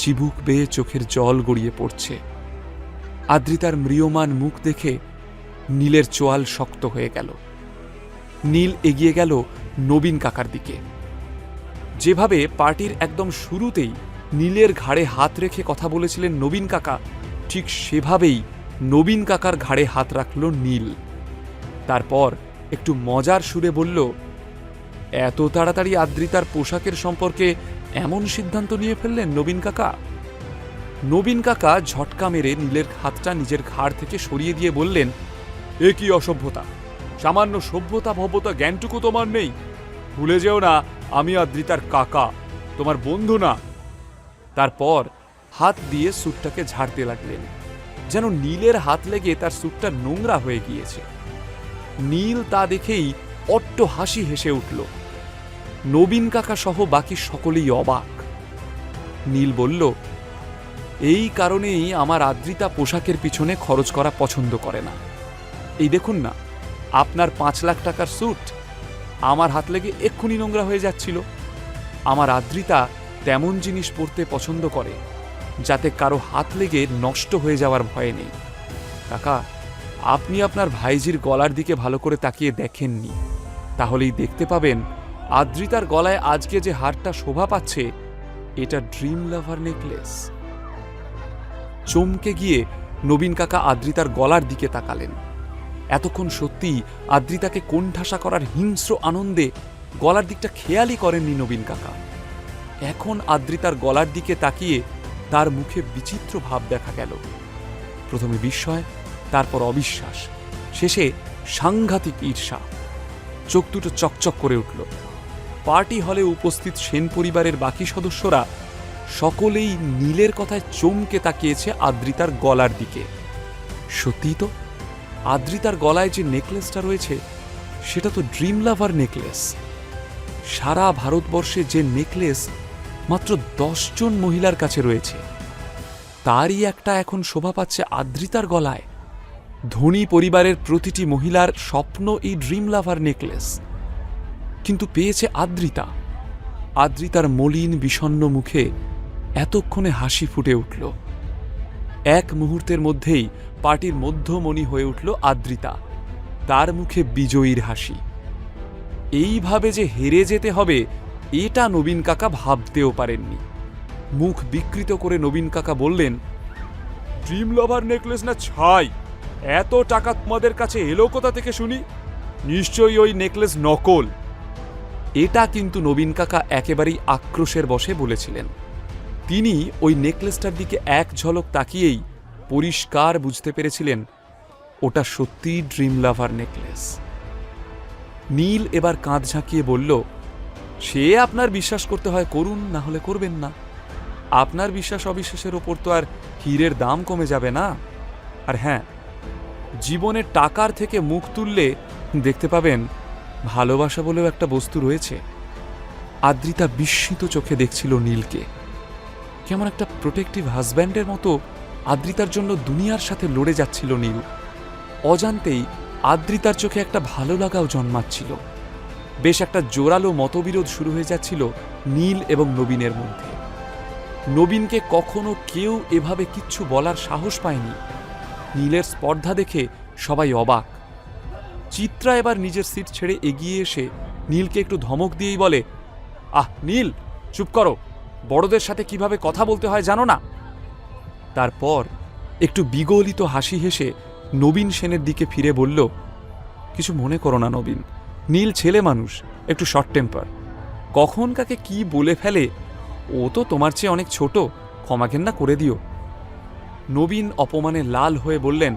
চিবুক বেয়ে চোখের জল গড়িয়ে পড়ছে। আদ্রিতার ম্রিয়মান মুখ দেখে নীলের চোয়াল শক্ত হয়ে গেল। নীল এগিয়ে গেল নবীন কাকার দিকে। যেভাবে পার্টির একদম শুরুতেই নীলের ঘাড়ে হাত রেখে কথা বলেছিলেন নবীন কাকা, ঠিক সেভাবেই নবীন কাকার ঘাড়ে হাত রাখল নীল। তারপর একটু মজার সুরে বলল, এত তাড়াতাড়ি আদ্রিতার পোশাকের সম্পর্কে এমন সিদ্ধান্ত নিয়ে ফেললেন নবীন কাকা? নবীন কাকা ঝটকা মেরে নীলের হাতটা নিজের ঘাড় থেকে সরিয়ে দিয়ে বললেন, এ কি অসভ্যতা! সামান্য সভ্যতা ভব্যতা জ্ঞানটুকু তোমার নেই? ভুলে যেও না, আমি আদ্রিতার কাকা, তোমার বন্ধু না। তারপর হাত দিয়ে স্যুটটাকে ঝাড়তে লাগলেন, যেন নীলের হাত লেগে তার স্যুটটা নোংরা হয়ে গিয়েছে। নীল তা দেখেই অট্ট হাসি হেসে উঠল। নবীন কাকা সহ বাকি সকলেই অবাক। নীল বলল, এই কারণেই আমার আদ্রিতা পোশাকের পিছনে খরচ করা পছন্দ করে না। এই দেখুন না, আপনার 5 লাখ টাকার স্যুট আমার হাত লেগে এক্ষুনি নোংরা হয়ে যাচ্ছিল। আমার আদ্রিতা তেমন জিনিস পরতে পছন্দ করে যাতে কারো হাত লেগে নষ্ট হয়ে যাওয়ার ভয় নেই। কাকা, আপনি আপনার ভাইজির গলার দিকে ভালো করে তাকিয়ে দেখেননি, তাহলেই দেখতে পাবেন আদ্রিতার গলায় আজকে যে হারটা শোভা পাচ্ছে এটা ড্রিম লাভার নেকলেস। চমকে গিয়ে নবীন কাকা আদ্রিতার গলার দিকে তাকালেন। এতক্ষণ সত্যিই আদ্রিতাকে কোণঠাসা করার হিংস্র আনন্দে গলার দিকটা খেয়ালই করেননি নবীন কাকা। এখন আদ্রিতার গলার দিকে তাকিয়ে তার মুখে বিচিত্র ভাব দেখা গেল। প্রথমে বিস্ময়, তারপর অবিশ্বাস, শেষে সাংঘাতিক ঈর্ষা। চোখ দুটো চকচক করে উঠল। পার্টি হলে উপস্থিত সেন পরিবারের বাকি সদস্যরা সকলেই নীলের কথায় চমকে তাকিয়েছে আদ্রিতার গলার দিকে। সত্যিই তো, আদ্রিতার গলায় যে নেকলেসটা রয়েছে সেটা তো ড্রিম লাভার নেকলেস। সারা ভারতবর্ষে যে নেকলেস মাত্র 10 জন মহিলার কাছে রয়েছে, তারই একটা এখন শোভা পাচ্ছে আদ্রিতার গলায়। ধনী পরিবারের প্রতিটি মহিলার স্বপ্ন এই ড্রিম লাভার নেকলেস, কিন্তু পেয়েছে আদ্রিতা। আদ্রিতার মলিন বিষণ্ণ মুখে এতক্ষণে হাসি ফুটে উঠল। এক মুহূর্তের মধ্যেই পার্টির মধ্যমণি হয়ে উঠল আদ্রিতা, তার মুখে বিজয়ীর হাসি। এইভাবে যে হেরে যেতে হবে এটা নবীন কাকা ভাবতেও পারেননি। মুখ বিকৃত করে নবীন কাকা বললেন, ড্রিম লাভার নেকলেস না ছাই, এত টাকা তোমাদের কাছে এলো কোথা থেকে শুনি? নিশ্চয়ই ওই নেকলেস নকল। এটা কিন্তু নবীন কাকা একেবারেই আক্রোশের বশে বলেছিলেন। তিনি ওই নেকলেসটার দিকে এক ঝলক তাকিয়েই পরিষ্কার বুঝতে পেরেছিলেন ওটা সত্যিই ড্রিম লাভার নেকলেস। নীল এবার কাঁধ ঝাঁকিয়ে বলল, সে আপনার বিশ্বাস করতে হয় করুন, না হলে করবেন না। আপনার বিশ্বাস অবিশ্বাসের ওপর তো আর হীরের দাম কমে যাবে না। আর হ্যাঁ, জীবনে টাকার থেকে মুখ তুললে দেখতে পাবেন ভালোবাসা বলেও একটা বস্তু রয়েছে। আদ্রিতা বিস্মিত চোখে দেখছিল নীলকে। কেমন একটা প্রোটেক্টিভ হাজব্যান্ডের মতো আদ্রিতার জন্য দুনিয়ার সাথে লড়ে যাচ্ছিল নীল। অজান্তেই আদ্রিতার চোখে একটা ভালো লাগাও জন্মাচ্ছিল। বেশ একটা জোরালো মতবিরোধ শুরু হয়ে যাচ্ছিল নীল এবং নবীনের মধ্যে। নবীনকে কখনো কেউ এভাবে কিচ্ছু বলার সাহস পায়নি। নীলের স্পর্ধা দেখে সবাই অবাক। চিত্রা এবার নিজের সিট ছেড়ে এগিয়ে এসে নীলকে একটু ধমক দিয়েই বলে, আহ নীল, চুপ করো, বড়দের সাথে কিভাবে কথা বলতে হয় জানো না? তারপর একটু বিগলিত হাসি হেসে নবীন সেনের দিকে ফিরে বলল, কিছু মনে করো না নবীন, নীল ছেলে মানুষ, একটু শর্ট টেম্পার, কখন কাকে কি বলে ফেলে, ও তো তোমার চেয়ে অনেক ছোট, ক্ষমাঘেন্না করে দিও। নবীন অপমানে লাল হয়ে বললেন,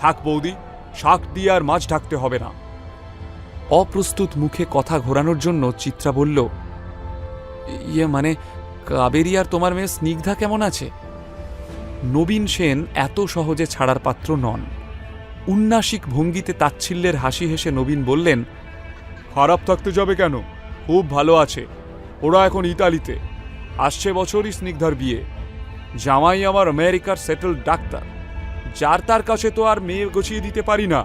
থাক বৌদি, শাক দিয়ে আর মাছ ঢাকতে হবে না। অপ্রস্তুত মুখে কথা ঘোরানোর জন্য চিত্রা বলল, ইয়ে মানে কাবেরী আর তোমার মেয়ে স্নিগ্ধা কেমন আছে? নবীন সেন এত সহজে ছাড়ার পাত্র নন। উন্নাসিক ভঙ্গিতে তাচ্ছিল্যের হাসি হেসে নবীন বললেন, খারাপ থাকতে যাবে কেন, খুব ভালো আছে। ওরা এখন ইতালিতে, আসছে বছরই স্নিগ্ধার বিয়ে। জামাই আমার আমেরিকার সেটেলড ডাক্তার, যার তার কাছে তো আর মেয়ে গছিয়ে দিতে পারি না।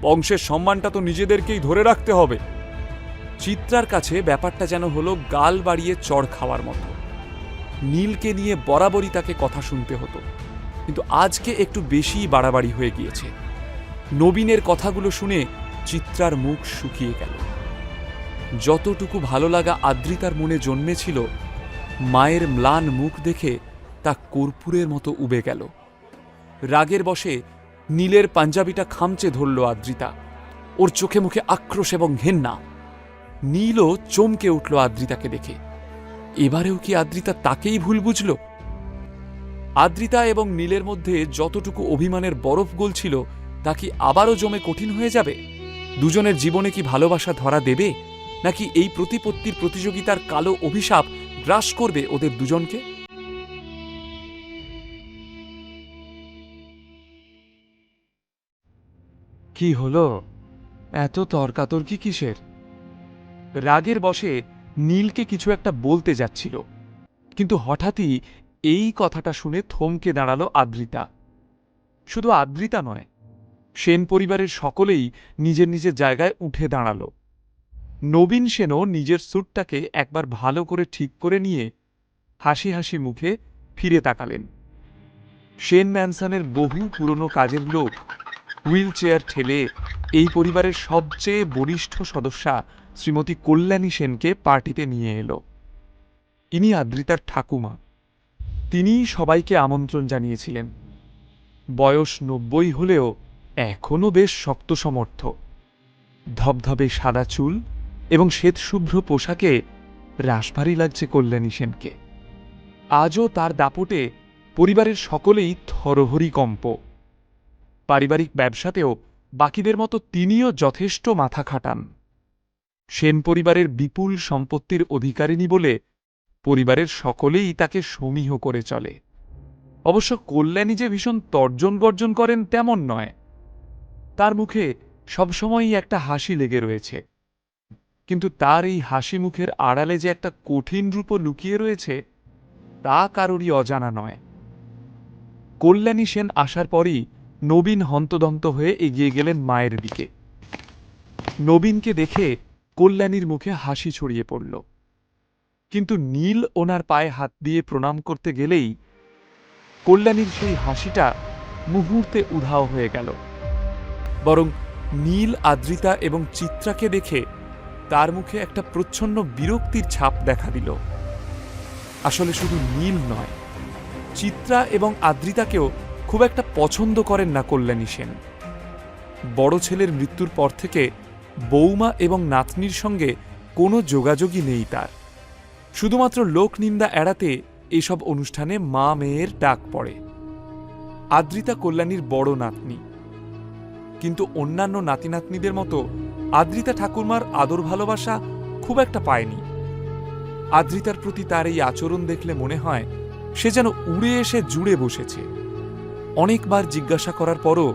বংশের সম্মানটা তো নিজেদেরকেই ধরে রাখতে হবে। চিত্রার কাছে ব্যাপারটা যেন হলো গাল বাড়িয়ে চড় খাওয়ার মতো। নীলকে নিয়ে বরাবরই তাকে কথা শুনতে হতো, কিন্তু আজকে একটু বেশিই বাড়াবাড়ি হয়ে গিয়েছে। নবীনের কথাগুলো শুনে চিত্রার মুখ শুকিয়ে গেল। যতটুকু ভালো লাগা আদ্রিতার মনে জন্মেছিল, মায়ের ম্লান মুখ দেখে তা কর্পূরের মতো উবে গেল। রাগের বশে নীলের পাঞ্জাবিটা খামচে ধরল আদ্রিতা। ওর চোখে মুখে আক্রোশ এবং ঘেন্না। নীলও চমকে উঠল আদ্রিতাকে দেখে। এবারেও কি আদ্রিতা তাকেই ভুল বুঝল? আদ্রিতা এবং নীলের মধ্যে যতটুকু অভিমানের বরফ গলছিল তা কি আবারও জমে কঠিন হয়ে যাবে? দুজনের জীবনে কি ভালোবাসা ধরা দেবে, নাকি এই প্রতিপত্তির প্রতিযোগিতার কালো অভিশাপ গ্রাস করবে ওদের দুজনকে? কি হলো, এত তর্কাতর্কি কিসের? রাগের বশে নীলকে কিছু একটা বলতে যাচ্ছিল, কিন্তু হঠাৎই এই কথাটা শুনে থমকে দাঁড়ালো আদ্রিতা। শুধু আদ্রিতা নয়, সেন পরিবারের সকলেই নিজের নিজের জায়গায় উঠে দাঁড়ালো। নবীন সেনও নিজের স্যুটটাকে একবার ভালো করে ঠিক করে নিয়ে হাসি হাসি মুখে ফিরে তাকালেন। সেন ম্যানসনের বহু পুরনো কাজের লোক হুইল চেয়ার ঠেলে এই পরিবারের সবচেয়ে বরিষ্ঠ সদস্যা শ্রীমতী কল্যাণী সেনকে পার্টিতে নিয়ে এলো। ইনি আদ্রিতার ঠাকুমা। তিনিই সবাইকে আমন্ত্রণ জানিয়েছিলেন। বয়স ৯০ হলেও এখনও বেশ শক্ত সমর্থ। ধবধবে সাদা চুল এবং শ্বেতশুভ্র পোশাকে রাশভারী লাগছে কল্যাণী সেনকে। আজও তার দাপটে পরিবারের সকলেই থরহরিকম্প। পারিবারিক ব্যবসাতেও বাকিদের মতো তিনিও যথেষ্ট মাথা খাটান। সেন পরিবারের বিপুল সম্পত্তির অধিকারিণী বলে পরিবারের সকলেই তাকে সমীহ করে চলে। অবশ্য কল্যাণী যে ভীষণ তর্জন গর্জন করেন তেমন নয়। তার মুখে সবসময়ই একটা হাসি লেগে রয়েছে, কিন্তু তার এই হাসি মুখের আড়ালে যে একটা কঠিন রূপও লুকিয়ে রয়েছে তা কারোরই অজানা নয়। কল্যাণী সেন আসার পরই নবীন হন্তদন্ত হয়ে এগিয়ে গেলেন মায়ের দিকে। নবীনকে দেখে কল্যাণীর মুখে হাসি ছড়িয়ে পড়ল। কিন্তু নীল ওনার পায়ে হাত দিয়ে প্রণাম করতে গেলেই কল্যাণীর সেই হাসিটা মুহূর্তে উধাও হয়ে গেল। বরং নীল আদ্রিতা এবং চিত্রাকে দেখে তার মুখে একটা প্রচ্ছন্ন বিরক্তির ছাপ দেখা দিল। আসলে শুধু নীল নয়, চিত্রা এবং আদ্রিতাকেও খুব একটা পছন্দ করেন না কল্যাণী সেন। বড় ছেলের মৃত্যুর পর থেকে বৌমা এবং নাতনির সঙ্গে কোনো যোগাযোগই নেই তার। শুধুমাত্র লোকনিন্দা এড়াতে এসব অনুষ্ঠানে মা মেয়ের ডাক পড়ে। আদ্রিতা কল্যাণীর বড় নাতনি, কিন্তু অন্যান্য নাতি নাতনিদের মতো আদ্রিতা ঠাকুরমার আদর ভালোবাসা খুব একটা পায়নি। আদ্রিতার প্রতি তার এই আচরণ দেখলে মনে হয় সে যেন উড়ে এসে জুড়ে বসেছে। অনেকবার জিজ্ঞাসা করার পরও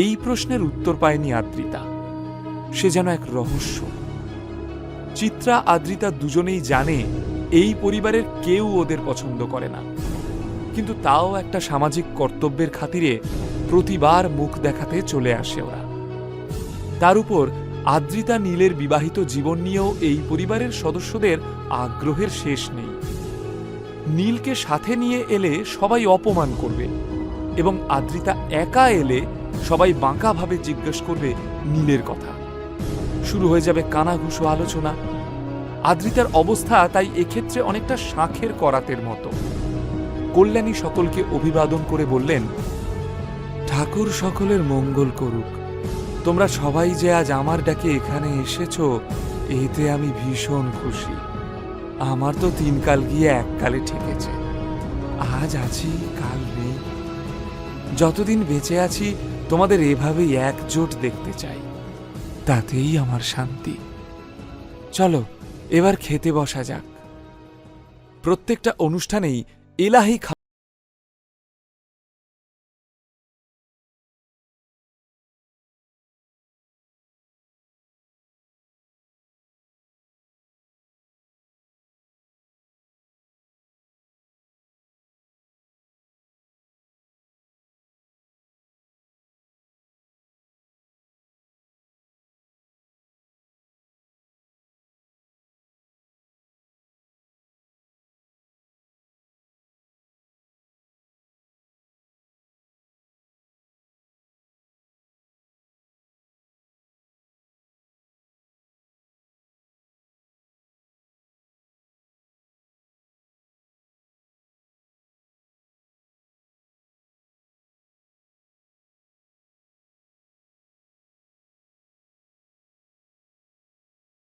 এই প্রশ্নের উত্তর পায়নি আদ্রিতা। সে যেন এক রহস্য। চিত্রা আদ্রিতা দুজনেই জানে এই পরিবারের কেউ ওদের পছন্দ করে না, কিন্তু তাও একটা সামাজিক কর্তব্যের খাতিরে প্রতিবার মুখ দেখাতে চলে আসে ওরা। তার উপর আদ্রিতা নীলের বিবাহিত জীবন নিয়েও এই পরিবারের সদস্যদের আগ্রহের শেষ নেই। নীলকে সাথে নিয়ে এলে সবাই অপমান করবে, এবং আদ্রিতা একা এলে সবাই বাঁকাভাবে জিজ্ঞেস করবে নীলের কথা। শুরু হয়ে যাবে কানাঘুষো আলোচনা। আদ্রিতার অবস্থা তাই এক্ষেত্রে অনেকটা শাঁখের করাতের মতো। কল্যাণী সকলকে অভিবাদন করে বললেন, ঠাকুর সকলের মঙ্গল করুক। তোমরা সবাই যে আজ আমার ডাকে এখানে এসেছো, এতে আমি ভীষণ খুশি। আমার তো 3 কাল গিয়ে 1 কালে ঠেকেছে। আজ আছি, কাল নেই। যতদিন বেঁচে আছি তোমাদের এভাবেই একজোট দেখতে চাই, তাতেই আমার শান্তি। চলো এবার খেতে বসা যাক। প্রত্যেকটা অনুষ্ঠানেই এলাহি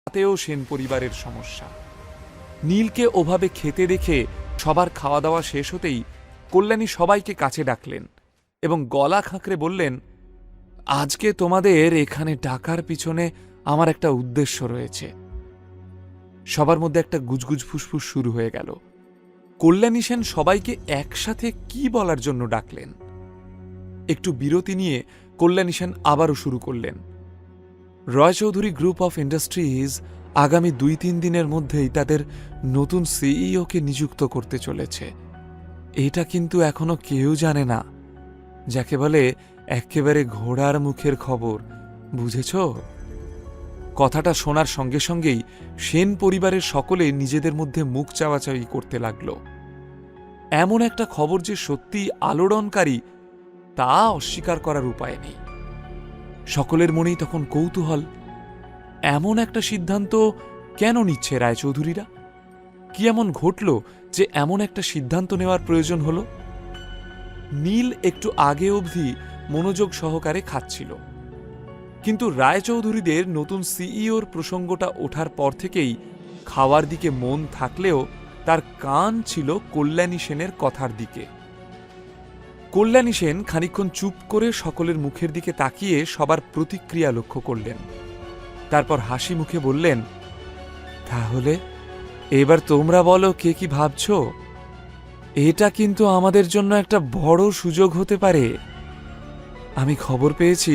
তাতেও সেন পরিবারের সমস্যা। নীলকে ওভাবে খেতে দেখে সবার খাওয়া দাওয়া শেষ হতেই কল্যাণী সবাইকে কাছে ডাকলেন এবং গলা খাঁকড়ে বললেন, আজকে তোমাদের এখানে ডাকার পিছনে আমার একটা উদ্দেশ্য রয়েছে। সবার মধ্যে একটা গুজগুজ ফুসফুস শুরু হয়ে গেল। কল্যাণী সেন সবাইকে একসাথে কি বলার জন্য ডাকলেন? একটু বিরতি নিয়ে কল্যাণী সেন আবারও শুরু করলেন, রয়চৌধুরী গ্রুপ অফ ইন্ডাস্ট্রিজ আগামী 2-3 দিনের মধ্যেই তাদের নতুন সিইওকে নিযুক্ত করতে চলেছে। এটা কিন্তু এখনো কেউ জানে না, যাকে বলে একেবারে ঘোড়ার মুখের খবর, বুঝেছ? কথাটা শোনার সঙ্গে সঙ্গেই সেন পরিবারের সকলে নিজেদের মধ্যে মুখ চাওয়াচাওয়ি করতে লাগল। এমন একটা খবর যে সত্যি আলোড়নকারী তা অস্বীকার করার উপায় নেই। সকলের মনেই তখন কৌতূহল, এমন একটা সিদ্ধান্ত কেন নিচ্ছে রায়চৌধুরীরা? কি এমন ঘটল যে এমন একটা সিদ্ধান্ত নেওয়ার প্রয়োজন হল? নীল একটু আগে অবধি মনোযোগ সহকারে খাচ্ছিল, কিন্তু রায়চৌধুরীদের নতুন সিইওর প্রসঙ্গটা ওঠার পর থেকেই খাওয়ার দিকে মন থাকলেও তার কান ছিল কল্যাণী সেনের কথার দিকে। কল্যাণী সেন খানিকক্ষণ চুপ করে সকলের মুখের দিকে তাকিয়ে সবার প্রতিক্রিয়া লক্ষ্য করলেন। তারপর হাসি মুখে বললেন, তাহলে এবার তোমরা বলো কে কি ভাবছ? এটা কিন্তু আমাদের জন্য একটা বড় সুযোগ হতে পারে। আমি খবর পেয়েছি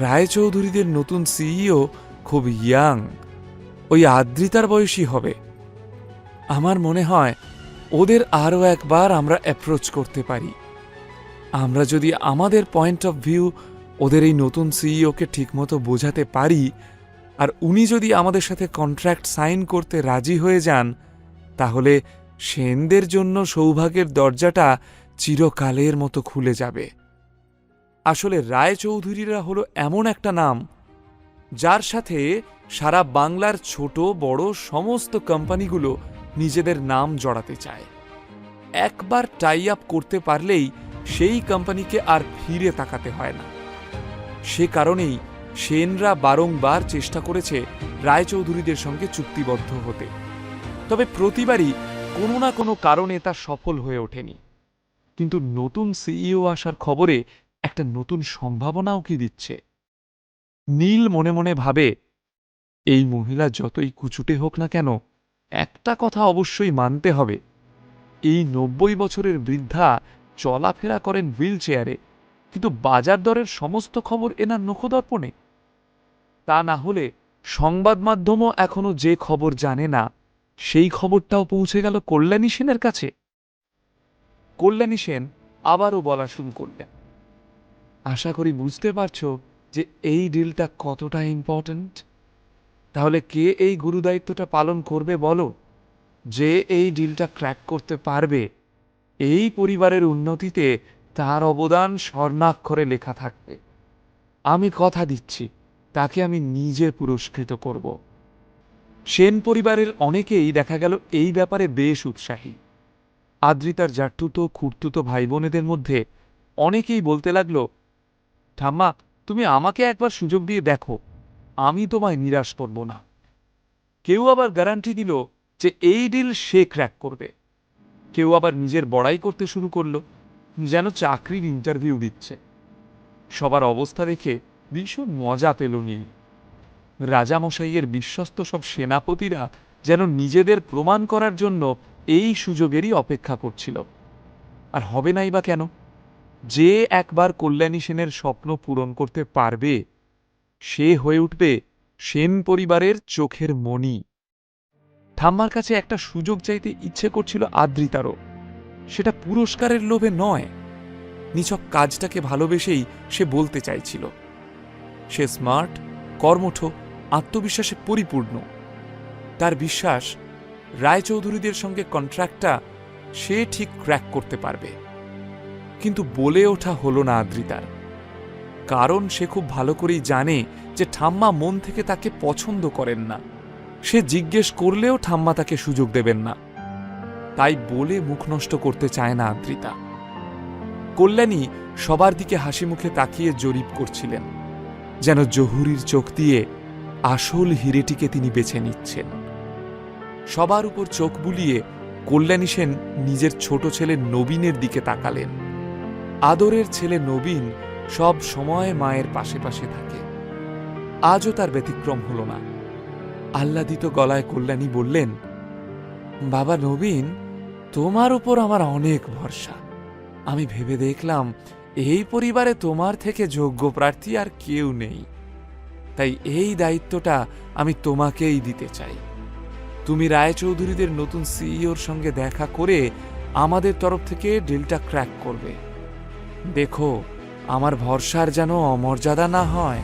রায়চৌধুরীদের নতুন সিইও খুব ইয়াং, ওই আদ্রিতার বয়সী হবে। আমার মনে হয় ওদের আরও একবার আমরা অ্যাপ্রোচ করতে পারি। আমরা যদি আমাদের পয়েন্ট অফ ভিউ ওদের এই নতুন সিইওকে ঠিকমতো বোঝাতে পারি, আর উনি যদি আমাদের সাথে কন্ট্রাক্ট সাইন করতে রাজি হয়ে যান, তাহলে সেনদের জন্য সৌভাগ্যের দরজাটা চিরকালের মতো খুলে যাবে। আসলে রায়চৌধুরীরা হলো এমন একটা নাম যার সাথে সারা বাংলার ছোট বড় সমস্ত কোম্পানিগুলো নিজেদের নাম জড়াতে চায়। একবার টাই আপ করতে পারলেই সেই কোম্পানিকে আর ফিরে তাকাতে হয় না। সে কারণেই সেনরা বারংবার চেষ্টা করেছে রায়চৌধুরীদের সঙ্গে চুক্তিবদ্ধ হতে, তবে প্রতিবারই কোনো না কোনো কারণে তা সফল হয়ে ওঠেনি। কিন্তু নতুন সিইও আসার খবরে একটা নতুন সম্ভাবনাও কি দিচ্ছে। নীল মনে মনে ভাবে, এই মহিলা যতই কুচুটে হোক না কেন, একটা কথা অবশ্যই মানতে হবে, এই ৯০ বছরের বৃদ্ধা চলাফেরা করেন হুইল চেয়ারে, কিন্তু বাজার দরের সমস্ত খবর এনার নখদর্পণে। তা না হলে সংবাদ মাধ্যমও এখনো যে খবর জানে না, সেই খবরটাও পৌঁছে গেল কল্যাণী সেনের কাছে। কল্যাণী সেন আবারও বলা শুরু করলেন, আশা করি বুঝতে পারছো যে এই ডিলটা কতটা ইম্পর্ট্যান্ট। তাহলে কে এই গুরুদায়িত্বটা পালন করবে বলো? যে এই ডিলটা ক্র্যাক করতে পারবে, এই পরিবারের উন্নতিতে তার অবদান স্বর্ণাক্ষরে লেখা থাকবে। আমি কথা দিচ্ছি, তাকে আমি নিজে পুরস্কৃত করব। সেন পরিবারের অনেকেই দেখা গেল এই ব্যাপারে বেশ উৎসাহী। আদ্রিতার জাট্টুতো খুঁড়তুতো ভাই বোনেদের মধ্যে অনেকেই বলতে লাগলো, ঠাম্মা তুমি আমাকে একবার সুযোগ দিয়ে দেখো, আমি তোমায় নিরাশ করব না। কেউ আবার গ্যারান্টি দিল যে এই ডিল সে ক্র্যাক করবে। কেউ আবার নিজের বড়াই করতে শুরু করলো, যেন চাকরির ইন্টারভিউ দিচ্ছে। সবার অবস্থা দেখে ভীষণ মজা পেল নীল। রাজামশাইয়ের বিশ্বস্ত সব সেনাপতিরা যেন নিজেদের প্রমাণ করার জন্য এই সুযোগেরই অপেক্ষা করছিল। আর হবে নাই বা কেন? যে একবার কল্যাণী সেনের স্বপ্ন পূরণ করতে পারবে, সে হয়ে উঠবে সেন পরিবারের চোখের মণি। ঠাম্মার কাছে একটা সুযোগ চাইতে ইচ্ছে করছিল আদ্রিতারও। সেটা পুরস্কারের লোভে নয়, নিছক কাজটাকে ভালোবেসেই সে বলতে চাইছিল। সে স্মার্ট, কর্মঠ, আত্মবিশ্বাসে পরিপূর্ণ। তার বিশ্বাস রায়চৌধুরীদের সঙ্গে কন্ট্রাক্টটা সে ঠিক ক্র্যাক করতে পারবে। কিন্তু বলে ওঠা হলো না আদ্রিতার, কারণ সে খুব ভালো করেই জানে যে ঠাম্মা মন থেকে তাকে পছন্দ করেন না। সে জিজ্ঞেস করলেও ঠাম্মা তাকে সুযোগ দেবেন না, তাই বলে মুখ নষ্ট করতে চায় না আদ্রিতা। কল্যাণী সবার দিকে হাসি মুখে তাকিয়ে জরিপ করছিলেন, যেন জহুরির চোখ দিয়ে আসল হিরেটিকে তিনি বেছে নিচ্ছেন। সবার উপর চোখ বুলিয়ে কল্যাণী সেন নিজের ছোট ছেলে নবীনের দিকে তাকালেন। আদরের ছেলে নবীন সব সময় মায়ের পাশে পাশে থাকে, আজও তার ব্যতিক্রম হল না। আহ্লাদিত গলায় কল্যাণী বললেন, বাবা নবীন, তোমার উপর আমার অনেক ভরসা। আমি ভেবে দেখলাম এই পরিবারে তোমার থেকে যোগ্য প্রার্থী আর কেউ নেই, তাই এই দায়িত্বটা আমি তোমাকেই দিতে চাই। তুমি রায়চৌধুরীদের নতুন সিইওর সঙ্গে দেখা করে আমাদের তরফ থেকে ডিলটা ক্র্যাক করবে। দেখো, আমার ভরসার যেন অমর্যাদা না হয়।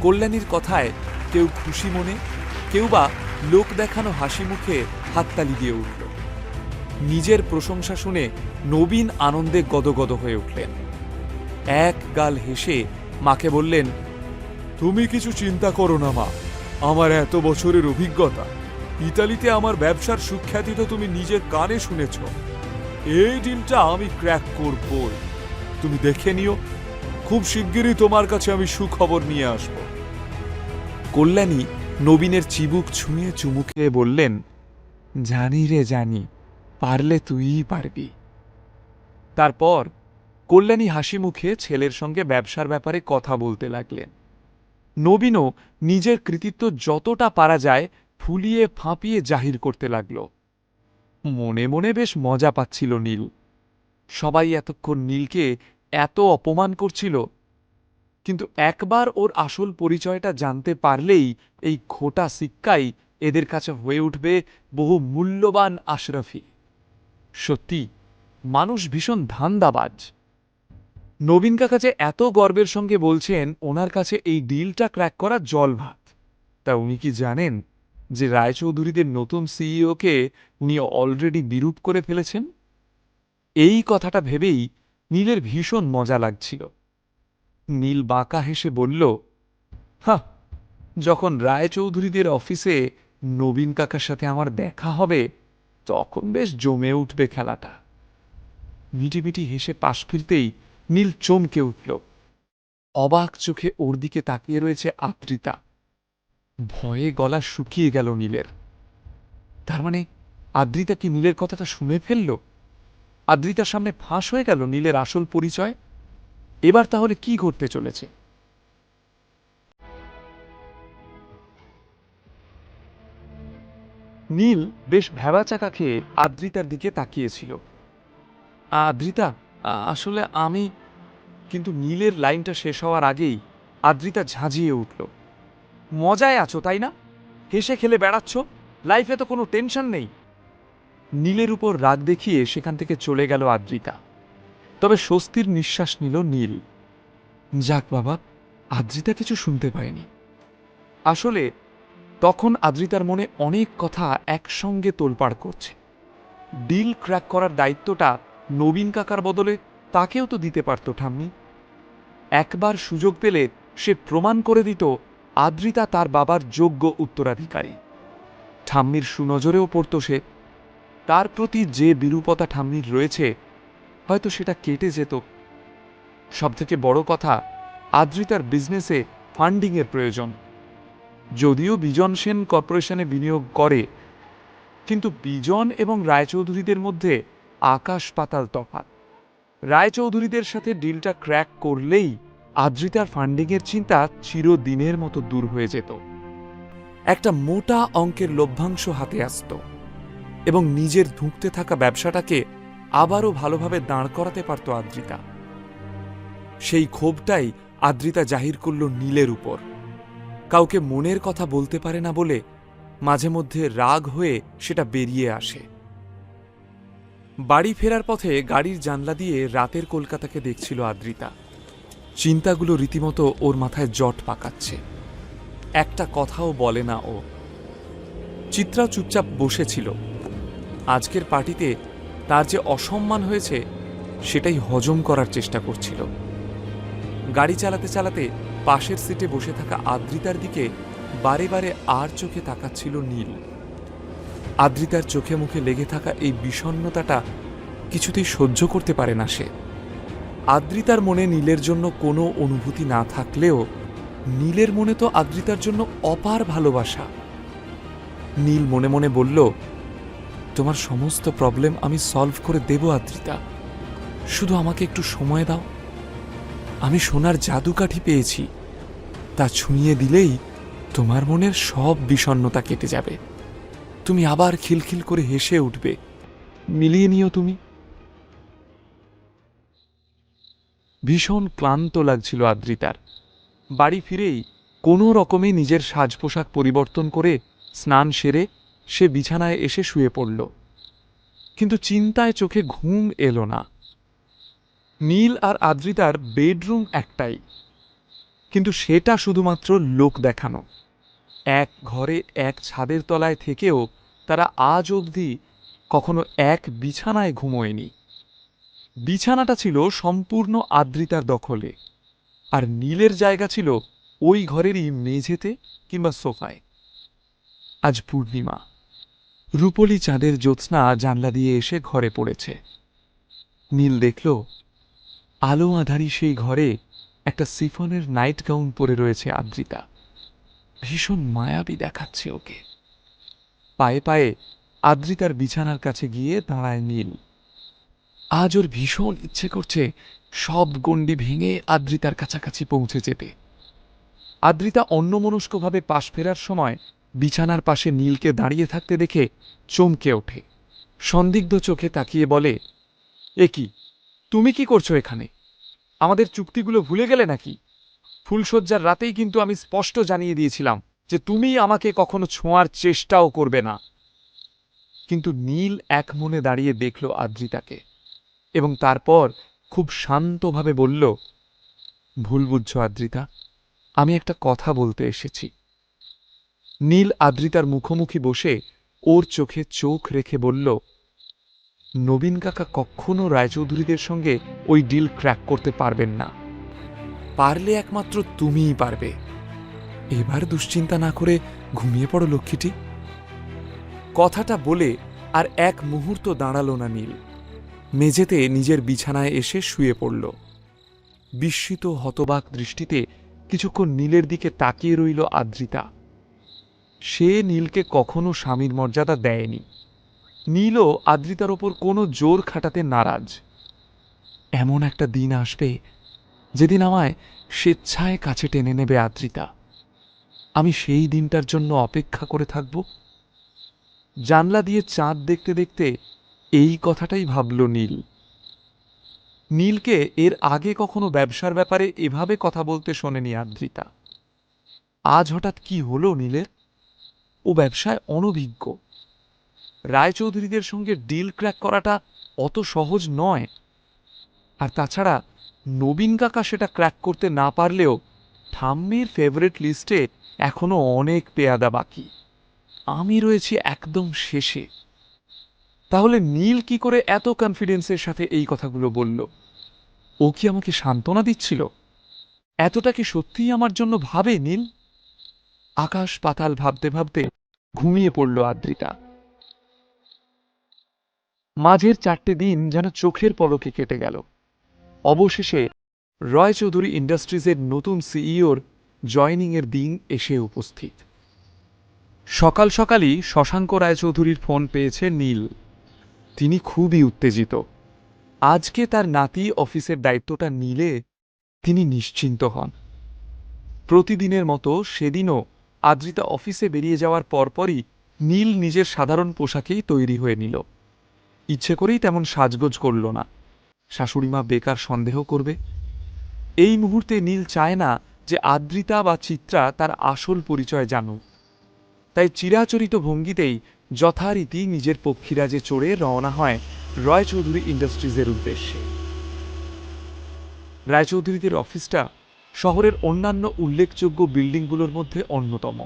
কল্যাণীর কথায় কেউ খুশি মনে, কেউ বা লোক দেখানো হাসি মুখে হাততালি দিয়ে উঠল। নিজের প্রশংসা শুনে নবীন আনন্দে গদগদ হয়ে উঠলেন। এক গাল হেসে মাকে বললেন, তুমি কিছু চিন্তা করো না মা, আমার এত বছরের অভিজ্ঞতা, ইতালিতে আমার ব্যবসার সুখ্যাতি তো তুমি নিজের কানে শুনেছ। এই ডিলটা আমি ক্র্যাক করবই, তুমি দেখে নিও। খুব শিগগিরই তোমার কাছে আমি সুখবর নিয়ে আসব। কল্যাণী নবীনের চিবুক ছুঁয়ে চুমু খেয়ে বললেন, জানি রে জানি, পারলে তুইই পারবি। তারপর কল্যাণী হাসি মুখে ছেলের সঙ্গে ব্যবসার ব্যাপারে কথা বলতে লাগলেন। নবীনও নিজের কৃতিত্ব যতটা পারা যায় ফুলিয়ে ফাঁপিয়ে জাহির করতে লাগল। মনে মনে বেশ মজা পাচ্ছিল নীল। সবাই এতক্ষণ নীলকে এত অপমান করছিল, কিন্তু একবার ওর আসল পরিচয়টা জানতে পারলেই এই খোটা সিক্কাই এদের কাছে হয়ে উঠবে বহু মূল্যবান আশরাফি। সত্যি, মানুষ ভীষণ ধান্দাবাজ। নবীন কাকা যে এত গর্বের সঙ্গে বলছেন ওনার কাছে এই ডিলটা ক্র্যাক করা জল ভাত, তা উনি কি জানেন যে রায়চৌধুরীদের নতুন সিইওকে উনি অলরেডি বিরূপ করে ফেলেছেন? এই কথাটা ভেবেই নীলের ভীষণ মজা লাগছিল। নীল বাঁকা হেসে বলল, হ্যাঁ, যখন রায়চৌধুরীদের অফিসে নবীন কাকার সাথে আমার দেখা হবে তখন বেশ জমে উঠবে খেলাটা। মিটিমিটি হেসে পাশ ফিরতেই নীল চমকে উঠল। অবাক চোখে ওর দিকে তাকিয়ে রয়েছে আদ্রিতা। ভয়ে গলা শুকিয়ে গেল নীলের। তার মানে আদ্রিতা কি নীলের কথাটা শুনে ফেলল? আদ্রিতার সামনে ফাঁস হয়ে গেল নীলের আসল পরিচয়। এবার তাহলে কি ঘটতে চলেছে? নীল বেশ ভ্যাবাচাকা খেয়ে আদ্রিতার দিকে তাকিয়েছিল। আদ্রিতা, আসলে আমি... কিন্তু নীলের লাইনটা শেষ হওয়ার আগেই আদ্রিতা ঝাঁঝিয়ে উঠল। মজায় আছো তাই না? হেসে খেলে বেড়াচ্ছ, লাইফে তো কোনো টেনশন নেই। নীলের উপর রাগ দেখিয়ে সেখান থেকে চলে গেল আদ্রিতা। তবে স্বস্তির নিঃশ্বাস নিল নীল। যাক বাবা, আদ্রিতা কিছু শুনতে পায়নি। আসলে তখন আদ্রিতার মনে অনেক কথা একসঙ্গে তোলপাড় করছে। ডিল ক্র্যাক করার দায়িত্বটা নবীন কাকার বদলে তাকেও তো দিতে পারত ঠাম্মি। একবার সুযোগ পেলে সে প্রমাণ করে দিত আদ্রিতা তার বাবার যোগ্য উত্তরাধিকারী। ঠাম্মির সুনজরেও পড়ত সে। তার প্রতি যে বিরূপতা ঠাম্মির রয়েছে হয়তো সেটা কেটে যেত। সবথেকে বড় কথা, আদ্রিতার বিজনেসে ফান্ডিংয়ের প্রয়োজন। যদিও বিজন সেন কর্পোরেশনে বিনিয়োগ করে, কিন্তু বিজন এবং রায়চৌধুরীদের মধ্যে আকাশ পাতাল তফাৎ। রায়চৌধুরীদের সাথে ডিলটা ক্র্যাক করলেই আদ্রিতার ফান্ডিংয়ের চিন্তা চিরদিনের মতো দূর হয়ে যেত। একটা মোটা অঙ্কের লভ্যাংশ হাতে আসত এবং নিজের ধুঁকতে থাকা ব্যবসাটাকে আবারও ভালোভাবে দাঁড় করাতে পারত আদ্রিতা। সেই ক্ষোভটাই আদ্রিতা জাহির করল নীলের উপর। কাউকে মনের কথা বলতে পারে না বলে মাঝে মধ্যে রাগ হয়ে সেটা বেরিয়ে আসে। বাড়ি ফেরার পথে গাড়ির জানলা দিয়ে রাতের কলকাতাকে দেখছিল আদ্রিতা। চিন্তাগুলো রীতিমতো ওর মাথায় জট পাকাচ্ছে। একটা কথাও বলে না ও। চিত্রা চুপচাপ বসেছিল। আজকের পার্টিতে তার যে অসম্মান হয়েছে সেটাই হজম করার চেষ্টা করছিল। গাড়ি চালাতে চালাতে পাশের সিটে বসে থাকা আদ্রিতার দিকে বারে বারে আর চোখে তাকাচ্ছিল নীল। আদ্রিতার চোখে মুখে লেগে থাকা এই বিষণ্ণতাটা কিছুতেই সহ্য করতে পারে না সে। আদ্রিতার মনে নীলের জন্য কোনো অনুভূতি না থাকলেও নীলের মনে তো আদ্রিতার জন্য অপার ভালোবাসা। নীল মনে মনে বলল, তোমার সমস্ত প্রবলেম আমি সলভ করে দেব আদ্রিতা, শুধু আমাকে একটু সময় দাও। আমি সোনার জাদুকাঠি পেয়েছি, তা ছুঁয়ে দিলেই তোমার মনের সব বিষণ্ণতা কেটে যাবে। তুমি আবার খিলখিল করে হেসে উঠবে। মিলিয়ে নিও তুমি। ভীষণ ক্লান্ত লাগছিল আদ্রিতার। বাড়ি ফিরেই কোনো রকমে নিজের সাজ পোশাক পরিবর্তন করে স্নান সেরে সে বিছানায় এসে শুয়ে পড়ল। কিন্তু চিন্তায় চোখে ঘুম এলো না। নীল আর আদ্রিতার বেডরুম একটাই, কিন্তু সেটা শুধুমাত্র লোক দেখানো। এক ঘরে এক ছাদের তলায় থেকেও তারা আজ অবধি কখনো এক বিছানায় ঘুমোয়নি। বিছানাটা ছিল সম্পূর্ণ আদ্রিতার দখলে, আর নীলের জায়গা ছিল ওই ঘরেরই মেঝেতে কিংবা সোফায়। আজ পূর্ণিমা, রূপলি চাঁদের জ্যোৎস্না জানলা দিয়ে এসে ঘরে পড়েছে। নীল দেখল আলো আধারি সেই ঘরে একটা সিফনের নাইট গাউন পরে রয়েছে আদ্রিতা। ভীষণ মায়াবী দেখাচ্ছে ওকে। পায়ে পায়ে আদ্রিতার বিছানার কাছে গিয়ে দাঁড়ায় নীল। আজ ওর ভীষণ ইচ্ছে করছে সব গণ্ডি ভেঙে আদ্রিতার কাছাকাছি পৌঁছে যেতে। আদ্রিতা অন্যমনস্কভাবে পাশ ফেরার সময় বিছানার পাশে নীলকে দাঁড়িয়ে থাকতে দেখে চমকে ওঠে। সন্দিগ্ধ চোখে তাকিয়ে বলে, এ কি, তুমি কি করছো এখানে? আমাদের চুক্তিগুলো ভুলে গেলে নাকি? ফুলশয্যার রাতেই কিন্তু আমি স্পষ্ট জানিয়ে দিয়েছিলাম যে তুমি আমাকে কখনো ছোঁয়ার চেষ্টাও করবে না। কিন্তু নীল এক মনে দাঁড়িয়ে দেখল আদ্রিতাকে এবং তারপর খুব শান্তভাবে বলল, ভুল বুঝছো আদ্রিতা, আমি একটা কথা বলতে এসেছি। নীল আদ্রিতার মুখোমুখি বসে ওর চোখে চোখ রেখে বলল, নবীন কাকা কখনো রায়চৌধুরীদের সঙ্গে ওই ডিল ক্র্যাক করতে পারবেন না। পারলে একমাত্র তুমিই পারবে। এবার দুশ্চিন্তা না করে ঘুমিয়ে পড়ো লক্ষ্মীটি। কথাটা বলে আর এক মুহূর্ত দাঁড়ালো না নীল। মেঝেতে নিজের বিছানায় এসে শুয়ে পড়ল। বিস্মিত হতবাক দৃষ্টিতে কিছুক্ষণ নীলের দিকে তাকিয়ে রইল আদ্রিতা। সে নীলকে কখনো স্বামীর মর্যাদা দেয়নি। নীলও আদ্রিতার ওপর কোনো জোর খাটাতে নারাজ। এমন একটা দিন আসবে যেদিন আমায় স্বেচ্ছায় কাছে টেনে নেবে আদ্রিতা। আমি সেই দিনটার জন্য অপেক্ষা করে থাকব। জানলা দিয়ে চাঁদ দেখতে দেখতে এই কথাটাই ভাবল নীল। নীলকে এর আগে কখনো ব্যবসার ব্যাপারে এভাবে কথা বলতে শোনেনি আদ্রিতা। আজ হঠাৎ কি হলো নীলের? ও ব্যবসায় অনভিজ্ঞ। রায়চৌধুরীদের সঙ্গে ডিল ক্র্যাক করাটা অত সহজ নয়। আর তাছাড়া নবীন কাকা সেটা ক্র্যাক করতে না পারলেও ঠাম্মির ফেভারিট লিস্টে এখনো অনেক পেয়াদা বাকি। আমি রয়েছি একদম শেষে। তাহলে নীল কি করে এত কনফিডেন্সের সাথে এই কথাগুলো বলল? ও কি আমাকে সান্ত্বনা দিচ্ছিল? এতটা কি সত্যিই আমার জন্য ভাবে নীল? আকাশ পাতাল ভাবতে ভাবতে ঘুমিয়ে পড়ল আদ্রিতা। মাঝের 4টে দিন যেন চোখের পলকে কেটে গেল। অবশেষে রয় চৌধুরী ইন্ডাস্ট্রিজের নতুন সিইওর জয়নিংয়ের দিন এসে উপস্থিত। সকাল সকালই শশাঙ্ক রায়চৌধুরীর ফোন পেয়েছে নীল। তিনি খুবই উত্তেজিত। আজকে তার নাতি অফিসের দায়িত্বটা নিলে তিনি নিশ্চিন্ত হন। প্রতিদিনের মতো সেদিনও আদ্রিতা অফিসে বেরিয়ে যাওয়ার পরপরই নীল নিজের সাধারণ পোশাকেই তৈরি হয়ে নিল। ইচ্ছে করেই তেমন সাজগোজ করল না। শাশুড়িমা বেকার সন্দেহ করবে। এই মুহূর্তে নীল চায় না যে আদ্রিতা বা চিত্রা তার আসল পরিচয় জানুক। তাই চিরাচরিত ভঙ্গিতেই যথারীতি নিজের পক্ষীরাজে চড়ে রওনা হয় রায়চৌধুরী ইন্ডাস্ট্রিজের উদ্দেশ্যে। রায়চৌধুরীদের অফিসটা শহরের অন্যান্য উল্লেখযোগ্য বিল্ডিংগুলোর মধ্যে অন্যতম।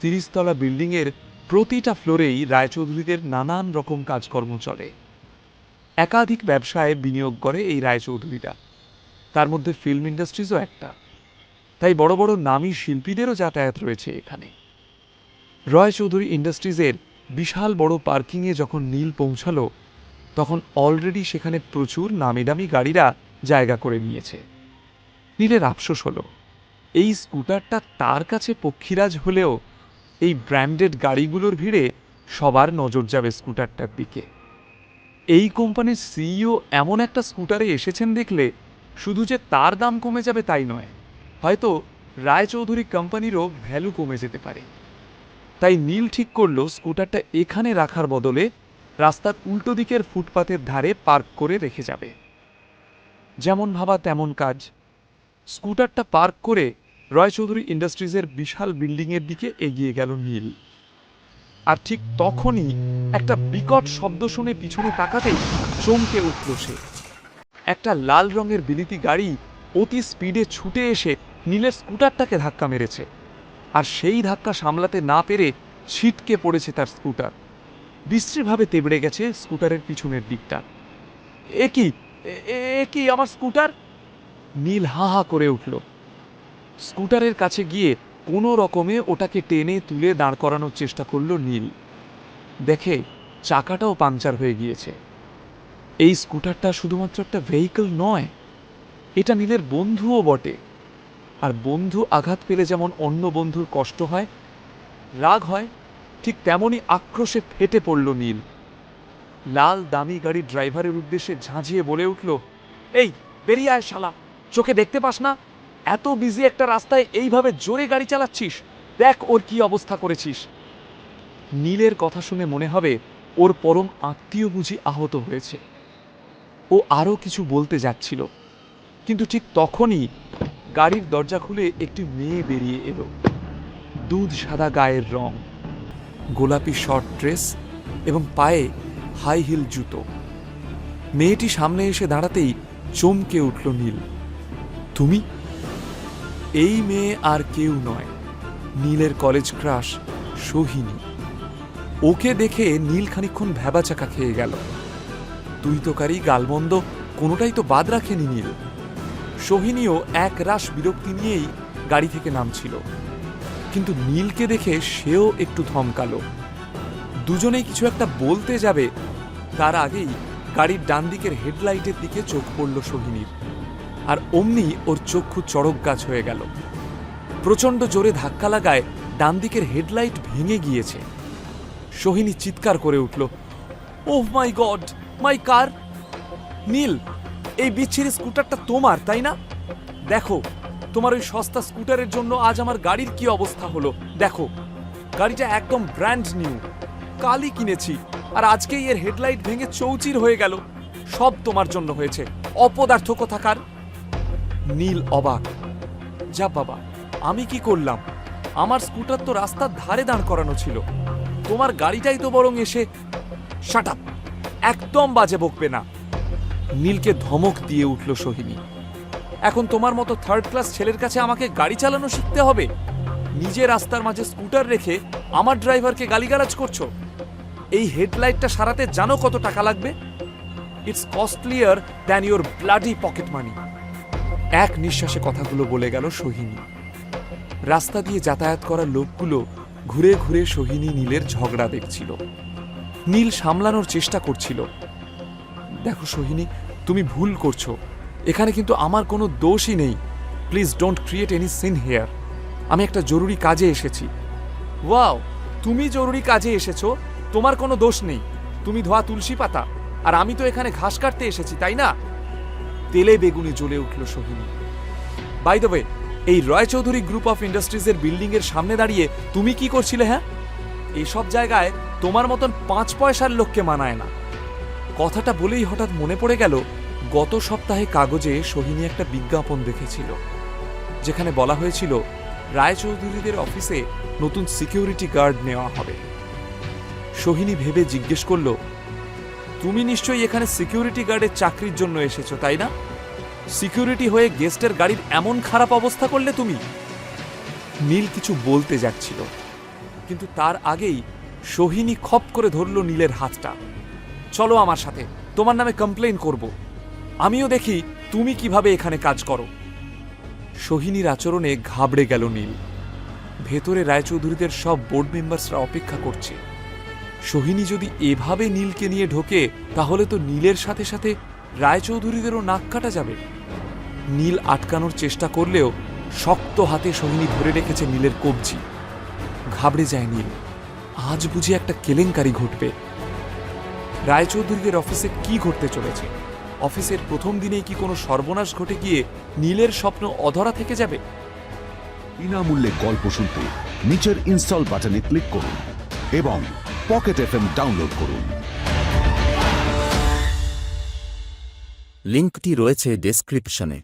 30 তলা বিল্ডিংয়ের প্রতিটা ফ্লোরেই রায়চৌধুরীদের নানান রকম কাজকর্ম চলে। একাধিক ব্যবসায় বিনিয়োগ করে এই রায়চৌধুরীরা। তার মধ্যে ফিল্ম ইন্ডাস্ট্রিজও একটা। তাই বড় বড় নামী শিল্পীদেরও যাতায়াত রয়েছে এখানে। রয় চৌধুরী ইন্ডাস্ট্রিজের বিশাল বড় পার্কিংয়ে যখন নীল পৌঁছালো, তখন অলরেডি সেখানে প্রচুর নামিদামি গাড়িরা জায়গা করে নিয়েছে। নীলের আফসোস হলো, এই স্কুটারটা তার কাছে পক্ষীরাজ হলেও এই ব্র্যান্ডেড গাড়িগুলোর ভিড়ে সবার নজর যাবে স্কুটারটার দিকে। এই কোম্পানির সিইও এমন একটা স্কুটারে এসেছেন দেখলে শুধু যে তার দাম কমে যাবে তাই নয়, হয়তো রায়চৌধুরী কোম্পানিরও ভ্যালু কমে যেতে পারে। তাই নীল ঠিক করলো স্কুটারটা এখানে রাখার বদলে রাস্তার উল্টো দিকের ফুটপাতের ধারে পার্ক করে রেখে যাবে। যেমন ভাবা তেমন কাজ। স্কুটারটা পার্ক করে রয়চৌধুরী ইন্ডাস্ট্রিজের বিশাল বিল্ডিংয়ের দিকে এগিয়ে গেল নীল। আর ঠিক তখনই একটা বিকট শব্দ শুনে পিছনে তাকাতেই চমকে উঠল সে। একটা লাল রঙের বিলিতি গাড়ি অতি স্পিডে ছুটে এসে নীলের স্কুটারটাকে ধাক্কা মেরেছে। আর সেই ধাক্কা সামলাতে না পেরে ছিটকে পড়েছে তার স্কুটার। বিশ্রীভাবে তেবড়ে গেছে স্কুটারের পিছনের দিকটা। এ কি আমার স্কুটার? নীল হা হা করে উঠল। স্কুটারের কাছে গিয়ে কোনো রকমে ওটাকে টেনে তুলে দাঁড় করানোর চেষ্টা করল নীল। দেখে চাকাটাও পাংচার হয়ে গিয়েছে। এই স্কুটারটা শুধুমাত্র একটা ভেহিকল নয়, এটা নীলের বন্ধুও বটে। আর বন্ধু আঘাত পেলে যেমন অন্য বন্ধুর কষ্ট হয়, রাগ হয়, ঠিক তেমনই আক্রোশে ফেটে পড়ল নীল। লাল দামি গাড়ির ড্রাইভারের উদ্দেশ্যে ঝাঁঝিয়ে বলে উঠল, এই বেরিয়ে আয় শালা, চোখে দেখতে পাস না? এত বিজি একটা রাস্তায় এইভাবে জোরে গাড়ি চালাচ্ছিস? দেখ ওর কি অবস্থা করেছিস। নীলের কথা শুনে মনে হবে ওর পরম আত্মীয় বুঝি আহত হয়েছে। ও আরও কিছু বলতে যাচ্ছিল, কিন্তু ঠিক তখনই গাড়ির দরজা খুলে একটি মেয়ে বেরিয়ে এলো। দুধ সাদা গায়ের রং, গোলাপি শর্ট ড্রেস এবং পায়ে হাই হিল জুতো। মেয়েটি সামনে এসে দাঁড়াতেই চমকে উঠল নীল। তুমি? এই মেয়ে আর কেউ নয়, নীলের কলেজ ক্রাশ সোহিনী। ওকে দেখে নীল খানিকক্ষণ ভ্যাবাচাকা খেয়ে গেল। তুই তোকারি গালমন্দ কোনোটাই তো বাদ রাখেনি নীল। সোহিনীও এক রাশ বিরক্তি নিয়েই গাড়ি থেকে নামছিল, কিন্তু নীলকে দেখে সেও একটু থমকালো। দুজনেই কিছু একটা বলতে যাবে, তার আগেই গাড়ির ডান দিকের হেডলাইটের দিকে চোখ পড়ল সোহিনীর, আর অমনি ওর চক্ষু চড়ক গাছ হয়ে গেল। প্রচণ্ড জোরে ধাক্কা লাগায় ডান দিকের হেডলাইট ভেঙে গিয়েছে। সোহিনী চিৎকার করে উঠল, ওহ মাই গড, মাই কার! নীল, এই বিচ্ছিরি স্কুটারটা তোমার, তাই না? দেখো, তোমার ওই সস্তা স্কুটারের জন্য আজ আমার গাড়ির কি অবস্থা হলো। দেখো, গাড়িটা একদম ব্র্যান্ড নিউ, কালই কিনেছি, আর আজকেই এর হেডলাইট ভেঙে চৌচির হয়ে গেল। সব তোমার জন্য হয়েছে, অপদার্থ কোথাকার! নীল অবাক। যা বাবা, আমি কি করলাম? আমার স্কুটার তো রাস্তার ধারে দাঁড় করানো ছিল, তোমার গাড়িটাই তো বরং এসে... শাট আপ! একদম বাজে বকবে না। নীলকে ধমক দিয়ে উঠল সোহিনী। এখন তোমার মতো থার্ড ক্লাস ছেলের কাছে আমাকে গাড়ি চালানো শিখতে হবে? নিজে রাস্তার মাঝে স্কুটার রেখে আমার ড্রাইভারকে গালিগালাজ করছো? এই হেডলাইটটা সারাতে জানো কত টাকা লাগবে? It's costlier than your bloody pocket money. এক নিঃশ্বাসে কথাগুলো বলে গেল সোহিনী। রাস্তা দিয়ে যাতায়াত করা লোকগুলো ঘুরে ঘুরে সোহিনী নীলের ঝগড়া দেখছিল। নীল সামলানোর চেষ্টা করছিল। দেখো সোহিনী, তুমি ভুল করছো, এখানে কিন্তু আমার কোনো দোষই নেই। Please don't create any scene here. আমি একটা জরুরি কাজে এসেছি। ওয়াও, তুমি জরুরি কাজে এসেছো? তোমার কোনো দোষ নেই, তুমি ধোয়া তুলসী পাতা, আর আমি তো এখানে ঘাস কাটতে এসেছি, তাই না? তেলে বেগুনে জ্বলে উঠল সোহিনী। বাই দ্য ওয়ে, এই রয় চৌধুরী গ্রুপ অফ ইন্ডাস্ট্রিজের বিল্ডিং এর সামনে দাঁড়িয়ে তুমি কি করছিলে? হ্যাঁ, এইসব জায়গায় তোমার মতন 5 পয়সার লোককে মানায় না। কথাটা বলেই হঠাৎ মনে পড়ে গেল, গত সপ্তাহে কাগজে সোহিনী একটা বিজ্ঞাপন দেখেছিল, যেখানে বলা হয়েছিল রায়চৌধুরীদের অফিসে নতুন সিকিউরিটি গার্ড নেওয়া হবে। সোহিনী ভেবে জিজ্ঞেস করল, তুমি নিশ্চয়ই এখানে সিকিউরিটি গার্ডের চাকরির জন্য এসেছো, তাই না? সিকিউরিটি হয়ে গেস্টের গাড়ির এমন খারাপ অবস্থা করলে তুমি? নীল কিছু বলতে যাচ্ছিল, কিন্তু তার আগেই সোহিনী খপ করে ধরল নীলের হাতটা। চলো আমার সাথে, তোমার নামে কমপ্লেইন করব। আমিও দেখি তুমি কিভাবে এখানে কাজ করো। সোহিনীর আচরণে ঘাবড়ে গেল নীল। ভেতরে রায়চৌধুরীদের সব বোর্ড মেম্বার্সরা অপেক্ষা করছে। সোহিনী যদি এভাবে নীলকে নিয়ে ঢোকে, তাহলে তো নীলের সাথে সাথে রায়চৌধুরীদেরও নাক কাটা যাবে। নীল আটকানোর চেষ্টা করলেও শক্ত হাতে সোহিনী ধরে রেখেছে নীলের কবজি। ঘাবড়ে যায় নীল, আজ বুঝি একটা কেলেঙ্কারি ঘটবে। রায়চৌধুরীদের অফিসে কি ঘটতে চলেছে? অফিসের প্রথম দিনেই কি কোনো সর্বনাশ ঘটে গিয়ে নীলের স্বপ্ন অধরা থেকে যাবে? বিনামূল্যে গল্প শুনতে নিচের ইনস্টল বাটনে ক্লিক করুন এবং পকেট এফএম ডাউনলোড করুন। লিঙ্কটি রয়েছে ডেসক্রিপশনে।